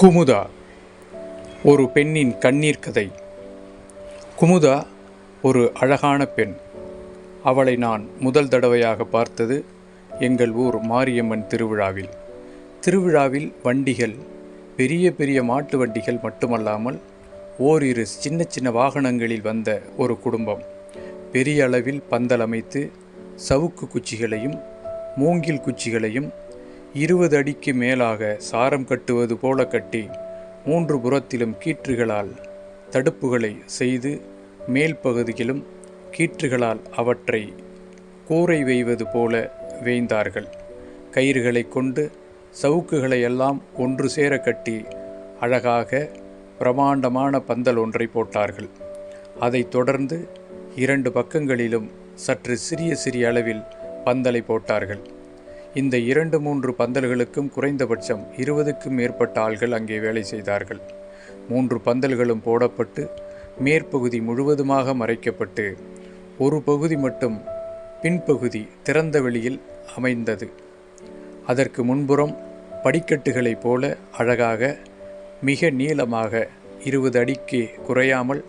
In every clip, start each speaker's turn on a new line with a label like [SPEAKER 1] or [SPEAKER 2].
[SPEAKER 1] குமுதா ஒரு பெண்ணின் கண்ணீர் கதை. குமுதா ஒரு அழகான பெண். அவளை நான் முதல் தடவையாக பார்த்தது எங்கள் ஊர் மாரியம்மன் திருவிழாவில். திருவிழாவில் வண்டிகள், பெரிய பெரிய மாட்டு வண்டிகள் மட்டுமல்லாமல் ஓரிரு சின்ன சின்ன வாகனங்களில் வந்த ஒரு குடும்பம் பெரிய அளவில் பந்தல் அமைத்து சவுக்கு குச்சிகளையும் மூங்கில் குச்சிகளையும் 20 அடிக்கு மேலாக சாரம் கட்டுவது போல கட்டி 3 புறத்திலும் கீற்றுகளால் தடுப்புகளை செய்து மேல் பகுதியிலும் கீற்றுகளால் அவற்றை கூரை வேய்வது போல வேய்ந்தார்கள். கயிறுகளை கொண்டு சவுக்குகளை எல்லாம் ஒன்று சேர கட்டி அழகாக பிரமாண்டமான பந்தல் ஒன்றை போட்டார்கள். அதைத் தொடர்ந்து 2 பக்கங்களிலும் சற்று சிறிய சிறிய அளவில் பந்தலை போட்டார்கள். இந்த 2-3 பந்தல்களுக்கும் குறைந்தபட்சம் 20க்கும் மேற்பட்ட ஆள்கள் அங்கே வேலை செய்தார்கள். 3 பந்தல்களும் போடப்பட்டு மேற்பகுதி முழுவதுமாக மறைக்கப்பட்டு ஒரு பகுதி மட்டும் பின்பகுதி திறந்த வெளியில் அமைந்தது. அதற்கு முன்புறம் படிக்கட்டுகளைப் போல அழகாக மிக நீளமாக 20 அடிக்கு குறையாமல்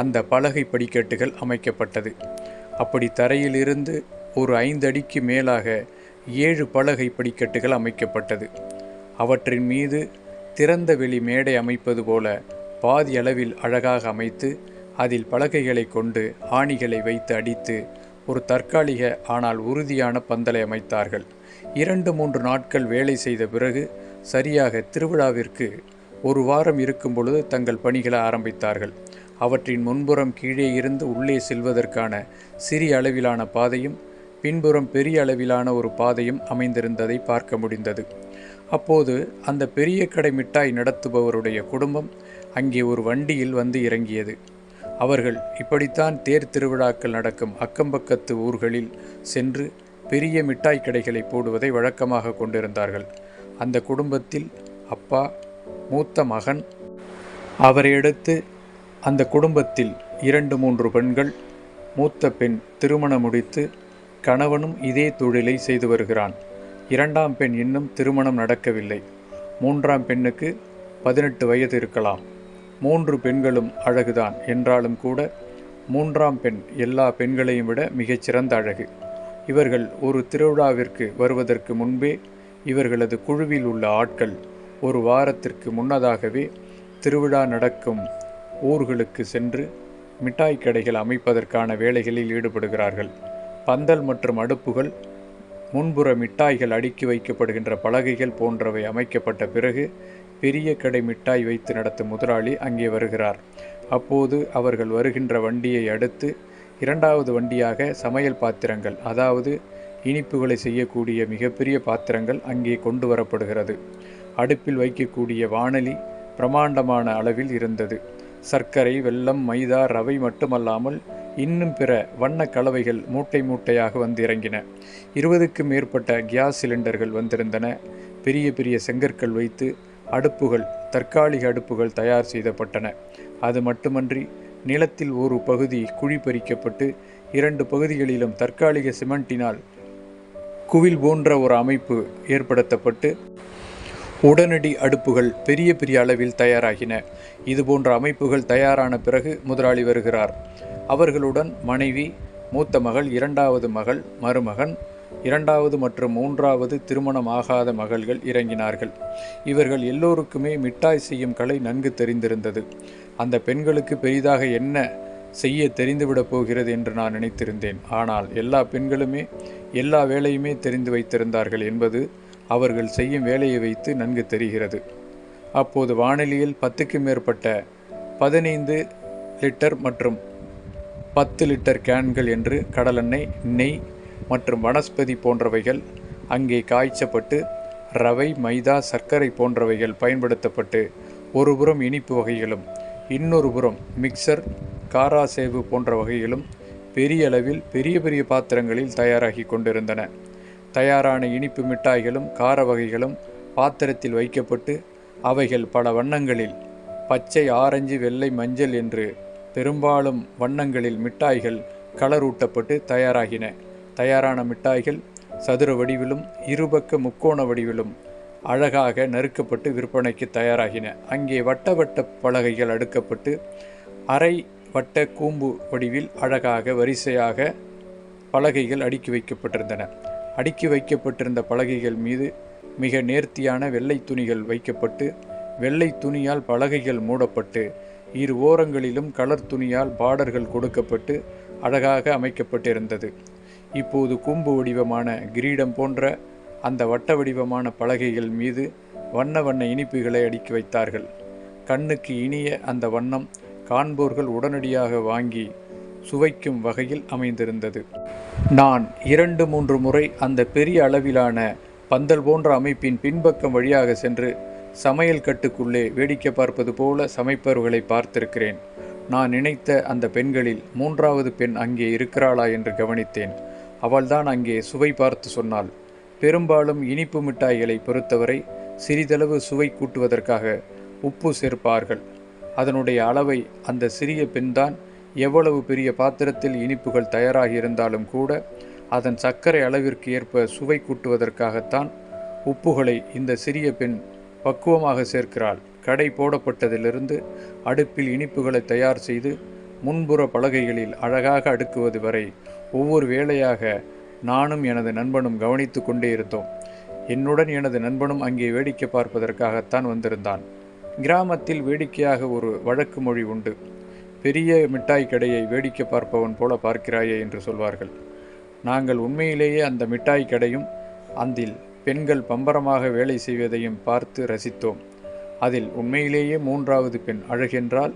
[SPEAKER 1] அந்த பலகை படிக்கட்டுகள் அமைக்கப்பட்டது. அப்படி தரையிலிருந்து ஒரு 5 அடிக்கு மேலாக 7 பலகை படிக்கட்டுகள் அமைக்கப்பட்டது. அவற்றின் மீது திறந்த வெளி மேடை அமைப்பது போல பாதி அளவில் அழகாக அமைத்து அதில் பலகைகளை கொண்டு ஆணிகளை வைத்து அடித்து ஒரு தற்காலிக ஆனால் உறுதியான பந்தலை அமைத்தார்கள். 2-3 நாட்கள் வேலை செய்த பிறகு சரியாக திருவிழாவிற்கு 1 வாரம் இருக்கும் பொழுது தங்கள் பணிகளை ஆரம்பித்தார்கள். அவற்றின் முன்புறம் கீழே இருந்து உள்ளே செல்வதற்கான சிறிய அளவிலான பாதையும் பின்புறம் பெரிய அளவிலான ஒரு பாதையும் அமைந்திருந்ததை பார்க்க முடிந்தது. அப்போது அந்த பெரிய கடை மிட்டாய் நடத்துபவருடைய குடும்பம் அங்கே ஒரு வண்டியில் வந்து இறங்கியது. அவர்கள் இப்படித்தான் தேர் திருவிழாக்கள் நடக்கும் அக்கம்பக்கத்து ஊர்களில் சென்று பெரிய மிட்டாய் கடைகளை போடுவதை வழக்கமாக கொண்டிருந்தார்கள். அந்த குடும்பத்தில் அப்பா, மூத்த மகன், அவரையடுத்து அந்த குடும்பத்தில் 2-3 பெண்கள். மூத்த பெண் திருமணம் முடித்து கணவனும் இதே தொழிலை செய்து வருகிறான். 2ஆம் பெண் இன்னும் திருமணம் நடக்கவில்லை. 3ஆம் பெண்ணுக்கு 18 வயது இருக்கலாம். 3 பெண்களும் அழகுதான் என்றாலும் கூட 3ஆம் பெண் எல்லா பெண்களையும் விட மிகச்சிறந்த அழகு. இவர்கள் ஒரு திருவிழாவிற்கு வருவதற்கு முன்பே இவர்களது குழுவில் உள்ள ஆட்கள் 1 வாரத்திற்கு முன்னதாகவே திருவிழா நடக்கும் ஊர்களுக்கு சென்று மிட்டாய் கடைகள் அமைப்பதற்கான வேலைகளில் ஈடுபடுகிறார்கள். பந்தல் மற்றும் அடுப்புகள், முன்புற மிட்டாய்கள் அடுக்கி வைக்கப்படுகின்ற பலகைகள் போன்றவை அமைக்கப்பட்ட பிறகு பெரிய கடை மிட்டாய் வைத்து நடத்தும் முதலாளி அங்கே வருகிறார். அப்போது அவர்கள் வருகின்ற வண்டியை அடுத்து 2வது வண்டியாக சமையல் பாத்திரங்கள், அதாவது இனிப்புகளை செய்யக்கூடிய மிகப்பெரிய பாத்திரங்கள் அங்கே கொண்டு வரப்படுகிறது. அடுப்பில் வைக்கக்கூடிய வாணலி பிரமாண்டமான அளவில் இருந்தது. சர்க்கரை, வெல்லம், மைதா, ரவை மட்டுமல்லாமல் இன்னும் பிற வண்ண கலவைகள் மூட்டை மூட்டையாக வந்து இறங்கின. 20க்கும் மேற்பட்ட கேஸ் சிலிண்டர்கள் வந்திருந்தன. பெரிய பெரிய செங்கற்கள் வைத்து அடுப்புகள், தற்காலிக அடுப்புகள் தயார் செய்யப்பட்டன. அது மட்டுமன்றி நிலத்தில் ஒரு பகுதி குழி பறிக்கப்பட்டு 2 பகுதிகளிலும் தற்காலிக சிமெண்டினால் குவில் போன்ற ஒரு அமைப்பு ஏற்படுத்தப்பட்டு உடனடி அடுப்புகள் பெரிய பெரிய அளவில் தயாராகின. இதுபோன்ற அமைப்புகள் தயாரான பிறகு முதலாளி வருகிறார். அவர்களுடன் மனைவி, மூத்த மகள், 2வது மகள், மருமகன், 2வது மற்றும் 3வது திருமணம் ஆகாத மகள்கள் இறங்கினார்கள். இவர்கள் எல்லோருக்குமே மிட்டாய் செய்யும் கலை நன்கு தெரிந்திருந்தது. அந்த பெண்களுக்கு பெரிதாக என்ன செய்ய தெரிந்துவிடப் போகிறது என்று நான் நினைத்திருந்தேன். ஆனால் எல்லா பெண்களுமே எல்லா வேலையுமே தெரிந்து வைத்திருந்தார்கள் என்பது அவர்கள் செய்யும் வேலையை வைத்து நன்கு தெரிகிறது. அப்போது வாணலியில் 10க்கும் மேற்பட்ட 15 லிட்டர் மற்றும் 10 லிட்டர் கேன்கள் என்று கடலெண்ணெய், நெய் மற்றும் வனஸ்பதி போன்றவைகள் அங்கே காய்ச்சப்பட்டு ரவை, மைதா, சர்க்கரை போன்றவைகள் பயன்படுத்தப்பட்டு ஒரு புறம் இனிப்பு வகைகளும் இன்னொரு புறம் மிக்சர், காராசேவு போன்ற வகைகளும் பெரிய அளவில் பெரிய பெரிய பாத்திரங்களில் தயாராகி கொண்டிருந்தன. தயாரான இனிப்பு மிட்டாய்களும் கார வகைகளும் பாத்திரத்தில் வைக்கப்பட்டு அவைகள் பல வண்ணங்களில், பச்சை, ஆரஞ்சு, வெள்ளை, மஞ்சள் என்று பெரும்பாலும் வண்ணங்களில் மிட்டாய்கள் கலரூட்டப்பட்டு தயாராகின. தயாரான மிட்டாய்கள் சதுர வடிவிலும் இருபக்க முக்கோண வடிவிலும் அழகாக நறுக்கப்பட்டு விற்பனைக்கு தயாராகின. அங்கே வட்ட வட்ட பலகைகள் அடுக்கப்பட்டு அரை வட்ட கூம்பு வடிவில் அழகாக வரிசையாக பலகைகள் அடுக்கி வைக்கப்பட்டிருந்தன. அடுக்கி வைக்கப்பட்டிருந்த பலகைகள் மீது மிக நேர்த்தியான வெள்ளை துணிகள் வைக்கப்பட்டு வெள்ளை துணியால் பலகைகள் மூடப்பட்டு இரு ஓரங்களிலும் கலர் துணியால் பார்டர்கள் கொடுக்கப்பட்டு அழகாக அமைக்கப்பட்டிருந்தது. இப்போது கூம்பு வடிவமான கிரீடம் போன்ற அந்த வட்ட வடிவமான பலகைகள் மீது வண்ண வண்ண இனிப்புகளை அடுக்கி வைத்தார்கள். கண்ணுக்கு இனிய அந்த வண்ணம் காண்போர்கள் உடனடியாக வாங்கி சுவைக்கும் வகையில் அமைந்திருந்தது. நான் 2-3 முறை அந்த பெரிய அளவிலான பந்தல் போன்ற அமைப்பின் பின்பக்கம் வழியாக சென்று சமையல் கட்டுக்குள்ளே வேடிக்கை பார்ப்பது போல சமைப்பவர்களை பார்த்திருக்கிறேன். நான் நினைத்த அந்த பெண்களில் 3வது பெண் அங்கே இருக்கிறாளா என்று கவனித்தேன். அவள்தான் அங்கே சுவை பார்த்து சொன்னாள். பெரும்பாலும் இனிப்பு மிட்டாய்களை பொறுத்தவரை சிறிதளவு சுவை கூட்டுவதற்காக உப்பு சேர்ப்பார்கள். அதனுடைய அளவை அந்த சிறிய பெண்தான் எவ்வளவு பெரிய பாத்திரத்தில் இனிப்புகள் தயாராகி இருந்தாலும் கூட அதன் சர்க்கரை அளவிற்கு ஏற்ப சுவை கூட்டுவதற்காகத்தான் உப்புகளை இந்த சிறிய பெண் பக்குவமாக சேர்க்கிறாள். கடை போடப்பட்டதிலிருந்து அடுப்பில் இனிப்புகளை தயார் செய்து முன்புற பலகைகளில் அழகாக அடுக்குவது வரை ஒவ்வொரு வேளையாக நானும் எனது நண்பனும் கவனித்து கொண்டே இருந்தோம். என்னுடன் எனது நண்பனும் அங்கே வேடிக்கை பார்ப்பதற்காகத்தான் வந்திருந்தான். கிராமத்தில் வேடிக்கையாக ஒரு வழக்கு மொழி உண்டு. பெரிய மிட்டாய் கடையை வேடிக்கை பார்ப்பவன் போல பார்க்கிறாயே என்று சொல்வார்கள். நாங்கள் உண்மையிலேயே அந்த மிட்டாய் கடையும் அதில் பெண்கள் பம்பரமாக வேலை செய்வதையும் பார்த்து ரசித்தோம். அதில் உண்மையிலேயே 3வது பெண் அழகென்றால்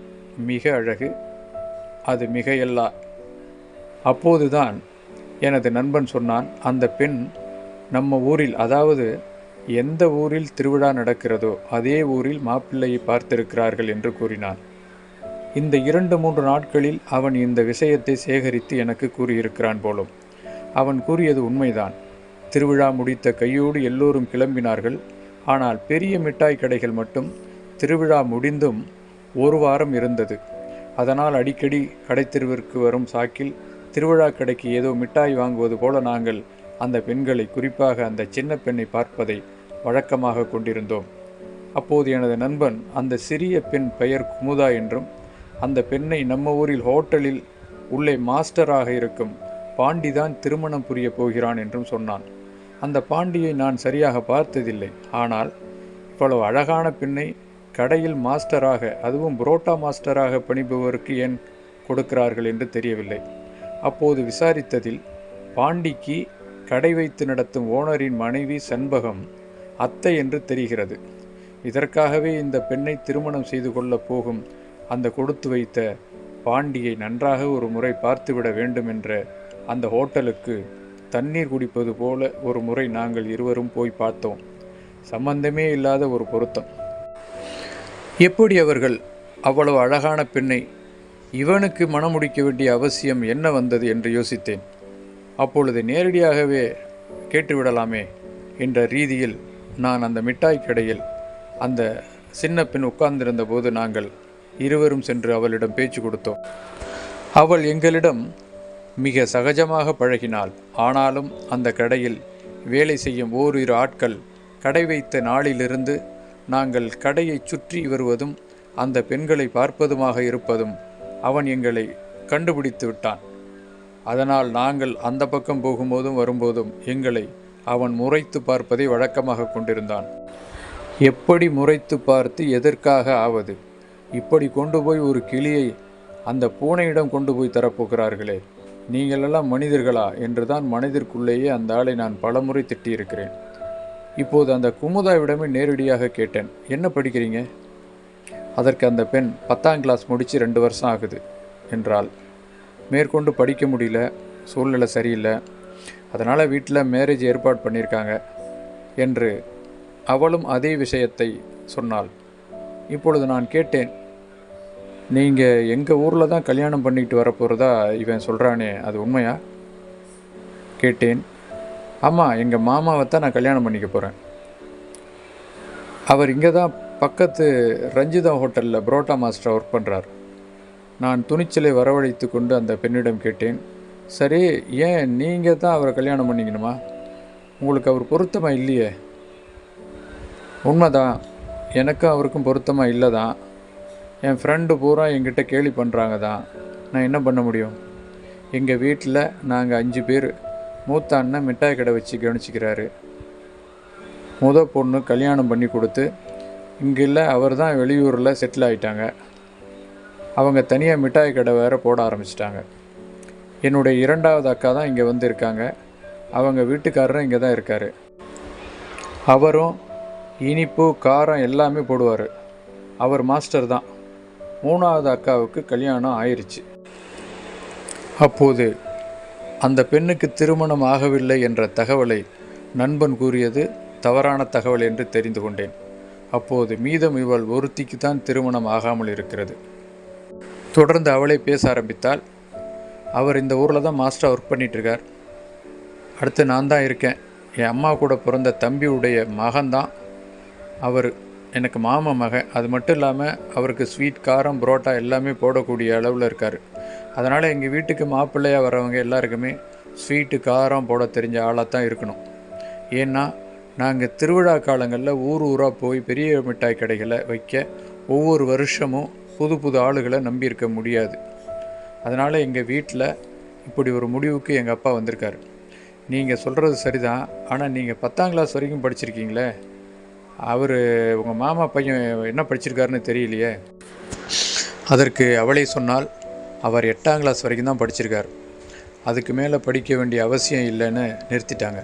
[SPEAKER 1] மிக அழகு, அது மிகையல்லா. அப்போதுதான் எனது நண்பன் சொன்னான், அந்த பெண் நம்ம ஊரில், அதாவது எந்த ஊரில் திருவிழா நடக்கிறதோ அதே ஊரில் மாப்பிள்ளையை பார்த்திருக்கிறார்கள் என்று கூறினான். இந்த 2-3 நாட்களில் அவன் இந்த விஷயத்தை சேகரித்து எனக்கு கூறியிருக்கிறான் போலும். அவன் கூறியது உண்மைதான். திருவிழா முடித்த கையோடு எல்லோரும் கிளம்பினார்கள். ஆனால் பெரிய மிட்டாய் கடைகள் மட்டும் திருவிழா முடிந்தும் 1 வாரம் இருந்தது. அதனால் அடிக்கடி கடைத்தெருவிற்கு வரும் சாக்கில் திருவிழா கடைக்கு ஏதோ மிட்டாய் வாங்குவது போல நாங்கள் அந்த பெண்களை, குறிப்பாக அந்த சின்ன பெண்ணை பார்ப்பதை வழக்கமாக கொண்டிருந்தோம். அப்போது எனது நண்பன் அந்த சிறிய பெண் பெயர் குமுதா என்றும் அந்த பெண்ணை நம்ம ஊரில் ஹோட்டலில் உள்ளே மாஸ்டராக இருக்கும் பாண்டிதான் திருமணம் புரிய போகிறான் என்றும் சொன்னான். அந்த பாண்டியை நான் சரியாக பார்த்ததில்லை. ஆனால் இவ்வளவு அழகான பெண்ணை கடையில் மாஸ்டராக, அதுவும் புரோட்டா மாஸ்டராக பணிபவருக்கு ஏன் கொடுக்கிறார்கள் என்று தெரியவில்லை. அப்போது விசாரித்ததில் பாண்டிக்கு கடை வைத்து நடத்தும் ஓனரின் மனைவி சண்பகம் அத்தை என்று தெரிகிறது. இதற்காகவே இந்த பெண்ணை திருமணம் செய்து கொள்ளப் போகும் அந்த கொடுத்து வைத்த பாண்டியை நன்றாக ஒரு முறை பார்த்துவிட வேண்டும் என்ற அந்த ஹோட்டலுக்கு தண்ணீர் குடிப்பது போல ஒரு முறை நாங்கள் இருவரும் போய் பார்த்தோம். சம்பந்தமே இல்லாத ஒரு பொருத்தம். எப்படி அவர்கள் அவ்வளவு அழகான பெண்ணை இவனுக்கு மணமுடிக்க வேண்டிய அவசியம் என்ன வந்தது என்று யோசித்தேன். அப்பொழுது நேரடியாகவே கேட்டுவிடலாமே என்ற ரீதியில் நான் அந்த மிட்டாய் கடையில் அந்த சின்ன பெண் உட்கார்ந்திருந்த போது நாங்கள் இருவரும் சென்று அவளிடம் பேச்சு கொடுத்தோம். அவள் எங்களிடம் மிக சகஜமாக பழகினாள். ஆனாலும் அந்த கடையில் வேலை செய்யும் ஓரிரு ஆட்கள் கடை வைத்த நாளிலிருந்து நாங்கள் கடையை சுற்றி வருவதும் அந்த பெண்களை பார்ப்பதுமாக இருப்பதும் அவன் எங்களை கண்டுபிடித்து விட்டான். அதனால் நாங்கள் அந்த பக்கம் போகும்போதும் வரும்போதும் எங்களை அவன் முறைத்து பார்ப்பதை வழக்கமாக கொண்டிருந்தான். எப்படி முறைத்து பார்த்து எதற்காக ஆவது? இப்படி கொண்டு போய் ஒரு கிளியை அந்த பூனையிடம் கொண்டு போய் தரப்போகிறார்களே, நீங்களெல்லாம் மனிதர்களா என்றுதான் மனதிற்குள்ளேயே அந்த ஆளை நான் பலமுறை திட்டியிருக்கிறேன். இப்போது அந்த குமுதாவிடமே நேரடியாக கேட்டேன், என்ன படிக்கிறீங்க? அதற்கு அந்த பெண் 10ஆம் கிளாஸ் முடித்து 2 வருஷம் ஆகுது என்றாள். மேற்கொண்டு படிக்க முடியல, சூழ்நிலை சரியில்லை, அதனால் வீட்டில் மேரேஜ் ஏற்பாடு பண்ணியிருக்காங்க என்று அவளும் அதே விஷயத்தை சொன்னாள். இப்பொழுது நான் கேட்டேன், நீங்கள் எங்கள் ஊரில் தான் கல்யாணம் பண்ணிட்டு வரப்போகிறதா இவன் சொல்கிறானே, அது உண்மையா கேட்டேன். ஆமாம், எங்கள் மாமாவை தான் நான் கல்யாணம் பண்ணிக்க போகிறேன். அவர் இங்கே தான் பக்கத்து ரஞ்சிதா ஹோட்டலில் புரோட்டா மாஸ்டர் ஒர்க் பண்ணுறார். நான் துணிச்சலை வரவழைத்து கொண்டு அந்த பெண்ணிடம் கேட்டேன், சரி, ஏன் நீங்கள் தான் அவரை கல்யாணம் பண்ணிக்கணுமா? உங்களுக்கு அவர் பொருத்தமாக இல்லையே? உண்மைதான், எனக்கும் அவருக்கும் பொருத்தமாக இல்லை தான். என் ஃப்ரெண்டு பூரா என்கிட்ட கேலி பண்ணுறாங்க தான். நான் என்ன பண்ண முடியும்? எங்கள் வீட்டில் நாங்கள் 5 பேர். மூத்த அண்ணன் மிட்டாய் கடை வச்சு கவனிச்சிக்கிறாரு. பொண்ணு கல்யாணம் பண்ணி கொடுத்து இங்கே இல்லை, அவர் தான் வெளியூரில் செட்டில் ஆகிட்டாங்க. அவங்க தனியாக மிட்டாய் கடை வேறு போட ஆரம்பிச்சிட்டாங்க. என்னுடைய 2வது அக்கா தான் இங்கே வந்து இருக்காங்க. அவங்க வீட்டுக்காரரும் இங்கே தான் இருக்கார். அவரும் இனிப்பு காரம் எல்லாமே போடுவார். அவர் மாஸ்டர் தான். 3வது அக்காவுக்கு கல்யாணம் ஆயிடுச்சு. அப்போது அந்த பெண்ணுக்கு திருமணம் ஆகவில்லை என்ற தகவலை நண்பன் கூறியது தவறான தகவல் என்று தெரிந்து கொண்டேன். அப்போது மீதம் இவள் ஒருத்திக்கு தான் திருமணம் ஆகாமல் இருக்கிறது. தொடர்ந்து அவளை பேச ஆரம்பித்தால், அவர் இந்த ஊரில் தான் மாஸ்டர் ஒர்க் பண்ணிகிட்ருக்கார். அடுத்து நான் தான் இருக்கேன். என் அம்மா கூட பிறந்த தம்பியுடைய மகன்தான் அவர். எனக்கு மாமா மகன். அது மட்டும் இல்லாமல் அவருக்கு ஸ்வீட் காரம் புரோட்டா எல்லாமே போடக்கூடிய அளவில் இருக்கார். அதனால் எங்கள் வீட்டுக்கு மாப்பிள்ளையாக வரவங்க எல்லாருக்குமே ஸ்வீட்டு காரம் போட தெரிஞ்ச ஆளாக தான் இருக்கணும். ஏன்னா நாங்கள் திருவிழா காலங்களில் ஊராக போய் பெரிய மிட்டாய் கடைகளை வைக்க ஒவ்வொரு வருஷமும் புது புது ஆளுகளை நம்பியிருக்க முடியாது. அதனால் எங்கள் வீட்டில் இப்படி ஒரு முடிவுக்கு எங்கள் அப்பா வந்திருக்கார். நீங்கள் சொல்கிறது சரிதான், ஆனால் நீங்கள் 10ஆம் கிளாஸ் வரைக்கும் படிச்சிருக்கீங்களே, அவர் உங்கள் மாமா பையன் என்ன படிச்சிருக்காருன்னு தெரியலையே. அதற்கு அவளை சொன்னால், அவர் 8ஆம் கிளாஸ் வரைக்கும் தான் படிச்சிருக்கார். அதுக்கு மேலே படிக்க வேண்டிய அவசியம் இல்லைன்னு நிறுத்திட்டாங்க.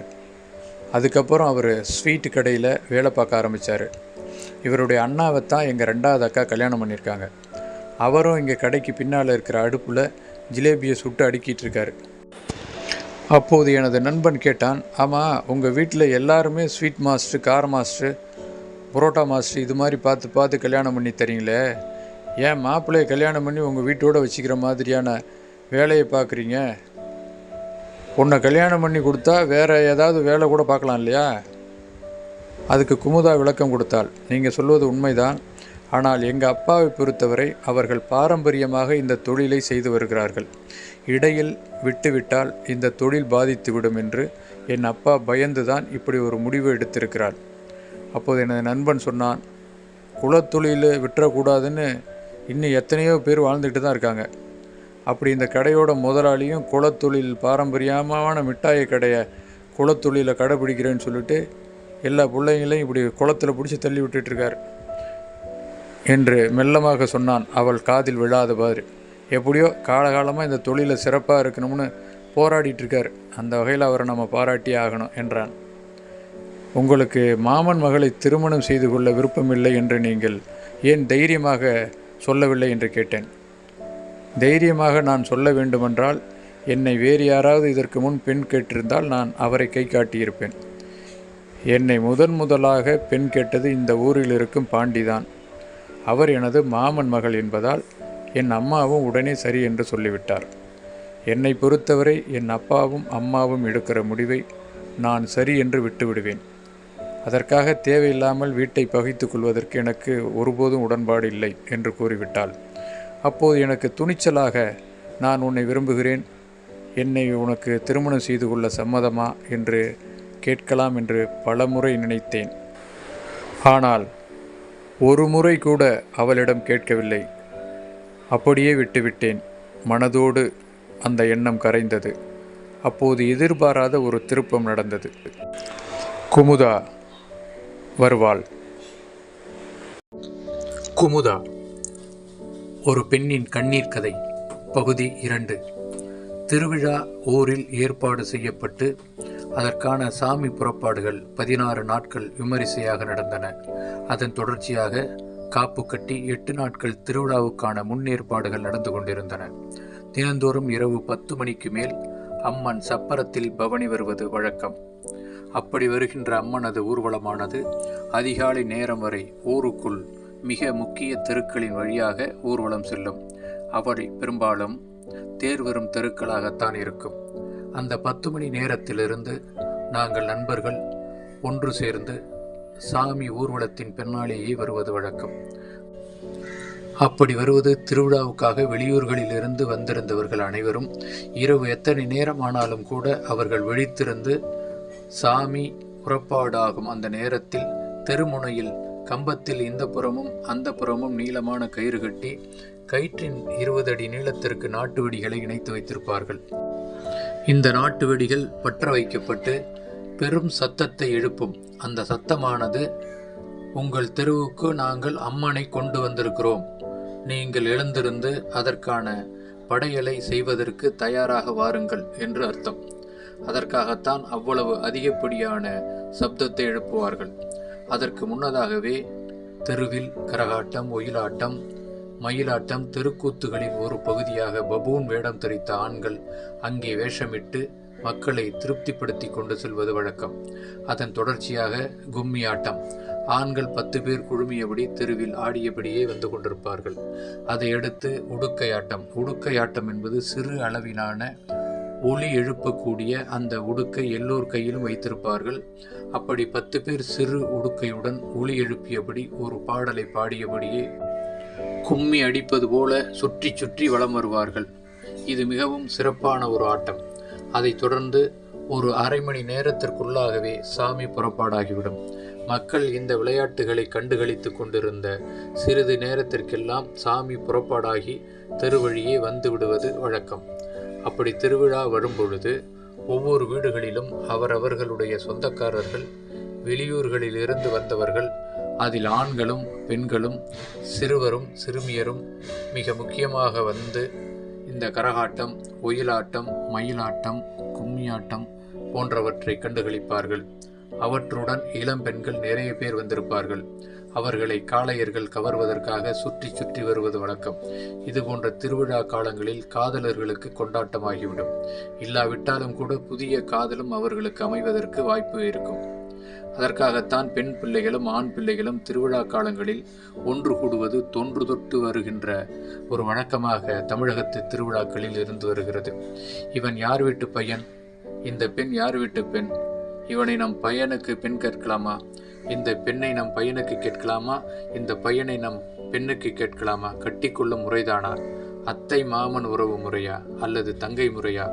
[SPEAKER 1] அதுக்கப்புறம் அவர் ஸ்வீட்டு கடையில் வேலை பார்க்க ஆரம்பித்தார். இவருடைய அண்ணாவை தான் எங்கள் 2வது அக்கா கல்யாணம் பண்ணியிருக்காங்க. அவரும் இங்கே கடைக்கு பின்னால் இருக்கிற அடுப்பில் ஜிலேபியை சுட்டு அடுக்கிட்டு இருக்காரு. அப்போது எனது நண்பன் கேட்டான், ஆமாம், உங்கள் வீட்டில் எல்லாருமே ஸ்வீட் மாஸ்டர், கார மாஸ்டர், புரோட்டா மாஸ்டர் இது மாதிரி பார்த்து பார்த்து கல்யாணம் பண்ணி தரீங்களே, ஏன் மாப்பிள்ளையை கல்யாணம் பண்ணி உங்கள் வீட்டோடு வச்சுக்கிற மாதிரியான வேலையை பார்க்குறீங்க? உன்னை கல்யாணம் பண்ணி கொடுத்தா வேறு ஏதாவது வேலை கூட பார்க்கலாம் இல்லையா? அதுக்கு குமுதா விளக்கம் கொடுத்தாள். நீங்கள் சொல்வது உண்மைதான், ஆனால் எங்கள் அப்பாவை பொறுத்தவரை அவர்கள் பாரம்பரியமாக இந்த தொழிலை செய்து வருகிறார்கள். இடையில் விட்டுவிட்டால் இந்த தொழில் பாதித்துவிடும் என்று என் அப்பா பயந்துதான் இப்படி ஒரு முடிவு எடுத்திருக்கிறார். அப்போது எனது நண்பன் சொன்னான், குலத்தொழில் விட்டுறக்கூடாதுன்னு இன்னும் எத்தனையோ பேர் வாழ்ந்துக்கிட்டு தான் இருக்காங்க. அப்படி இந்த கடையோட முதலாளியும் குலத்தொழில் பாரம்பரியமான மிட்டாயை கடையை குலத்தொழிலை கடைப்பிடிக்கிறேன்னு சொல்லிட்டு எல்லா பிள்ளைங்களையும் இப்படி குளத்தில் பிடிச்சி தள்ளி விட்டுட்டுருக்கார் என்று மெல்லமாக சொன்னான். அவள் காதில் விழாதவாறு. எப்படியோ காலகாலமாக இந்த தொழிலை சிறப்பாக இருக்கணும்னு போராடிட்டுருக்கார். அந்த வகையில் அவரை நம்ம பாராட்டியே ஆகணும் என்றான். உங்களுக்கு மாமன் மகளை திருமணம் செய்து கொள்ள விருப்பமில்லை என்று நீங்கள் ஏன் தைரியமாக சொல்லவில்லை என்று கேட்டேன். தைரியமாக நான் சொல்ல வேண்டுமென்றால் என்னை வேறு யாராவது இதற்கு முன் பெண் கேட்டிருந்தால் நான் அவரை கை காட்டியிருப்பேன். என்னை முதலாக பெண் கேட்டது இந்த ஊரில் இருக்கும் பாண்டிதான். அவர் எனது மாமன் மகள் என்பதால் என் அம்மாவும் உடனே சரி என்று சொல்லிவிட்டார். என்னை பொறுத்தவரை என் அப்பாவும் அம்மாவும் எடுக்கிற முடிவை நான் சரி என்று விட்டுவிடுவேன். அதற்காக தேவையில்லாமல் வீட்டை பகைத்து கொள்வதற்கு எனக்கு ஒருபோதும் உடன்பாடு இல்லை என்று கூறிவிட்டாள். அப்போது எனக்கு துணிச்சலாக, நான் உன்னை விரும்புகிறேன், என்னை உனக்கு திருமணம் செய்து கொள்ள சம்மதமா என்று கேட்கலாம் என்று பலமுறை நினைத்தேன். ஆனால் ஒரு முறை கூட அவளிடம் கேட்கவில்லை. அப்படியே விட்டுவிட்டேன். மனதோடு அந்த எண்ணம் கரைந்தது. அப்போது எதிர்பாராத ஒரு திருப்பம் நடந்தது. குமுதா வருவாள். குமுதா, ஒரு பெண்ணின் கண்ணீர் கதை, பகுதி 2. திருவிழா ஊரில் ஏற்பாடு செய்யப்பட்டு அதற்கான சாமி புறப்பாடுகள் 16 நாட்கள் விமரிசையாக நடந்தன. அதன் தொடர்ச்சியாக காப்பு கட்டி 8 நாட்கள் திருவிழாவுக்கான முன்னேற்பாடுகள் நடந்து கொண்டிருந்தன. தினந்தோறும் இரவு 10 மணிக்கு மேல் அம்மன் சப்பரத்தில் பவனி வருவது வழக்கம். அப்படி வருகின்ற அம்மனது ஊர்வலமானது அதிகாலை நேரம் வரை ஊருக்குள் மிக முக்கிய தெருக்களின் வழியாக ஊர்வலம் செல்லும். அவை பெரும்பாலும் தேர் வரும் தெருக்களாகத்தான் இருக்கும். அந்த 10 மணி நேரத்திலிருந்து நாங்கள் நண்பர்கள் ஒன்று சேர்ந்து சாமி ஊர்வலத்தின் பின்னாலேயே வருவது வழக்கம். அப்படி வருவது திருவிழாவுக்காக வெளியூர்களிலிருந்து வந்திருந்தவர்கள் அனைவரும் இரவு எத்தனை நேரம் ஆனாலும் கூட அவர்கள் விழித்திருந்து சாமி புறப்பாடாகும் அந்த நேரத்தில் தெருமுனையில் கம்பத்தில் இந்த புறமும் அந்த புறமும் நீளமான கயிறு கட்டி கயிற்றின் 20 அடி நீளத்திற்கு நாட்டு வெடிகளை இணைத்து வைத்திருப்பார்கள். இந்த நாட்டு வெடிகள் பற்ற வைக்கப்பட்டு பெரும் சத்தத்தை எழுப்பும். அந்த சத்தமானது, உங்கள் தெருவுக்கு நாங்கள் அம்மனை கொண்டு வந்திருக்கிறோம், நீங்கள் எழுந்திருந்து அதற்கான படையலை செய்வதற்கு தயாராக வாருங்கள் என்று அர்த்தம். அதற்காகத்தான் அவ்வளவு அதிகப்படியான சப்தத்தை எழுப்புவார்கள். அதற்கு முன்னதாகவே தெருவில் கரகாட்டம், ஒயிலாட்டம், மயிலாட்டம், தெருக்கூத்துகளின் ஒரு பகுதியாக பபூன் வேடம் தரித்த ஆண்கள் அங்கே வேஷமிட்டு மக்களை திருப்திப்படுத்தி கொண்டு செல்வது வழக்கம். அதன் தொடர்ச்சியாக கும்மி ஆட்டம். ஆண்கள் 10 பேர் குழுமியபடி தெருவில் ஆடியபடியே வந்து கொண்டிருப்பார்கள். அதையடுத்து உடுக்கையாட்டம். உடுக்கையாட்டம் என்பது சிறு அளவிலான ஒலி எழுப்பக்கூடிய அந்த உடுக்கை எல்லோர் கையிலும் வைத்திருப்பார்கள். அப்படி 10 பேர் சிறு உடுக்கையுடன் ஒலி எழுப்பியபடி ஒரு பாடலை பாடியபடியே கும்மி அடிப்பது போல சுற்றி சுற்றி வலம் வருவார்கள். இது மிகவும் சிறப்பான ஒரு ஆட்டம். அதைத் தொடர்ந்து ஒரு அரை மணி நேரத்திற்குள்ளாகவே சாமி புறப்பாடாகிவிடும். மக்கள் இந்த விளையாட்டுகளை கண்டுகளித்து கொண்டிருந்த சிறிது நேரத்திற்கெல்லாம் சாமி புறப்பாடாகி தெருவழியே வந்து விடுவது வழக்கம். அப்படி திருவிழா வரும்பொழுது ஒவ்வொரு வீடுகளிலும் அவரவர்களுடைய சொந்தக்காரர்கள், வெளியூர்களிலிருந்து வந்தவர்கள், அதில் ஆண்களும் பெண்களும் சிறுவரும் சிறுமியரும் மிக முக்கியமாக வந்து இந்த கரகாட்டம், ஒயிலாட்டம், மயிலாட்டம், கும்மியாட்டம் போன்றவற்றை கண்டுகளிப்பார்கள். அவற்றுடன் இளம் பெண்கள் நிறைய பேர் வந்திருப்பார்கள். அவர்களை காளையர்கள் கவர்வதற்காக சுற்றி சுற்றி வருவது வழக்கம். இது போன்ற திருவிழா காலங்களில் காதலர்களுக்கு கொண்டாட்டமாகிவிடும். இல்லாவிட்டாலும் கூட புதிய காதலும் அவர்களுக்கு அமைவதற்கு வாய்ப்பு இருக்கும். அதற்காகத்தான் பெண் பிள்ளைகளும் ஆண் பிள்ளைகளும் திருவிழா காலங்களில் ஒன்று கூடுவது தொன்று தொட்டு வருகின்ற ஒரு வழக்கமாக தமிழகத்து திருவிழாக்களில் இருந்து வருகிறது. இவன் யார் வீட்டு பையன், இந்த பெண் யார் வீட்டு பெண், இவனை நம் பையனுக்கு பெண் கேட்கலாமா, இந்த பெண்ணை நம் பையனுக்கு கேட்கலாமா, இந்த பையனை நம் பெண்ணுக்கு கேட்கலாமா, கட்டிக்கொள்ளும் முறைதானா, அத்தை மாமன் உறவு முறையா அல்லது தங்கை முறையா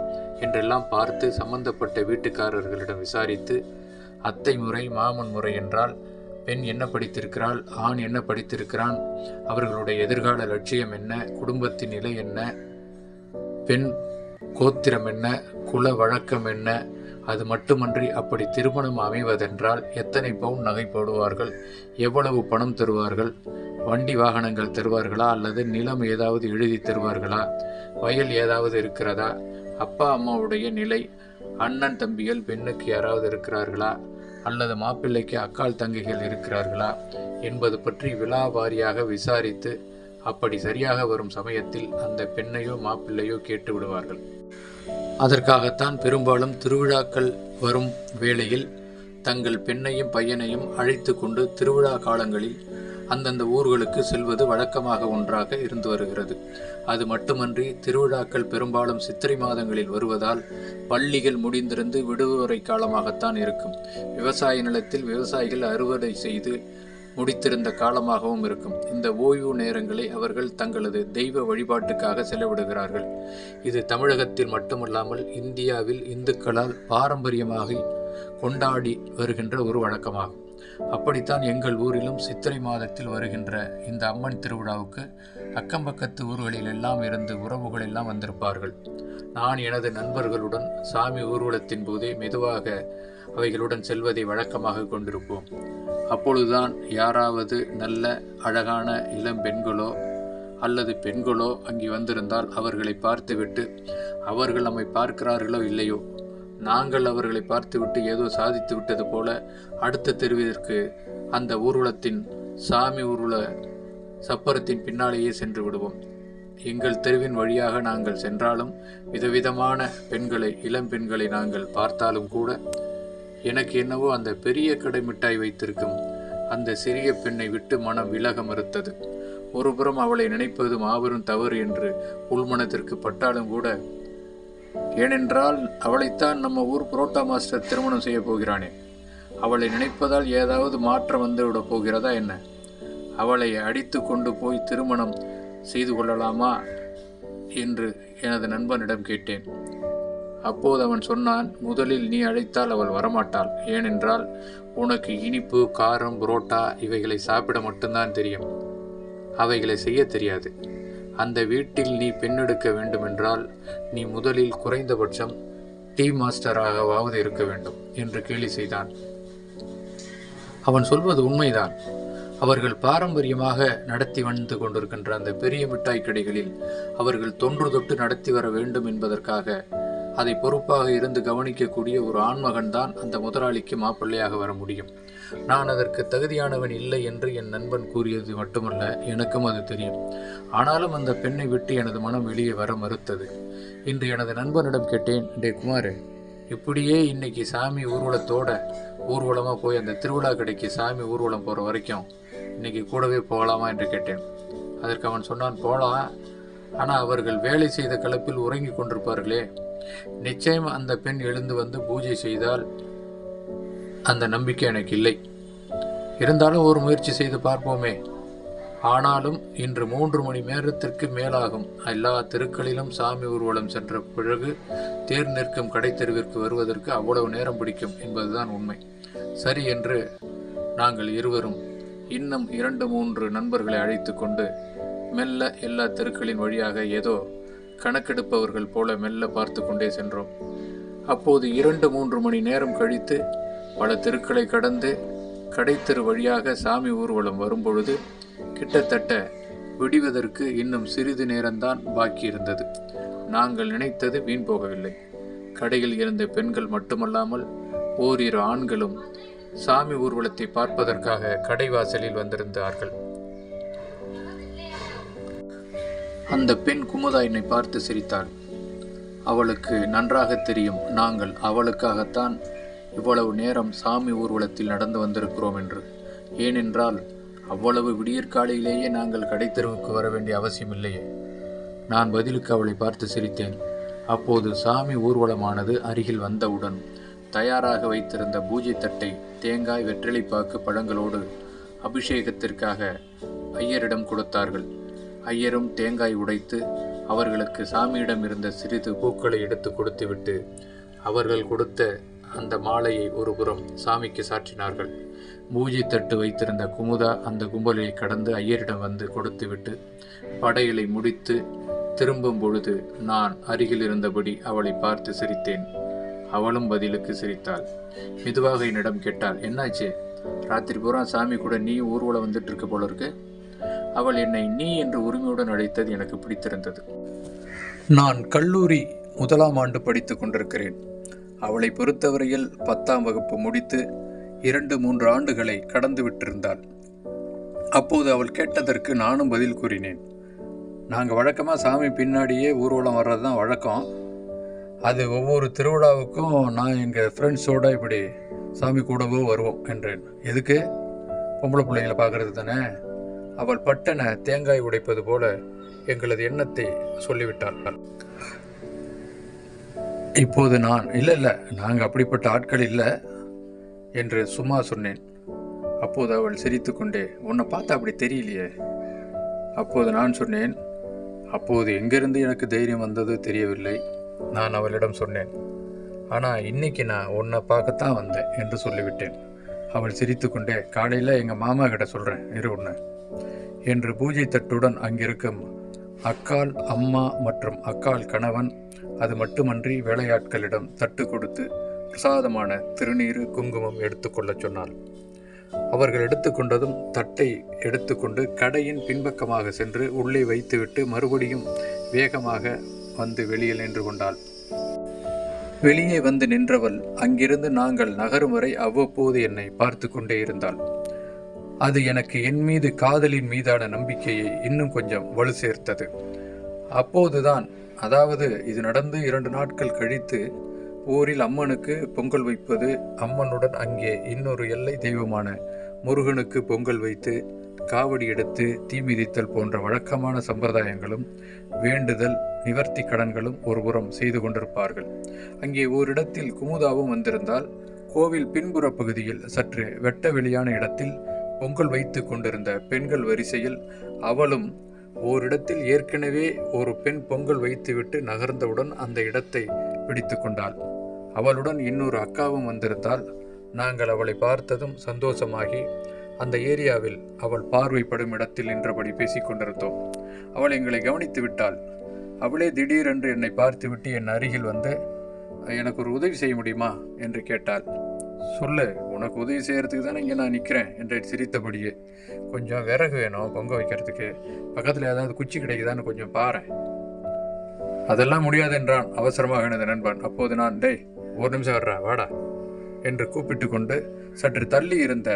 [SPEAKER 1] என்றெல்லாம் பார்த்து சம்பந்தப்பட்ட வீட்டுக்காரர்களிடம் விசாரித்து, அத்தை முறை மாமன் முறை என்றால் பெண் என்ன படித்திருக்கிறாள், ஆண் என்ன படித்திருக்கிறான், அவர்களுடைய எதிர்கால லட்சியம் என்ன, குடும்பத்தின் நிலை என்ன, பெண் கோத்திரம் என்ன, குல வழக்கம் என்ன, அது மட்டுமன்றி அப்படி திருமணம் அமைவதென்றால் எத்தனை பவுன் நகை போடுவார்கள், எவ்வளவு பணம் தருவார்கள், வண்டி வாகனங்கள் தருவார்களா அல்லது நிலம் ஏதாவது எழுதி தருவார்களா, வயல் ஏதாவது இருக்கிறதா, அப்பா அம்மாவுடைய நிலை, அண்ணன் தம்பிகள் பெண்ணுக்கு யாராவது இருக்கிறார்களா அல்லது மாப்பிள்ளைக்கு அக்கால் தங்கைகள் இருக்கிறார்களா என்பது பற்றி விலாவாரியாக விசாரித்து அப்படி சரியாக வரும் சமயத்தில் அந்த பெண்ணையோ மாப்பிள்ளையோ கேட்டு விடுவார்கள். அதற்காகத்தான் பெரும்பாலும் திருவிழாக்கள் வரும் வேளையில் தங்கள் பெண்ணையும் பையனையும் அழைத்து கொண்டு திருவிழா காலங்களில் அந்தந்த ஊர்களுக்கு செல்வது வழக்கமாக ஒன்றாக இருந்து வருகிறது. அது மட்டுமன்றி திருவிழாக்கள் பெரும்பாலும் சித்திரை மாதங்களில் வருவதால் பள்ளிகள் முடிந்திருந்து விடுமுறை காலமாகத்தான் இருக்கும். விவசாய நிலத்தில் விவசாயிகள் அறுவடை செய்து முடித்திருந்த காலமாகவும் இருக்கும். இந்த ஓய்வு நேரங்களை அவர்கள் தங்களது தெய்வ வழிபாட்டுக்காக செலவிடுகிறார்கள். இது தமிழகத்தில் மட்டுமல்லாமல் இந்தியாவில் இந்துக்களால் பாரம்பரியமாக கொண்டாடி வருகின்ற ஒரு வழக்கமாகும். அப்படித்தான் எங்கள் ஊரிலும் சித்திரை மாதத்தில் வருகின்ற இந்த அம்மன் திருவிழாவுக்கு அக்கம்பக்கத்து ஊர்களில் எல்லாம் இருந்து உறவுகள் எல்லாம் வந்திருப்பார்கள். நான் எனது நண்பர்களுடன் சாமி ஊர்வலத்தின் போதே மெதுவாக அவைகளுடன் செல்வதை வழக்கமாக கொண்டிருப்போம். அப்பொழுதுதான் யாராவது நல்ல அழகான இளம் பெண்களோ அல்லது பெண்களோ அங்கே வந்திருந்தால் அவர்களை பார்த்துவிட்டு அவர்கள் நம்மை பார்க்கிறார்களோ இல்லையோ, நாங்கள் அவர்களை பார்த்துவிட்டு ஏதோ சாதித்து விட்டது போல அடுத்த தெருவிற்கு அந்த ஊர்வலத்தின் சாமி ஊர்வல சப்பரத்தின் பின்னாலேயே சென்று விடுவோம். எங்கள் தெருவின் வழியாக நாங்கள் சென்றாலும் விதவிதமான பெண்களை, இளம் பெண்களை நாங்கள் பார்த்தாலும் கூட எனக்கு என்னவோ அந்த பெரிய கடை மிட்டாய் வைத்திருக்கும் அந்த சிறிய பெண்ணை விட்டு மனம் விலக மறுத்தது. ஒருபுறம் அவளை நினைப்பது மாபெரும் தவறு என்று உள்மனத்திற்கு பட்டாலும் கூட, ஏனென்றால் அவளைத்தான் நம்ம ஊர் புரோட்டா மாஸ்டர் திருமணம் செய்ய போகிறானே, அவளை நினைப்பதால் ஏதாவது மாற்றம் வந்துவிட போகிறதா என்ன? அவளை அடித்து கொண்டு போய் திருமணம் செய்து கொள்ளலாமா என்று எனது நண்பனிடம் கேட்டேன். அப்போது அவன் சொன்னான், முதலில் நீ அழைத்தால் அவள் வரமாட்டாள். ஏனென்றால் உனக்கு இனிப்பு, காரம், புரோட்டா இவைகளை சாப்பிட மட்டும்தான் தெரியும், அவைகளை செய்ய தெரியாது. அந்த வீட்டில் நீ பெண்ணெடுக்க வேண்டுமென்றால் நீ முதலில் குறைந்தபட்சம் டீ மாஸ்டராகவாவது இருக்க வேண்டும் என்று கேலி செய்தான். அவன் சொல்வது உண்மைதான். அவர்கள் பாரம்பரியமாக நடத்தி வந்து கொண்டிருக்கின்ற அந்த பெரிய மிட்டாய் கடைகளில் அவர்கள் தொன்று தொட்டு நடத்தி வர வேண்டும் என்பதற்காக அதை பொறுப்பாக இருந்து கவனிக்கக்கூடிய ஒரு ஆண்மகன்தான் அந்த முதலாளிக்கு மாப்பிள்ளையாக வர முடியும். நான் அதற்கு தகுதியானவன் இல்லை என்று என் நண்பன் கூறியது மட்டுமல்ல, எனக்கும் அது தெரியும். ஆனாலும் அந்த பெண்ணை விட்டு எனது மனம் வெளியே வர மறுத்தது. இன்று எனது நண்பனிடம் கேட்டேன், டே குமார், இப்படியே இன்னைக்கு சாமி ஊர்வலமாக போய் அந்த திருவிழா கடைக்கு சாமி ஊர்வலம் போகிற வரைக்கும் இன்னைக்கு கூடவே போகலாமா என்று கேட்டேன். அதற்கு அவன் சொன்னான், போகலாம், ஆனால் அவர்கள் வேலை செய்த கலப்பில் உறங்கி கொண்டிருப்பார்களே, நிச்சயம் அந்த பெண் எழுந்து வந்து பூஜை செய்தால் அந்த நம்பிக்கை எனக்கு இல்லை. இருந்தாலும் ஒரு முயற்சி செய்து பார்ப்போமே. ஆனாலும் இன்று 3 மணி நேரத்திற்கு மேலாகும். எல்லா தெருக்களிலும் சாமி ஊர்வலம் சென்ற பிறகு தேர் நிற்கும் கடை தெருவிற்கு வருவதற்கு அவ்வளவு நேரம் பிடிக்கும் என்பதுதான் உண்மை. சரி என்று நாங்கள் இருவரும் இன்னும் 2-3 நண்பர்களை அழைத்து கொண்டு மெல்ல எல்லா தெருக்களின் வழியாக ஏதோ கணக்கெடுப்பவர்கள் போல மெல்ல பார்த்து கொண்டே சென்றோம். அப்போது 2-3 மணி நேரம் கழித்து பல தெருக்களை கடந்து கடைத்தெரு வழியாக சாமி ஊர்வலம் வரும்பொழுது கிட்டத்தட்ட விடிவதற்கு இன்னும் சிறிது நேரம்தான் பாக்கி இருந்தது. நாங்கள் நினைத்தது வீண் போகவில்லை. கடையில் இருந்த பெண்கள் மட்டுமல்லாமல் ஓரிரு ஆண்களும் சாமி ஊர்வலத்தை பார்ப்பதற்காக கடைவாசலில் வந்திருந்தார்கள். அந்த பெண் குமுதா என்னை பார்த்து சிரித்தாள். அவளுக்கு நன்றாக தெரியும் நாங்கள் அவளுக்காகத்தான் இவ்வளவு நேரம் சாமி ஊர்வலத்தில் நடந்து வந்திருக்கிறோம் என்று. ஏனென்றால் அவ்வளவு விடியற்காலையிலேயே நாங்கள் கடைத்தெருவுக்கு வர வேண்டிய அவசியம் இல்லையே. நான் பதிலுக்கு அவளை பார்த்து சிரித்தேன். அப்போது சாமி ஊர்வலமானது அருகில் வந்தவுடன் தயாராக வைத்திருந்த பூஜை தட்டை தேங்காய், வெற்றிலைப்பாக்கு, பழங்களோடு அபிஷேகத்திற்காக ஐயரிடம் கொடுத்தார்கள். ஐயரும் தேங்காய் உடைத்து அவர்களுக்கு சாமியிடம் இருந்த சிறிது பூக்களை எடுத்து கொடுத்துவிட்டு அவர்கள் கொடுத்த அந்த மாலையை ஒரு புறம் சாமிக்கு சாற்றினார்கள். பூஜை தட்டு வைத்திருந்த குமுதா அந்த கும்பலை கடந்து ஐயரிடம் வந்து கொடுத்துவிட்டு படையலை முடித்து திரும்பும் பொழுது நான் அருகில் இருந்தபடி அவளை பார்த்து சிரித்தேன். அவளும் பதிலுக்கு சிரித்தாள். மெதுவாக என்னிடம் கேட்டாள், என்னாச்சு, ராத்திரி பூரா சாமி கூட நீ ஊர்வலம் வந்துட்டு இருக்க போல இருக்கு. அவள் என்னை நீ என்று உரிமையுடன் அழைத்தது எனக்கு பிடித்திருந்தது. நான் கல்லூரி 1ஆம் ஆண்டு படித்து கொண்டிருக்கிறேன். அவளை பொறுத்தவரையில் 10ஆம் வகுப்பு முடித்து 2-3 ஆண்டுகளை கடந்து விட்டிருந்தாள். அப்போது அவள் கேட்டதற்கு நானும் பதில் கூறினேன். நாங்கள் வழக்கமாக சாமி பின்னாடியே ஊர்வலம் வர்றது தான் வழக்கம். அது ஒவ்வொரு திருவிழாவுக்கும் நான் எங்கள் ஃப்ரெண்ட்ஸோடு இப்படி சாமி கூடவோ வருவோம் என்றேன். எதுக்கு? பொம்பளை பிள்ளைங்களை பார்க்கறது தானே. அவள் பட்டன தேங்காய் உடைப்பது போல எங்களது எண்ணத்தை சொல்லிவிட்டாள். இப்போது நான் இல்லை நாங்கள் அப்படிப்பட்ட ஆட்கள் இல்லை என்று சும்மா சொன்னேன். அப்போது அவள் சிரித்து கொண்டே, உன்னை பார்த்தா அப்படி தெரியலையே. அப்போது நான் சொன்னேன், அப்போது எங்கிருந்து எனக்கு தைரியம் வந்தது தெரியவில்லை. நான் அவளிடம் சொன்னேன், ஆனால் இன்னைக்கு நான் உன்னை பார்க்கத்தான் வந்தேன் என்று சொல்லிவிட்டேன். அவள் சிரித்து கொண்டே, காலையில் எங்கள் மாமா கிட்ட சொல்கிறேன் இரு உன்னை என்று பூஜை தட்டுடன் அங்கிருக்கும் அக்காள், அம்மா மற்றும் அக்காள் கணவன், அது மட்டுமன்றி வேலையாட்களிடம் தட்டு கொடுத்து பிரசாதமான திருநீர், குங்குமம் எடுத்துக்கொள்ள சொன்னாள். அவர்கள் எடுத்துக்கொண்டதும் தட்டை எடுத்துக்கொண்டு கடையின் பின்பக்கமாக சென்று உள்ளே வைத்துவிட்டு மறுபடியும் வேகமாக வந்து வெளியில் நின்று கொண்டாள். வெளியே வந்து நின்றவள் அங்கிருந்து நாங்கள் நகரும் வரை அவ்வப்போது என்னை பார்த்து கொண்டே இருந்தாள். அது எனக்கு என் மீது காதலின் மீதான நம்பிக்கையை இன்னும் கொஞ்சம் வலு சேர்த்தது. அப்போதுதான், அதாவது இது நடந்து 2 நாட்கள் கழித்து ஊரில் அம்மனுக்கு பொங்கல் வைப்பது, அம்மனுடன் அங்கே இன்னொரு எல்லை தெய்வமான முருகனுக்கு பொங்கல் வைத்து காவடி எடுத்து தீ மிதித்தல் போன்ற வழக்கமான சம்பிரதாயங்களும் வேண்டுதல் நிவர்த்தி கடன்களும் ஒருபுறம் செய்து கொண்டிருப்பார்கள். அங்கே ஓரிடத்தில் குமுதாவும் வந்திருந்தால் கோவில் பின்புற பகுதியில் சற்று வெட்ட வெளியான இடத்தில் பொங்கல் வைத்து கொண்டிருந்த பெண்கள் வரிசையில் அவளும் ஓரிடத்தில் ஏற்கனவே ஒரு பெண் பொங்கல் வைத்துவிட்டு நகர்ந்தவுடன் அந்த இடத்தை பிடித்து கொண்டாள். அவளுடன் இன்னொரு அக்காவும் வந்திருந்தால் நாங்கள் அவளை பார்த்ததும் சந்தோஷமாகி அந்த ஏரியாவில் அவள் பார்வைப்படும் இடத்தில் நின்றபடி பேசிக்கொண்டிருந்தோம். அவள் எங்களை கவனித்து விட்டாள். அவளே திடீரென்று என்னை பார்த்துவிட்டு என் அருகில் வந்து, எனக்கு ஒரு உதவி செய்ய முடியுமா என்று கேட்டாள். சொல்லு, உனக்கு உதவி செய்கிறதுக்கு தானே இங்கே நான் நிற்கிறேன் என்று சிரித்தபடியே, கொஞ்சம் விறகு வேணும் பொங்க வைக்கிறதுக்கு, பக்கத்தில் ஏதாவது குச்சி கிடைக்குதான்னு கொஞ்சம் பாரு. அதெல்லாம் முடியாது என்றான் அவசரமாக எனது நண்பன். அப்போது நான், டேய் ஒரு நிமிஷம் வர்றா வாடா என்று கூப்பிட்டு கொண்டு சற்று தள்ளி இருந்த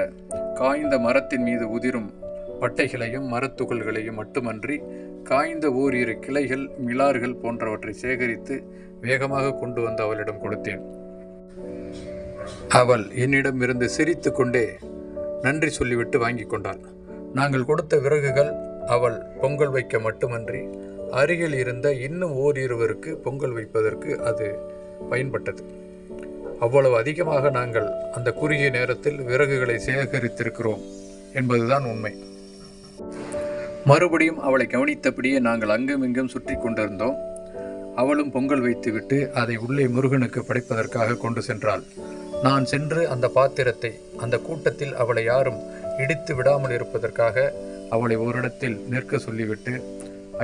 [SPEAKER 1] காய்ந்த மரத்தின் மீது உதிரும் பட்டைகளையும் மரத்துகள்களையும் மட்டுமன்றி காய்ந்த ஓரிரு கிளைகள் மிளார்கள் போன்றவற்றை சேகரித்து வேகமாக கொண்டு வந்து அவளிடம் கொடுத்தேன். அவள் என்னிடம் இருந்து சிரித்து கொண்டே நன்றி சொல்லிவிட்டு வாங்கி கொண்டாள். நாங்கள் கொடுத்த விறகுகள் அவள் பொங்கல் வைக்க மட்டுமன்றி அருகில் இருந்த இன்னும் ஓரிருவருக்கு பொங்கல் வைப்பதற்கு அது பயன்பட்டது. அவ்வளவு அதிகமாக நாங்கள் அந்த குறுகிய நேரத்தில் விறகுகளை சேகரித்திருக்கிறோம் என்பதுதான் உண்மை. மறுபடியும் அவளை கவனித்தபடியே நாங்கள் அங்கும் இங்கும் சுற்றி கொண்டிருந்தோம். அவளும் பொங்கல் வைத்துவிட்டு அதை உள்ளே முருகனுக்கு படைப்பதற்காக கொண்டு சென்றாள். நான் சென்று அந்த பாத்திரத்தை அந்த கூட்டத்தில் அவளை யாரும் இடித்து விடாமல் இருப்பதற்காக அவளை ஓரிடத்தில் நிற்க சொல்லிவிட்டு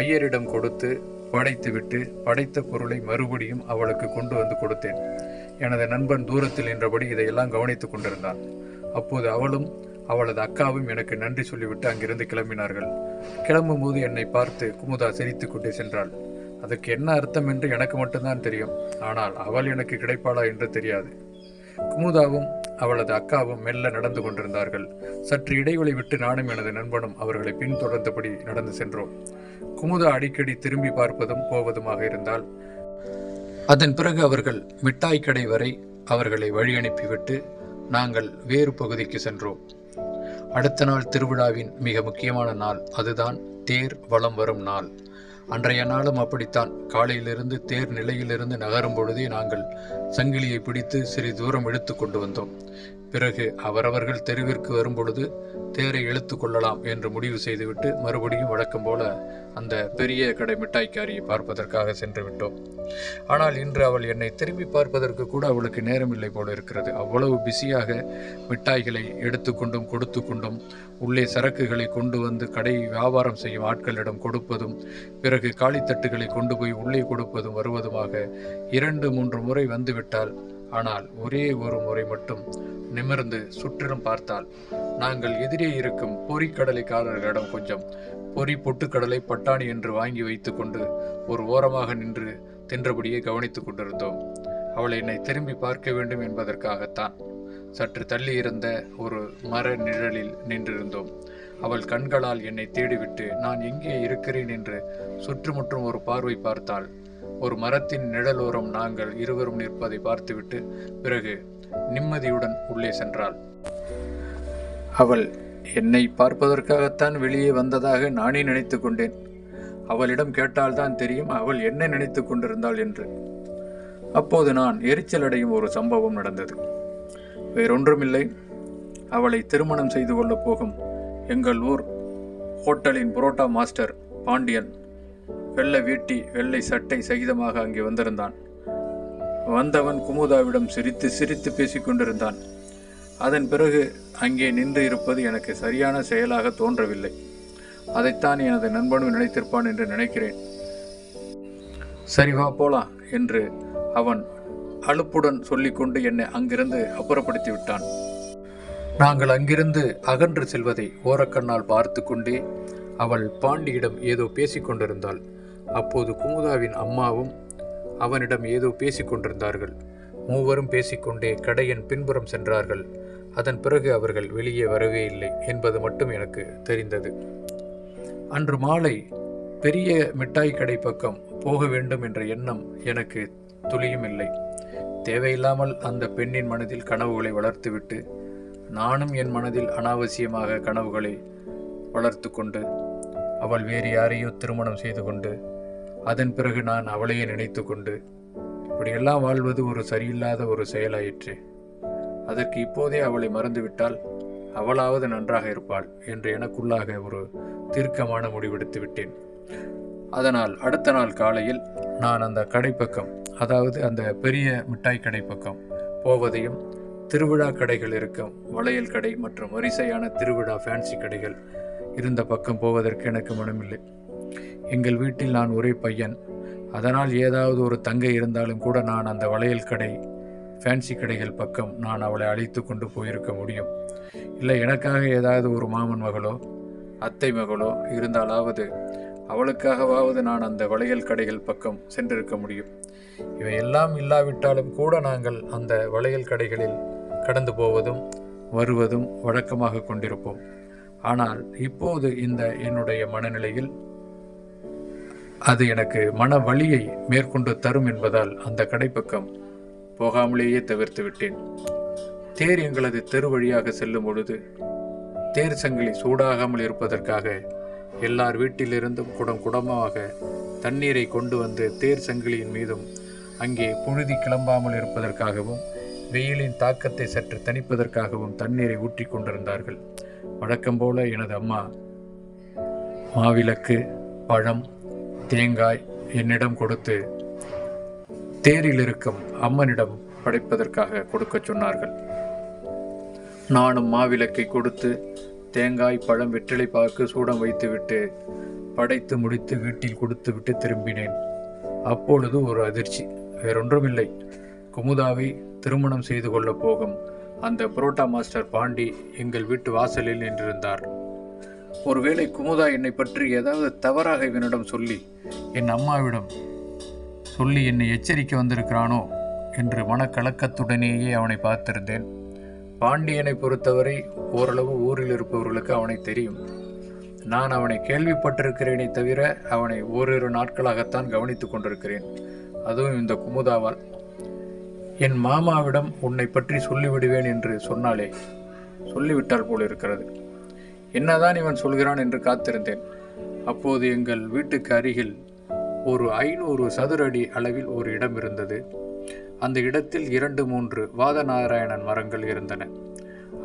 [SPEAKER 1] ஐயரிடம் கொடுத்து படைத்துவிட்டு படைத்த பொருளை மறுபடியும் அவளுக்கு கொண்டு வந்து கொடுத்தேன். எனது நண்பன் தூரத்தில் நின்றபடி இதையெல்லாம் கவனித்து கொண்டிருந்தான். அப்போது அவளும் அவளது அக்காவும் எனக்கு நன்றி சொல்லிவிட்டு அங்கிருந்து கிளம்பினார்கள். கிளம்பும் போது என்னை பார்த்து குமுதா சிரித்து கொண்டே சென்றாள். அதுக்கு என்ன அர்த்தம் என்று எனக்கு மட்டும்தான் தெரியும். ஆனால் அவள் எனக்கு கிடைப்பாளா என்று தெரியாது. குமுதாவும் அவளது அக்காவும் மெல்ல நடந்து கொண்டிருந்தார்கள். சற்று இடைவெளி விட்டு நானும் எனது நண்பனும் அவர்களை பின்தொடர்ந்தபடி நடந்து சென்றோம். குமுதா அடிக்கடி திரும்பி பார்ப்பதும் போவதுமாக இருந்தால் அதன் பிறகு அவர்கள் மிட்டாய் கடை வரை அவர்களை வழி அனுப்பிவிட்டு நாங்கள் வேறு பகுதிக்கு சென்றோம். அடுத்த நாள் திருவிழாவின் மிக முக்கியமான நாள். அதுதான் தேர் வலம் வரும் நாள். அன்றைய நாளும் அப்படித்தான். காலையிலிருந்து தேர் நிலையிலிருந்து நகரும் பொழுதே நாங்கள் சங்கிலியை பிடித்து சிறிது தூரம் இழுத்து கொண்டு வந்தோம். பிறகு அவரவர்கள் தெருவிற்கு வரும்பொழுது தேரை இழுத்து கொள்ளலாம் என்று முடிவு செய்துவிட்டு மறுபடியும் வழக்கம் போல அந்த பெரிய கடை மிட்டாய்க்காரியை பார்ப்பதற்காக சென்று விட்டோம். ஆனால் இன்று அவள் என்னை திரும்பி பார்ப்பதற்கு கூட அவளுக்கு நேரமில்லை போல இருக்கிறது. அவ்வளவு பிஸியாக மிட்டாய்களை எடுத்துக்கொண்டும் கொடுத்து கொண்டும் உள்ளே சரக்குகளை கொண்டு வந்து கடை வியாபாரம் செய்யும் ஆட்களிடம் கொடுப்பதும் பிறகு காலித்தட்டுகளை கொண்டு போய் உள்ளே கொடுப்பதும் வருவதுமாக 2-3 முறை வந்துவிட்டால். ஆனால் ஒரே ஒரு முறை மட்டும் நிமிர்ந்து சுற்றிலும் பார்த்தால் நாங்கள் எதிரே இருக்கும் பொறிக்கடலைக்காரர்களிடம் கொஞ்சம் பொறி பொட்டுக்கடலை பட்டாணி என்று வாங்கி வைத்து கொண்டு ஒரு ஓரமாக நின்று தின்றபடியே கவனித்துக் கொண்டிருந்தோம். அவளை என்னை திரும்பி பார்க்க வேண்டும் என்பதற்காகத்தான் சற்று தள்ளி இருந்த ஒரு மர நிழலில் நின்றிருந்தோம். அவள் கண்களால் என்னை தேடிவிட்டு நான் எங்கே இருக்கிறேன் என்று சுற்றுமுற்றும் ஒரு பார்வை பார்த்தாள். ஒரு மரத்தின் நிழலோரம் நாங்கள் இருவரும் நிற்பதை பார்த்துவிட்டு பிறகு நிம்மதியுடன் உள்ளே சென்றாள். அவள் என்னை பார்ப்பதற்காகத்தான் வெளியே வந்ததாக நானே நினைத்து கொண்டேன். அவளிடம் கேட்டால்தான் தெரியும் அவள் என்ன நினைத்து கொண்டிருந்தாள் என்று. அப்போது நான் எரிச்சல் அடையும் ஒரு சம்பவம் நடந்தது. வேறொன்றுமில்லை, அவளை திருமணம் செய்து கொள்ளப் போகும் எங்கள் ஊர் ஹோட்டலின் புரோட்டா மாஸ்டர் பாண்டியன் வெள்ளை வேட்டி வெள்ளை சட்டை சகிதமாக அங்கே வந்திருந்தான். வந்தவன் குமுதாவிடம் சிரித்து சிரித்து பேசிக்கொண்டிருந்தான். அதன் பிறகு அங்கே நின்று இருப்பது எனக்கு சரியான செயலாக தோன்றவில்லை. அதைத்தான் எனது நண்பனும் நினைத்திருப்பான் என்று நினைக்கிறேன். சரி வா போலாம் என்று அவன் அலுப்புடன் சொல்லிக்கொண்டு என்னை அங்கிருந்து அப்புறப்படுத்தி விட்டான். நாங்கள் அங்கிருந்து அகன்று செல்வதை ஓரக்கண்ணால் பார்த்து கொண்டே அவள் பாண்டியிடம் ஏதோ பேசிக்கொண்டிருந்தாள். அப்போது குமுதாவின் அம்மாவும் அவனிடம் ஏதோ பேசிக்கொண்டிருந்தார்கள். மூவரும் பேசிக்கொண்டே கடையின் பின்புறம் சென்றார்கள். அதன் பிறகு அவர்கள் வெளியே வரவே இல்லை என்பது மட்டும் எனக்கு தெரிந்தது. அன்று மாலை பெரிய மிட்டாய் கடை பக்கம் போக வேண்டும் என்ற எண்ணம் எனக்கு துளியும் இல்லை. தேவையில்லாமல் அந்த பெண்ணின் மனதில் கனவுகளை வளர்த்துவிட்டு நானும் என் மனதில் அனாவசியமாக கனவுகளை வளர்த்து கொண்டு அவள் வேறு யாரையோ திருமணம் செய்து கொண்டு அதன் பிறகு நான் அவளையே நினைத்து கொண்டு இப்படியெல்லாம் வாழ்வது ஒரு சரியில்லாத ஒரு செயலாயிற்று. அதற்கு இப்போதே அவளை மறந்துவிட்டால் அவளாவது நன்றாக இருப்பாள் என்று எனக்குள்ளாக ஒரு தீர்க்கமான முடிவெடுத்து விட்டேன். அதனால் அடுத்த நாள் காலையில் நான் அந்த கடைப்பக்கம், அதாவது அந்த பெரிய மிட்டாய் கடை பக்கம் போவதையும், திருவிழா கடைகள் இருக்கும் வளையல் கடை மற்றும் வரிசையான திருவிழா ஃபேன்சி கடைகள் இருந்த பக்கம் போவதற்கு எனக்கு மனமில்லை. எங்கள் வீட்டில் நான் ஒரே பையன். அதனால் ஏதாவது ஒரு தங்கை இருந்தாலும் கூட நான் அந்த வளையல் கடை ஃபேன்சி கடைகள் பக்கம் நான் அவளை அழைத்து கொண்டு போயிருக்க முடியும். இல்லை, எனக்காக ஏதாவது ஒரு மாமன் மகளோ அத்தை மகளோ இருந்தாலாவது அவளுக்காகவாவது நான் அந்த வளையல் கடைகள் பக்கம் சென்றிருக்க முடியும். இவையெல்லாம் இல்லாவிட்டாலும் கூட நாங்கள் அந்த வளையல் கடைகளில் கடந்து போவதும் வருவதும் வழக்கமாக கொண்டிருப்போம். ஆனால் இப்போது இந்த என்னுடைய மனநிலையில் அது எனக்கு மன வலியை மேற்கொண்டு தரும் என்பதால் அந்த கடைப்பக்கம் போகாமலேயே தவிர்த்து விட்டேன். தேர் எங்களது தெரு வழியாக செல்லும் பொழுது தேர் சங்கிலி சூடாகாமல் இருப்பதற்காக எல்லார் வீட்டிலிருந்தும் குடமாக தண்ணீரை கொண்டு வந்து தேர் சங்கிலியின் மீதும் அங்கே புழுதி கிளம்பாமல் இருப்பதற்காகவும் வெயிலின் தாக்கத்தை சற்று தணிப்பதற்காகவும் தண்ணீரை ஊற்றி கொண்டிருந்தார்கள். வழக்கம் போல எனது அம்மா மாவிளக்கு, பழம், தேங்காய் என்னிடம் கொடுத்து தேரில் இருக்கும் அம்மனிடம் படைப்பதற்காக கொடுக்க சொன்னார்கள். நானும் மாவிளக்கை கொடுத்து தேங்காய், பழம், வெற்றிலை பாக்கு சூடம் வைத்துவிட்டு படைத்து முடித்து வீட்டில் கொடுத்து விட்டு திரும்பினேன். அப்பொழுது ஒரு அதிர்ச்சி. வேறொன்றுமில்லை, குமுதாவை திருமணம் செய்து கொள்ளப் போகும் அந்த புரோட்டா மாஸ்டர் பாண்டி எங்கள் வீட்டு வாசலில் நின்றிருந்தார். ஒருவேளை குமுதா என்னை பற்றி ஏதாவது தவறாக இவனிடம் சொல்லி என் அம்மாவிடம் சொல்லி என்னை எச்சரிக்க வந்திருக்கிறானோ என்று மனக்கலக்கத்துடனேயே அவனை பார்த்திருந்தேன். பாண்டியனை பொறுத்தவரை ஓரளவு ஊரில் இருப்பவர்களுக்கு அவனை தெரியும். நான் அவனை கேள்விப்பட்டிருக்கிறேனே தவிர அவனை ஓரிரு நாட்களாகத்தான் கவனித்துக் கொண்டிருக்கிறேன். அதுவும் இந்த குமுதாவால். என் மாமாவிடம் உன்னை பற்றி சொல்லிவிடுவேன் என்று சொன்னாலே சொல்லிவிட்டால் போல் இருக்கிறது. என்னதான் இவன் சொல்கிறான் என்று காத்திருந்தேன். அப்போது எங்கள் வீட்டுக்கு அருகில் ஒரு 500 சதுர அடி அளவில் ஒரு இடம் இருந்தது. அந்த இடத்தில் 2-3 வாதநாராயணன் மரங்கள் இருந்தன.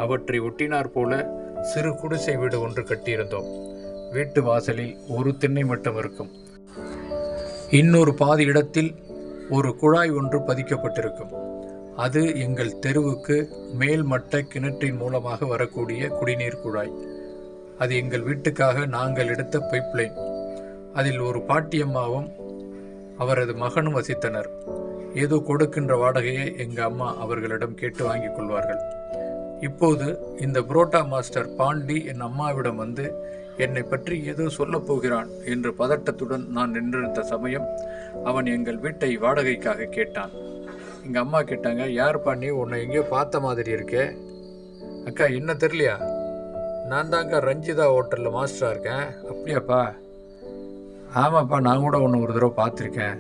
[SPEAKER 1] அவற்றை ஒட்டினார் போல சிறு குடிசை வீடு ஒன்று கட்டியிருந்தோம். வீட்டு வாசலில் ஒரு திண்ணை மட்டும் இருக்கும். இன்னொரு பாதி இடத்தில் ஒரு குழாய் ஒன்று பதிக்கப்பட்டிருக்கும். அது எங்கள் தெருவுக்கு மேல்மட்ட கிணற்றின் மூலமாக வரக்கூடிய குடிநீர் குழாய். அது எங்கள் வீட்டுக்காக நாங்கள் எடுத்த பைப்லைன். அதில் ஒரு பாட்டியம்மாவும் அவரது மகனும் வசித்தனர். ஏதோ கொடுக்கின்ற வாடகையை எங்கள் அம்மா அவர்களிடம் கேட்டு வாங்கிக் கொள்வார்கள். இப்போது இந்த புரோட்டா மாஸ்டர் பாண்டி என் அம்மாவிடம் வந்து என்னை பற்றி ஏதோ சொல்லப் போகிறான் என்று பதட்டத்துடன் நான் நின்றிருந்த சமயம் அவன் எங்கள் வீட்டை வாடகைக்காக கேட்டான். எங்கள் அம்மா கேட்டாங்க, யார் பாண்டி, உன்னை எங்கேயோ பார்த்த மாதிரி இருக்கே. அக்கா, என்ன தெரியலையா? நான் தாங்க ரஞ்சிதா ஹோட்டலில் மாஸ்டராக இருக்கேன். அப்படியாப்பா? ஆமாப்பா, நான் கூட உன்னை ஒரு தடவை பார்த்துருக்கேன்.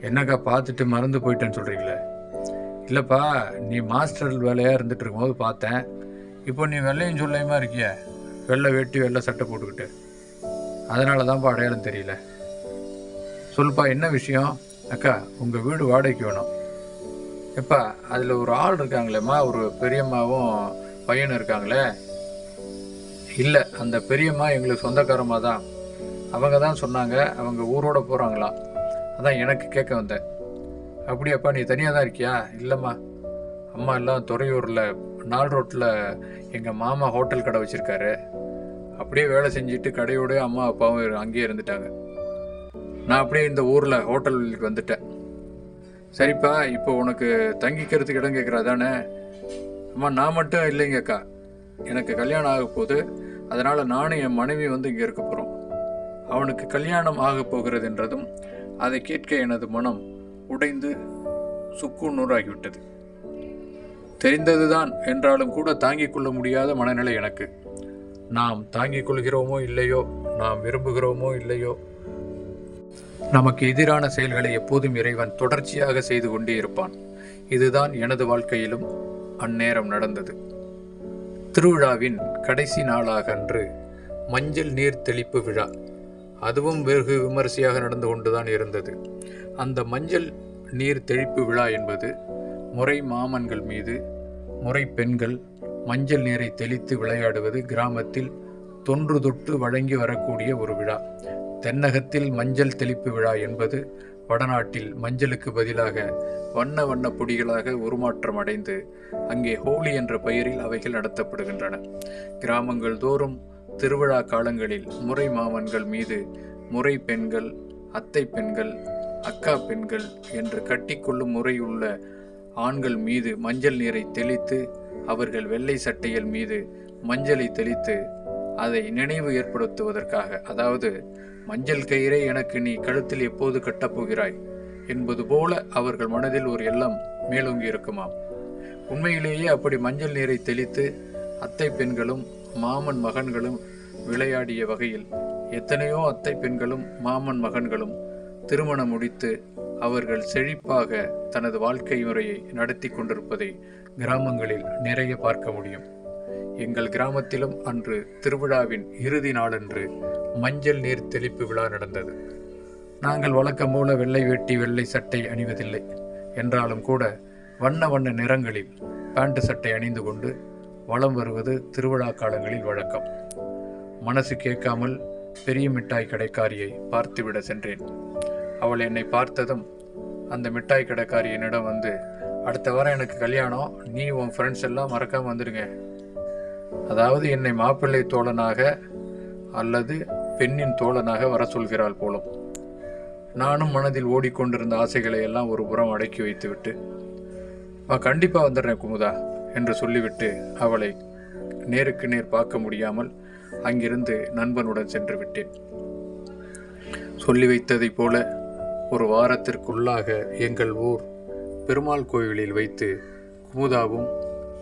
[SPEAKER 1] என்னக்கா பார்த்துட்டு மறந்து போயிட்டேன்னு சொல்கிறீங்களே? இல்லைப்பா, நீ மாஸ்டர் வேலையாக இருந்துகிட்டு இருக்கும்போது பார்த்தேன். இப்போ நீ வெள்ளையும் சொல்லையுமா இருக்கிய, வெள்ளை வேட்டி வெள்ளை சட்டை போட்டுக்கிட்டு. அதனால தான்ப்பா அடையாளம் தெரியல. சொல்லுப்பா, என்ன விஷயம்? அக்கா, உங்கள் வீடு வாடகைக்கு வேணும். எப்பா, அதில் ஒரு ஆள் இருக்காங்களேம்மா, ஒரு பெரியம்மாவும் பையனும் இருக்காங்களே. இல்லை, அந்த பெரியம்மா எங்களுக்கு சொந்தக்காரமாக தான். அவங்க தான் சொன்னாங்க, அவங்க ஊரோட போகிறாங்களா. அதான் எனக்கு கேட்க வந்தேன். அப்படியாப்பா, நீ தனியாக தான் இருக்கியா? இல்லைம்மா, அம்மா எல்லாம் துறையூரில் 4 ரோட்டில் எங்கள் மாமா ஹோட்டல் கடை வச்சுருக்காரு. அப்படியே வேலை செஞ்சுட்டு கடையோட அம்மா அப்பாவும் அங்கேயே இருந்துட்டாங்க. நான் அப்படியே இந்த ஊரில் ஹோட்டலுக்கு வந்துட்டேன். சரிப்பா, இப்போ உனக்கு தங்கிக்கிறதுக்கு இடம் கேட்குறா தானே? அம்மா, நான் மட்டும் இல்லைங்கக்கா, எனக்கு கல்யாணம் ஆக போகுது. அதனால் நானும் என் மனைவி வந்து இங்கே இருக்க போகிறோம். அவனுக்கு கல்யாணம் ஆக போகிறது என்றதும் அதை கேட்க எனது மனம் உடைந்து சுக்கு நூறாகிவிட்டது. தெரிந்ததுதான் என்றாலும் கூட தாங்கிக் கொள்ள முடியாத மனநிலை எனக்கு. நாம் தாங்கிக் கொள்கிறோமோ இல்லையோ, நாம் விரும்புகிறோமோ இல்லையோ, நமக்கு எதிரான செயல்களை எப்போதும் இறைவன் தொடர்ச்சியாக செய்து கொண்டே இருப்பான். இதுதான் எனது வாழ்க்கையிலும் அந்நேரம் நடந்தது. திருவிழாவின் கடைசி நாளாக அன்று மஞ்சள் நீர் தெளிப்பு விழா. அதுவும் வெகு விமரிசையாக நடந்து கொண்டுதான் இருந்தது. அந்த மஞ்சள் நீர் தெளிப்பு விழா என்பது முறை மாமன்கள் மீது முறை பெண்கள் மஞ்சள் நீரை தெளித்து விளையாடுவது கிராமத்தில் தொன்று தொட்டு வழங்கி வரக்கூடிய ஒரு விழா. தென்னகத்தில் மஞ்சள் தெளிப்பு விழா என்பது வடநாட்டில் மஞ்சளுக்கு பதிலாக வண்ண வண்ண பொடிகளாக உருமாற்றம் அடைந்து அங்கே ஹோலி என்ற பெயரில் அவைகள் நடத்தப்படுகின்றன. கிராமங்கள் தோறும் திருவிழா காலங்களில் முறை மாமன்கள் மீது முறை பெண்கள், அத்தை பெண்கள், அக்கா பெண்கள் என்று கட்டிக்கொள்ளும் முறையுள்ள ஆண்கள் மீது மஞ்சள் நீரை தெளித்து அவர்கள் வெள்ளை சட்டைகள் மீது மஞ்சளை தெளித்து அதை நினைவு ஏற்படுத்துவதற்காக, அதாவது மஞ்சள் கயிறை எனக்கு நீ கழுத்தில் எப்போது கட்டப்போகிறாய் என்பது போல அவர்கள் மனதில் ஒரு எண்ணம் மேலோங்கி இருக்குமாம். உண்மையிலேயே அப்படி மஞ்சள் நீரை தெளித்து அத்தை பெண்களும் மாமன் மகன்களும் விளையாடிய வகையில் எத்தனையோ அத்தை பெண்களும் மாமன் மகன்களும் திருமணம் முடித்து அவர்கள் செழிப்பாக தனது வாழ்க்கை முறையை நடத்தி கொண்டிருப்பதை கிராமங்களில் நிறைய பார்க்க முடியும். எங்கள் கிராமத்திலும் அன்று திருவிழாவின் இறுதி நாளன்று மஞ்சள் நீர் தெளிப்பு விழா நடந்தது. நாங்கள் வழக்கம் போல வெள்ளை வேட்டி வெள்ளை சட்டை அணிவதில்லை என்றாலும் கூட வண்ண வண்ண நிறங்களில் பேண்ட் சட்டை அணிந்து கொண்டு வலம் வருவது திருவிழா காலங்களில் வழக்கம். மனசு கேட்காமல் பெரிய மிட்டாய் கடைக்காரியை பார்த்துவிட சென்றேன். அவள் என்னை பார்த்ததும் அந்த மிட்டாய் கடைக்காரி என்னிடம் வந்து, அடுத்த வாரம் எனக்கு கல்யாணம், நீ உன் ஃப்ரெண்ட்ஸ் எல்லாம் மறக்காமல் வந்துடுங்க. அதாவது என்னை மாப்பிள்ளை தோழனாக அல்லது பெண்ணின் தோழனாக வர சொல்கிறாள் போலும். நானும் மனதில் ஓடிக்கொண்டிருந்த ஆசைகளை எல்லாம் ஒரு புறம் அடக்கி வைத்துவிட்டு, கண்டிப்பாக வந்துடுறேன் குமுதா என்று சொல்லிவிட்டு அவளை நேருக்கு நேர் பார்க்க முடியாமல் அங்கிருந்து நண்பனுடன் சென்று விட்டேன். சொல்லி வைத்ததை போல ஒரு வாரத்திற்குள்ளாக எங்கள் ஊர் பெருமாள் கோயிலில் வைத்து குமுதாவும்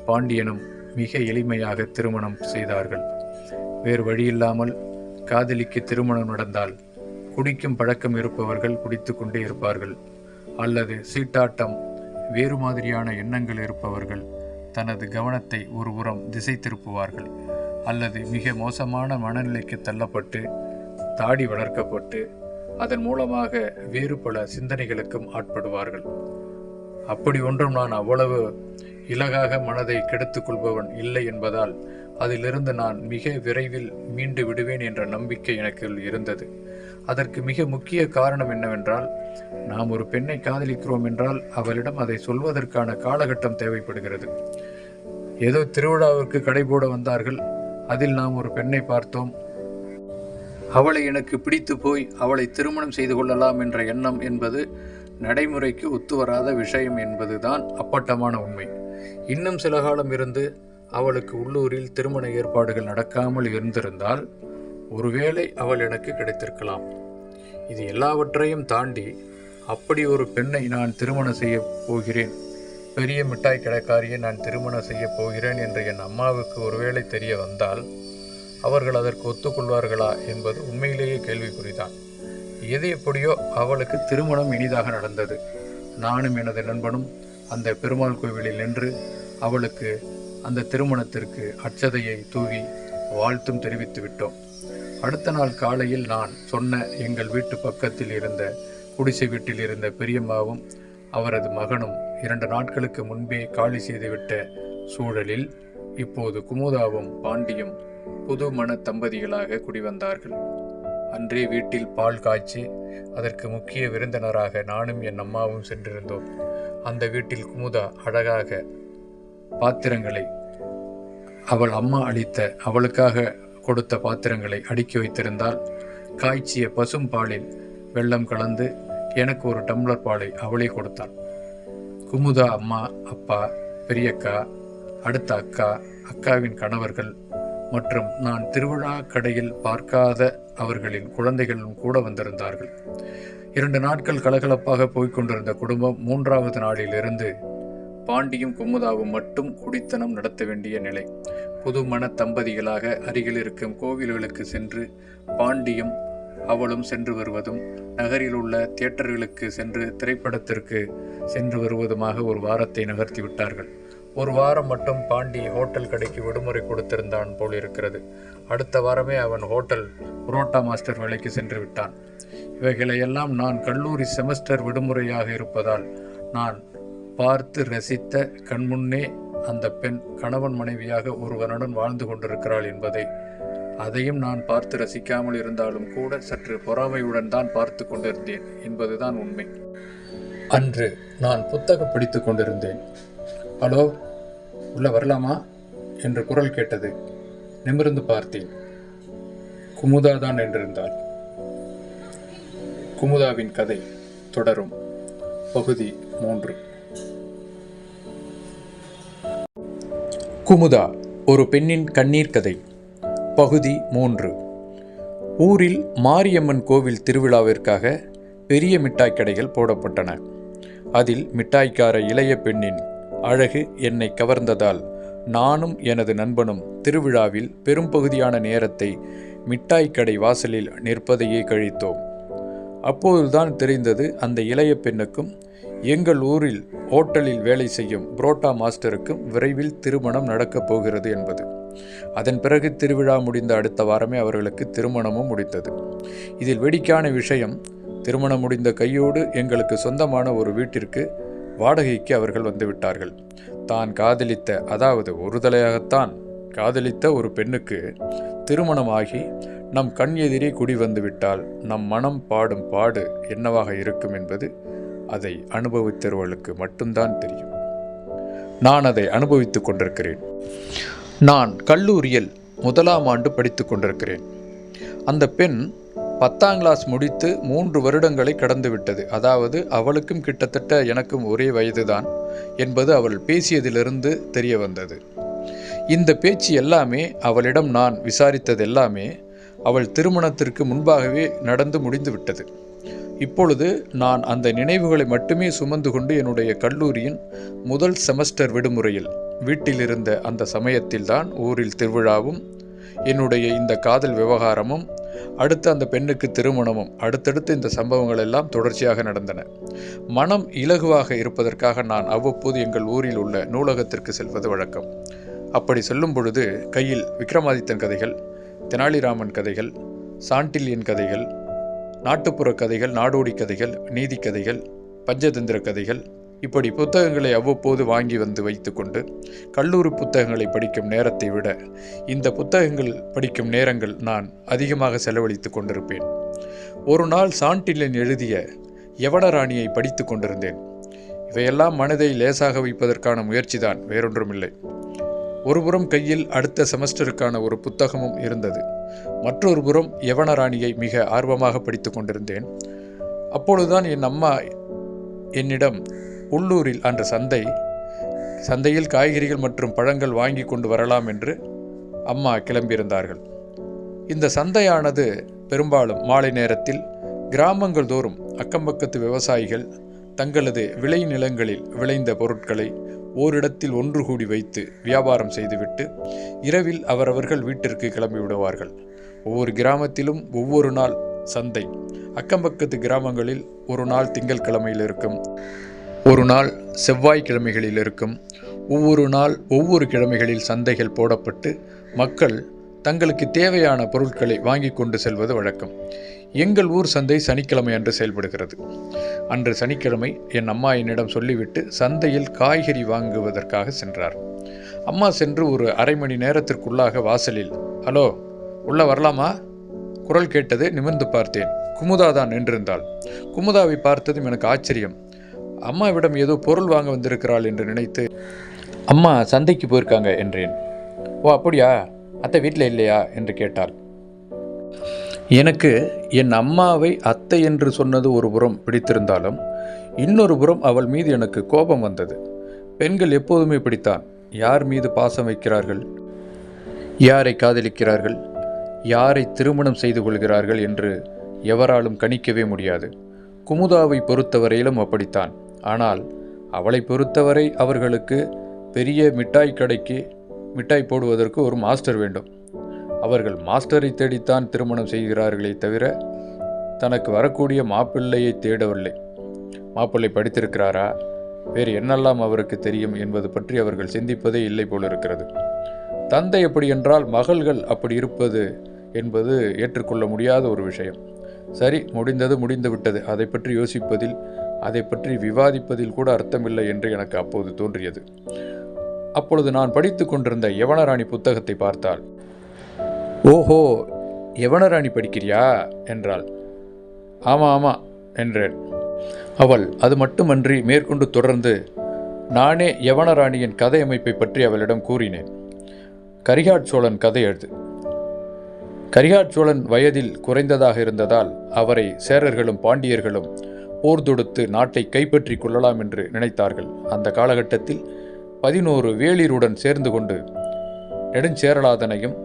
[SPEAKER 1] பாண்டியனும் மிக எளிமையாக திருமணம் செய்தார்கள். வேறு வழியில்லாமல் காதலிக்கு திருமணம் நடந்தால் குடிக்கும் பழக்கம் இருப்பவர்கள் குடித்து கொண்டே இருப்பார்கள், அல்லது சீட்டாட்டம் வேறு மாதிரியான எண்ணங்கள் இருப்பவர்கள் தனது கவனத்தை ஒருபுறம் திசை திருப்புவார்கள், அல்லது மிக மோசமான மனநிலைக்கு தள்ளப்பட்டு தாடி வளர்க்கப்பட்டு அதன் மூலமாக வேறு பல சிந்தனைகளுக்கும் ஆட்படுவார்கள். அப்படி ஒன்றும் நான் அவ்வளவு இலகாக மனதை கெடுத்துக் கொள்பவன் இல்லை என்பதால் அதிலிருந்து நான் மிக விரைவில் மீண்டு விடுவேன் என்ற நம்பிக்கை எனக்கு இருந்தது. அதற்கு மிக முக்கிய காரணம் என்னவென்றால், நாம் ஒரு பெண்ணை காதலிக்கிறோம் என்றால் அவளிடம் அதை சொல்வதற்கான காலகட்டம் தேவைப்படுகிறது. ஏதோ திருவிழாவிற்கு கடை போட வந்தார்கள், அதில் நாம் ஒரு பெண்ணை பார்த்தோம், அவளை எனக்கு பிடித்து போய் அவளை திருமணம் செய்து கொள்ளலாம் என்ற எண்ணம் என்பது நடைமுறைக்கு ஒத்துவராத விஷயம் என்பதுதான் அப்பட்டமான உண்மை. இன்னும் சில காலம் இருந்து அவளுக்கு உள்ளூரில் திருமண ஏற்பாடுகள் நடக்காமல் இருந்திருந்தால் ஒருவேளை அவள் எனக்கு கிடைத்திருக்கலாம். இது எல்லாவற்றையும் தாண்டி அப்படி ஒரு பெண்ணை நான் திருமணம் செய்ய போகிறேன், பெரிய மிட்டாய் கடைக்காரியை நான் திருமணம் செய்ய போகிறேன் என்று என் அம்மாவுக்கு ஒருவேளை தெரிய வந்தால் அவர்கள் அதற்கு ஒத்துக்கொள்வார்களா என்பது உண்மையிலேயே கேள்விக்குறிதான். எது எப்படியோ அவளுக்கு திருமணம் இனிதாக நடந்தது. நானும் எனது நண்பனும் அந்த பெருமாள் கோவிலில் நின்று அவளுக்கு அந்த திருமணத்திற்கு அட்சதையை தூவி வாழ்த்தும் தெரிவித்து விட்டோம். அடுத்த நாள் காலையில் நான் சொன்ன எங்கள் வீட்டு பக்கத்தில் இருந்த குடிசை வீட்டில் இருந்த பெரியம்மாவும் அவரது மகனும் 2 நாட்களுக்கு முன்பே காலி செய்துவிட்ட சூழலில் இப்போது குமுதாவும் பாண்டியும் புது மன தம்பதிகளாக குடிவந்தார்கள். அன்றே வீட்டில் பால் காய்ச்சி அதற்கு முக்கிய விருந்தினராக நானும் என் அம்மாவும் சென்றிருந்தோம். அந்த வீட்டில் குமுதா அழகாக பாத்திரங்களை, அவள் அம்மா அளித்த அவளுக்காக கொடுத்த பாத்திரங்களை அடுக்கி வைத்திருந்தால், காய்ச்சிய பசும் பாலில் வெல்லம் கலந்து எனக்கு ஒரு டம்ளர் பாலை அவளே கொடுத்தாள். குமுதா அம்மா, அப்பா, பெரியக்கா, அடுத்த அக்கா, அக்காவின் கணவர்கள் மற்றும் நான் திருவிழா கடையில் பார்க்காத அவர்களின் குழந்தைகளும் கூட வந்திருந்தார்கள். 2 நாட்கள் கலகலப்பாக போய்கொண்டிருந்த குடும்பம் 3வது நாளிலிருந்து பாண்டியும் குமுதாவும் மட்டும் குடித்தனம் நடத்த வேண்டிய நிலை. புது மன தம்பதிகளாக அருகில் இருக்கும் கோவில்களுக்கு சென்று பாண்டியும் அவளும் சென்று வருவதும், நகரில் உள்ள தியேட்டர்களுக்கு சென்று திரைப்படத்திற்கு சென்று வருவதுமாக ஒரு வாரத்தை நகர்த்தி விட்டார்கள். ஒரு வாரம் மட்டும் பாண்டி ஹோட்டல் கடைக்கு விடுமுறை கொடுத்திருந்தான் போல் இருக்கிறது. அடுத்த வாரமே அவன் ஹோட்டல் புரோட்டா மாஸ்டர் வேலைக்கு சென்று விட்டான். இவைகளையெல்லாம் நான் கல்லூரி செமஸ்டர் விடுமுறையாக இருப்பதால் நான் பார்த்து ரசித்த கண்முன்னே அந்த பெண் கணவன் மனைவியாக ஒருவனுடன் வாழ்ந்து கொண்டிருக்கிறாள் என்பதை அதையும் நான் பார்த்து ரசிக்காமல் இருந்தாலும் கூட சற்று பொறாமையுடன் தான் பார்த்து கொண்டிருந்தேன் என்பதுதான் உண்மை. அன்று நான் புத்தகம் படித்து கொண்டிருந்தேன். ஹலோ, உள்ள வரலாமா என்று குரல் கேட்டது. நிமிர்ந்து பார்த்தேன். குமுதா தான் என்றிருந்தாள். குமுதாவின் கதை தொடரும். பகுதி 3. குமுதா, ஒரு பெண்ணின் கண்ணீர் கதை. பகுதி 3. ஊரில் மாரியம்மன் கோவில் திருவிழாவிற்காக பெரிய மிட்டாய் கடைகள் போடப்பட்டன. அதில் மிட்டாய்க்கார இளைய பெண்ணின் அழகு என்னை கவர்ந்ததால் நானும் எனது நண்பனும் திருவிழாவில் பெரும்பகுதியான நேரத்தை மிட்டாய் கடை வாசலில் நிற்பதையே கழித்தோம். அப்போதுதான் தெரிந்தது அந்த இளைய பெண்ணுக்கும் எங்கள் ஊரில் ஓட்டலில் வேலை செய்யும் புரோட்டா மாஸ்டருக்கும் விரைவில் திருமணம் நடக்கப் போகிறது என்பது. அதன் பிறகு திருவிழா முடிந்த அடுத்த வாரமே அவர்களுக்கு திருமணமும் முடிந்தது. இதில் வேடிக்கையான விஷயம், திருமணம் முடிந்த கையோடு எங்களுக்கு சொந்தமான ஒரு வீட்டிற்கு வாடகைக்கு அவர்கள் வந்துவிட்டார்கள். தான் காதலித்த, அதாவது ஒரு தலையாகத்தான் காதலித்த ஒரு பெண்ணுக்கு திருமணமாகி நம் கண் எதிரே குடி வந்துவிட்டால் நம் மனம் பாடும் பாடு என்னவாக இருக்கும் என்பது அதை அனுபவித்தவர்களுக்கு மட்டும்தான் தெரியும். நான் அதை அனுபவித்துக் கொண்டிருக்கிறேன். நான் கல்லூரியில் 1ஆம் ஆண்டு படித்து கொண்டிருக்கிறேன். அந்த பெண் 10ஆம் கிளாஸ் முடித்து 3 வருடங்களை கடந்துவிட்டது. அதாவது அவளுக்கும் கிட்டத்தட்ட எனக்கும் ஒரே வயதுதான் என்பது அவள் பேசியதிலிருந்து தெரிய வந்தது. இந்த பேச்சு எல்லாமே, அவளிடம் நான் விசாரித்தது எல்லாமே அவள் திருமணத்திற்கு முன்பாகவே நடந்து முடிந்துவிட்டது. இப்பொழுது நான் அந்த நினைவுகளை மட்டுமே சுமந்து கொண்டு என்னுடைய கல்லூரியின் முதல் செமஸ்டர் விடுமுறையில் வீட்டில் இருந்த அந்த சமயத்தில்தான் ஊரில் திருவிழாவும் என்னுடைய இந்த காதல் விவகாரமும் அடுத்து அந்த பெண்ணுக்கு திருமணமும் அடுத்தடுத்து இந்த சம்பவங்கள் எல்லாம் தொடர்ச்சியாக நடந்தன. மனம் இலகுவாக இருப்பதற்காக நான் அவ்வப்போது எங்கள் ஊரில் உள்ள நூலகத்திற்கு செல்வது வழக்கம். அப்படி செல்லும் பொழுது கையில் விக்ரமாதித்தன் கதைகள், தெனாலிராமன் கதைகள், சாண்டில்யன் கதைகள், நாட்டுப்புற கதைகள், நாடோடி கதைகள், நீதி கதைகள், பஞ்சதந்திர கதைகள், இப்படி புத்தகங்களை அவ்வப்போது வாங்கி வந்து வைத்துக்கொண்டு கல்லூரி புத்தகங்களை படிக்கும் நேரத்தை விட இந்த புத்தகங்கள் படிக்கும் நேரங்கள் நான் அதிகமாக செலவழித்து கொண்டிருப்பேன். ஒரு நாள் சாண்டில்யன் எழுதிய யவனராணியை படித்து கொண்டிருந்தேன். இவையெல்லாம் மனதை லேசாக வைப்பதற்கான முயற்சிதான், வேறொன்றுமில்லை. ஒருபுறம் கையில் அடுத்த செமஸ்டருக்கான ஒரு புத்தகமும் இருந்தது. மற்றொரு புறம் யவனராணியை மிக ஆர்வமாக படித்து கொண்டிருந்தேன். அப்பொழுதுதான் என் அம்மா என்னிடம் உள்ளூரில் அன்று சந்தையில் காய்கறிகள் மற்றும் பழங்கள் வாங்கி கொண்டு வரலாம் என்று அம்மா கிளம்பியிருந்தார்கள். இந்த சந்தையானது பெரும்பாலும் மாலை நேரத்தில் கிராமங்கள் தோறும் அக்கம்பக்கத்து விவசாயிகள் தங்களது விளை நிலங்களில் விளைந்த பொருட்களை ஓரிடத்தில் ஒன்று கூடி வைத்து வியாபாரம் செய்துவிட்டு இரவில் அவரவர்கள் வீட்டிற்கு கிளம்பி விடுவார்கள். ஒவ்வொரு கிராமத்திலும் ஒவ்வொரு நாள் சந்தை. அக்கம்பக்கத்து கிராமங்களில் ஒரு நாள் திங்கட்கிழமையில் இருக்கும், ஒரு நாள் செவ்வாய்க்கிழமைகளில் இருக்கும், ஒவ்வொரு நாள் ஒவ்வொரு கிழமைகளில் சந்தைகள் போடப்பட்டு மக்கள் தங்களுக்கு தேவையான பொருட்களை வாங்கி கொண்டு செல்வது வழக்கம். எங்கள் ஊர் சந்தை சனிக்கிழமை அன்று செயல்படுகிறது. அன்று சனிக்கிழமை என் அம்மா என்னிடம் சொல்லிவிட்டு சந்தையில் காய்கறி வாங்குவதற்காக சென்றார். அம்மா சென்று ஒரு அரை மணி நேரத்திற்குள்ளாக வாசலில், ஹலோ, உள்ள வரலாமா? குரல் கேட்டது. நிமிர்ந்து பார்த்தேன். குமுதா தான் என்றிருந்தாள். குமுதாவை பார்த்ததும் எனக்கு ஆச்சரியம். அம்மாவிடம் ஏதோ பொருள் வாங்க வந்திருக்கிறாள் என்று நினைத்து, அம்மா சந்தைக்கு போயிருக்காங்க என்றேன். ஓ அப்படியா, அத்தை வீட்டில் இல்லையா என்று கேட்டாள். எனக்கு என் அம்மாவை அத்தை என்று சொன்னது ஒரு புறம் பிடித்திருந்தாலும் இன்னொரு புறம் அவள் மீது எனக்கு கோபம் வந்தது. பெண்கள் எப்போதுமே பிடித்தான். யார் மீது பாசம் வைக்கிறார்கள், யாரை காதலிக்கிறார்கள், யாரை திருமணம் செய்து கொள்கிறார்கள் என்று எவராலும் கணிக்கவே முடியாது. குமுதாவை பொறுத்தவரையிலும் அப்படித்தான். ஆனால் அவளை பொறுத்தவரை அவர்களுக்கு பெரிய மிட்டாய் கடைக்கு மிட்டாய் போடுவதற்கு ஒரு மாஸ்டர் வேண்டும். அவர்கள் மாஸ்டரை தேடித்தான் திருமணம் செய்கிறார்களே தவிர தனக்கு வரக்கூடிய மாப்பிள்ளையை தேடவில்லை. மாப்பிள்ளை படித்திருக்கிறாரா, வேறு என்னெல்லாம் அவருக்கு தெரியும் என்பது பற்றி அவர்கள் சிந்திப்பதே இல்லை போலிருக்கிறது. தந்தை எப்படி என்றால் மகள்கள் அப்படி இருப்பது என்பது ஏற்றுக்கொள்ள முடியாத ஒரு விஷயம். சரி, முடிந்தது முடிந்துவிட்டது. அதை பற்றி யோசிப்பதில், அதை பற்றி விவாதிப்பதில் கூட அர்த்தமில்லை என்று எனக்கு அப்போது தோன்றியது. அப்பொழுது நான் படித்து கொண்டிருந்த யவனராணி புத்தகத்தை பார்த்தால் ஓஹோ, யவனராணி படிக்கிறியா என்றாள். ஆமாம் ஆமாம் என்றேன். அவள் அது மட்டுமன்றி மேற்கொண்டு தொடர்ந்து நானே யவனராணியின் கதை அமைப்பை பற்றி அவளிடம் கூறினேன். கரிகாட் சோழன் கதை எழுது. கரிகாட் சோழன் வயதில் குறைந்ததாக இருந்ததால் அவரை சேரர்களும் பாண்டியர்களும் போர் தொடுத்து நாட்டை கைப்பற்றி கொள்ளலாம் என்று நினைத்தார்கள். அந்த காலகட்டத்தில் 11 வேளிருடன் சேர்ந்து கொண்டு நெடுஞ்சேரலாதனையும்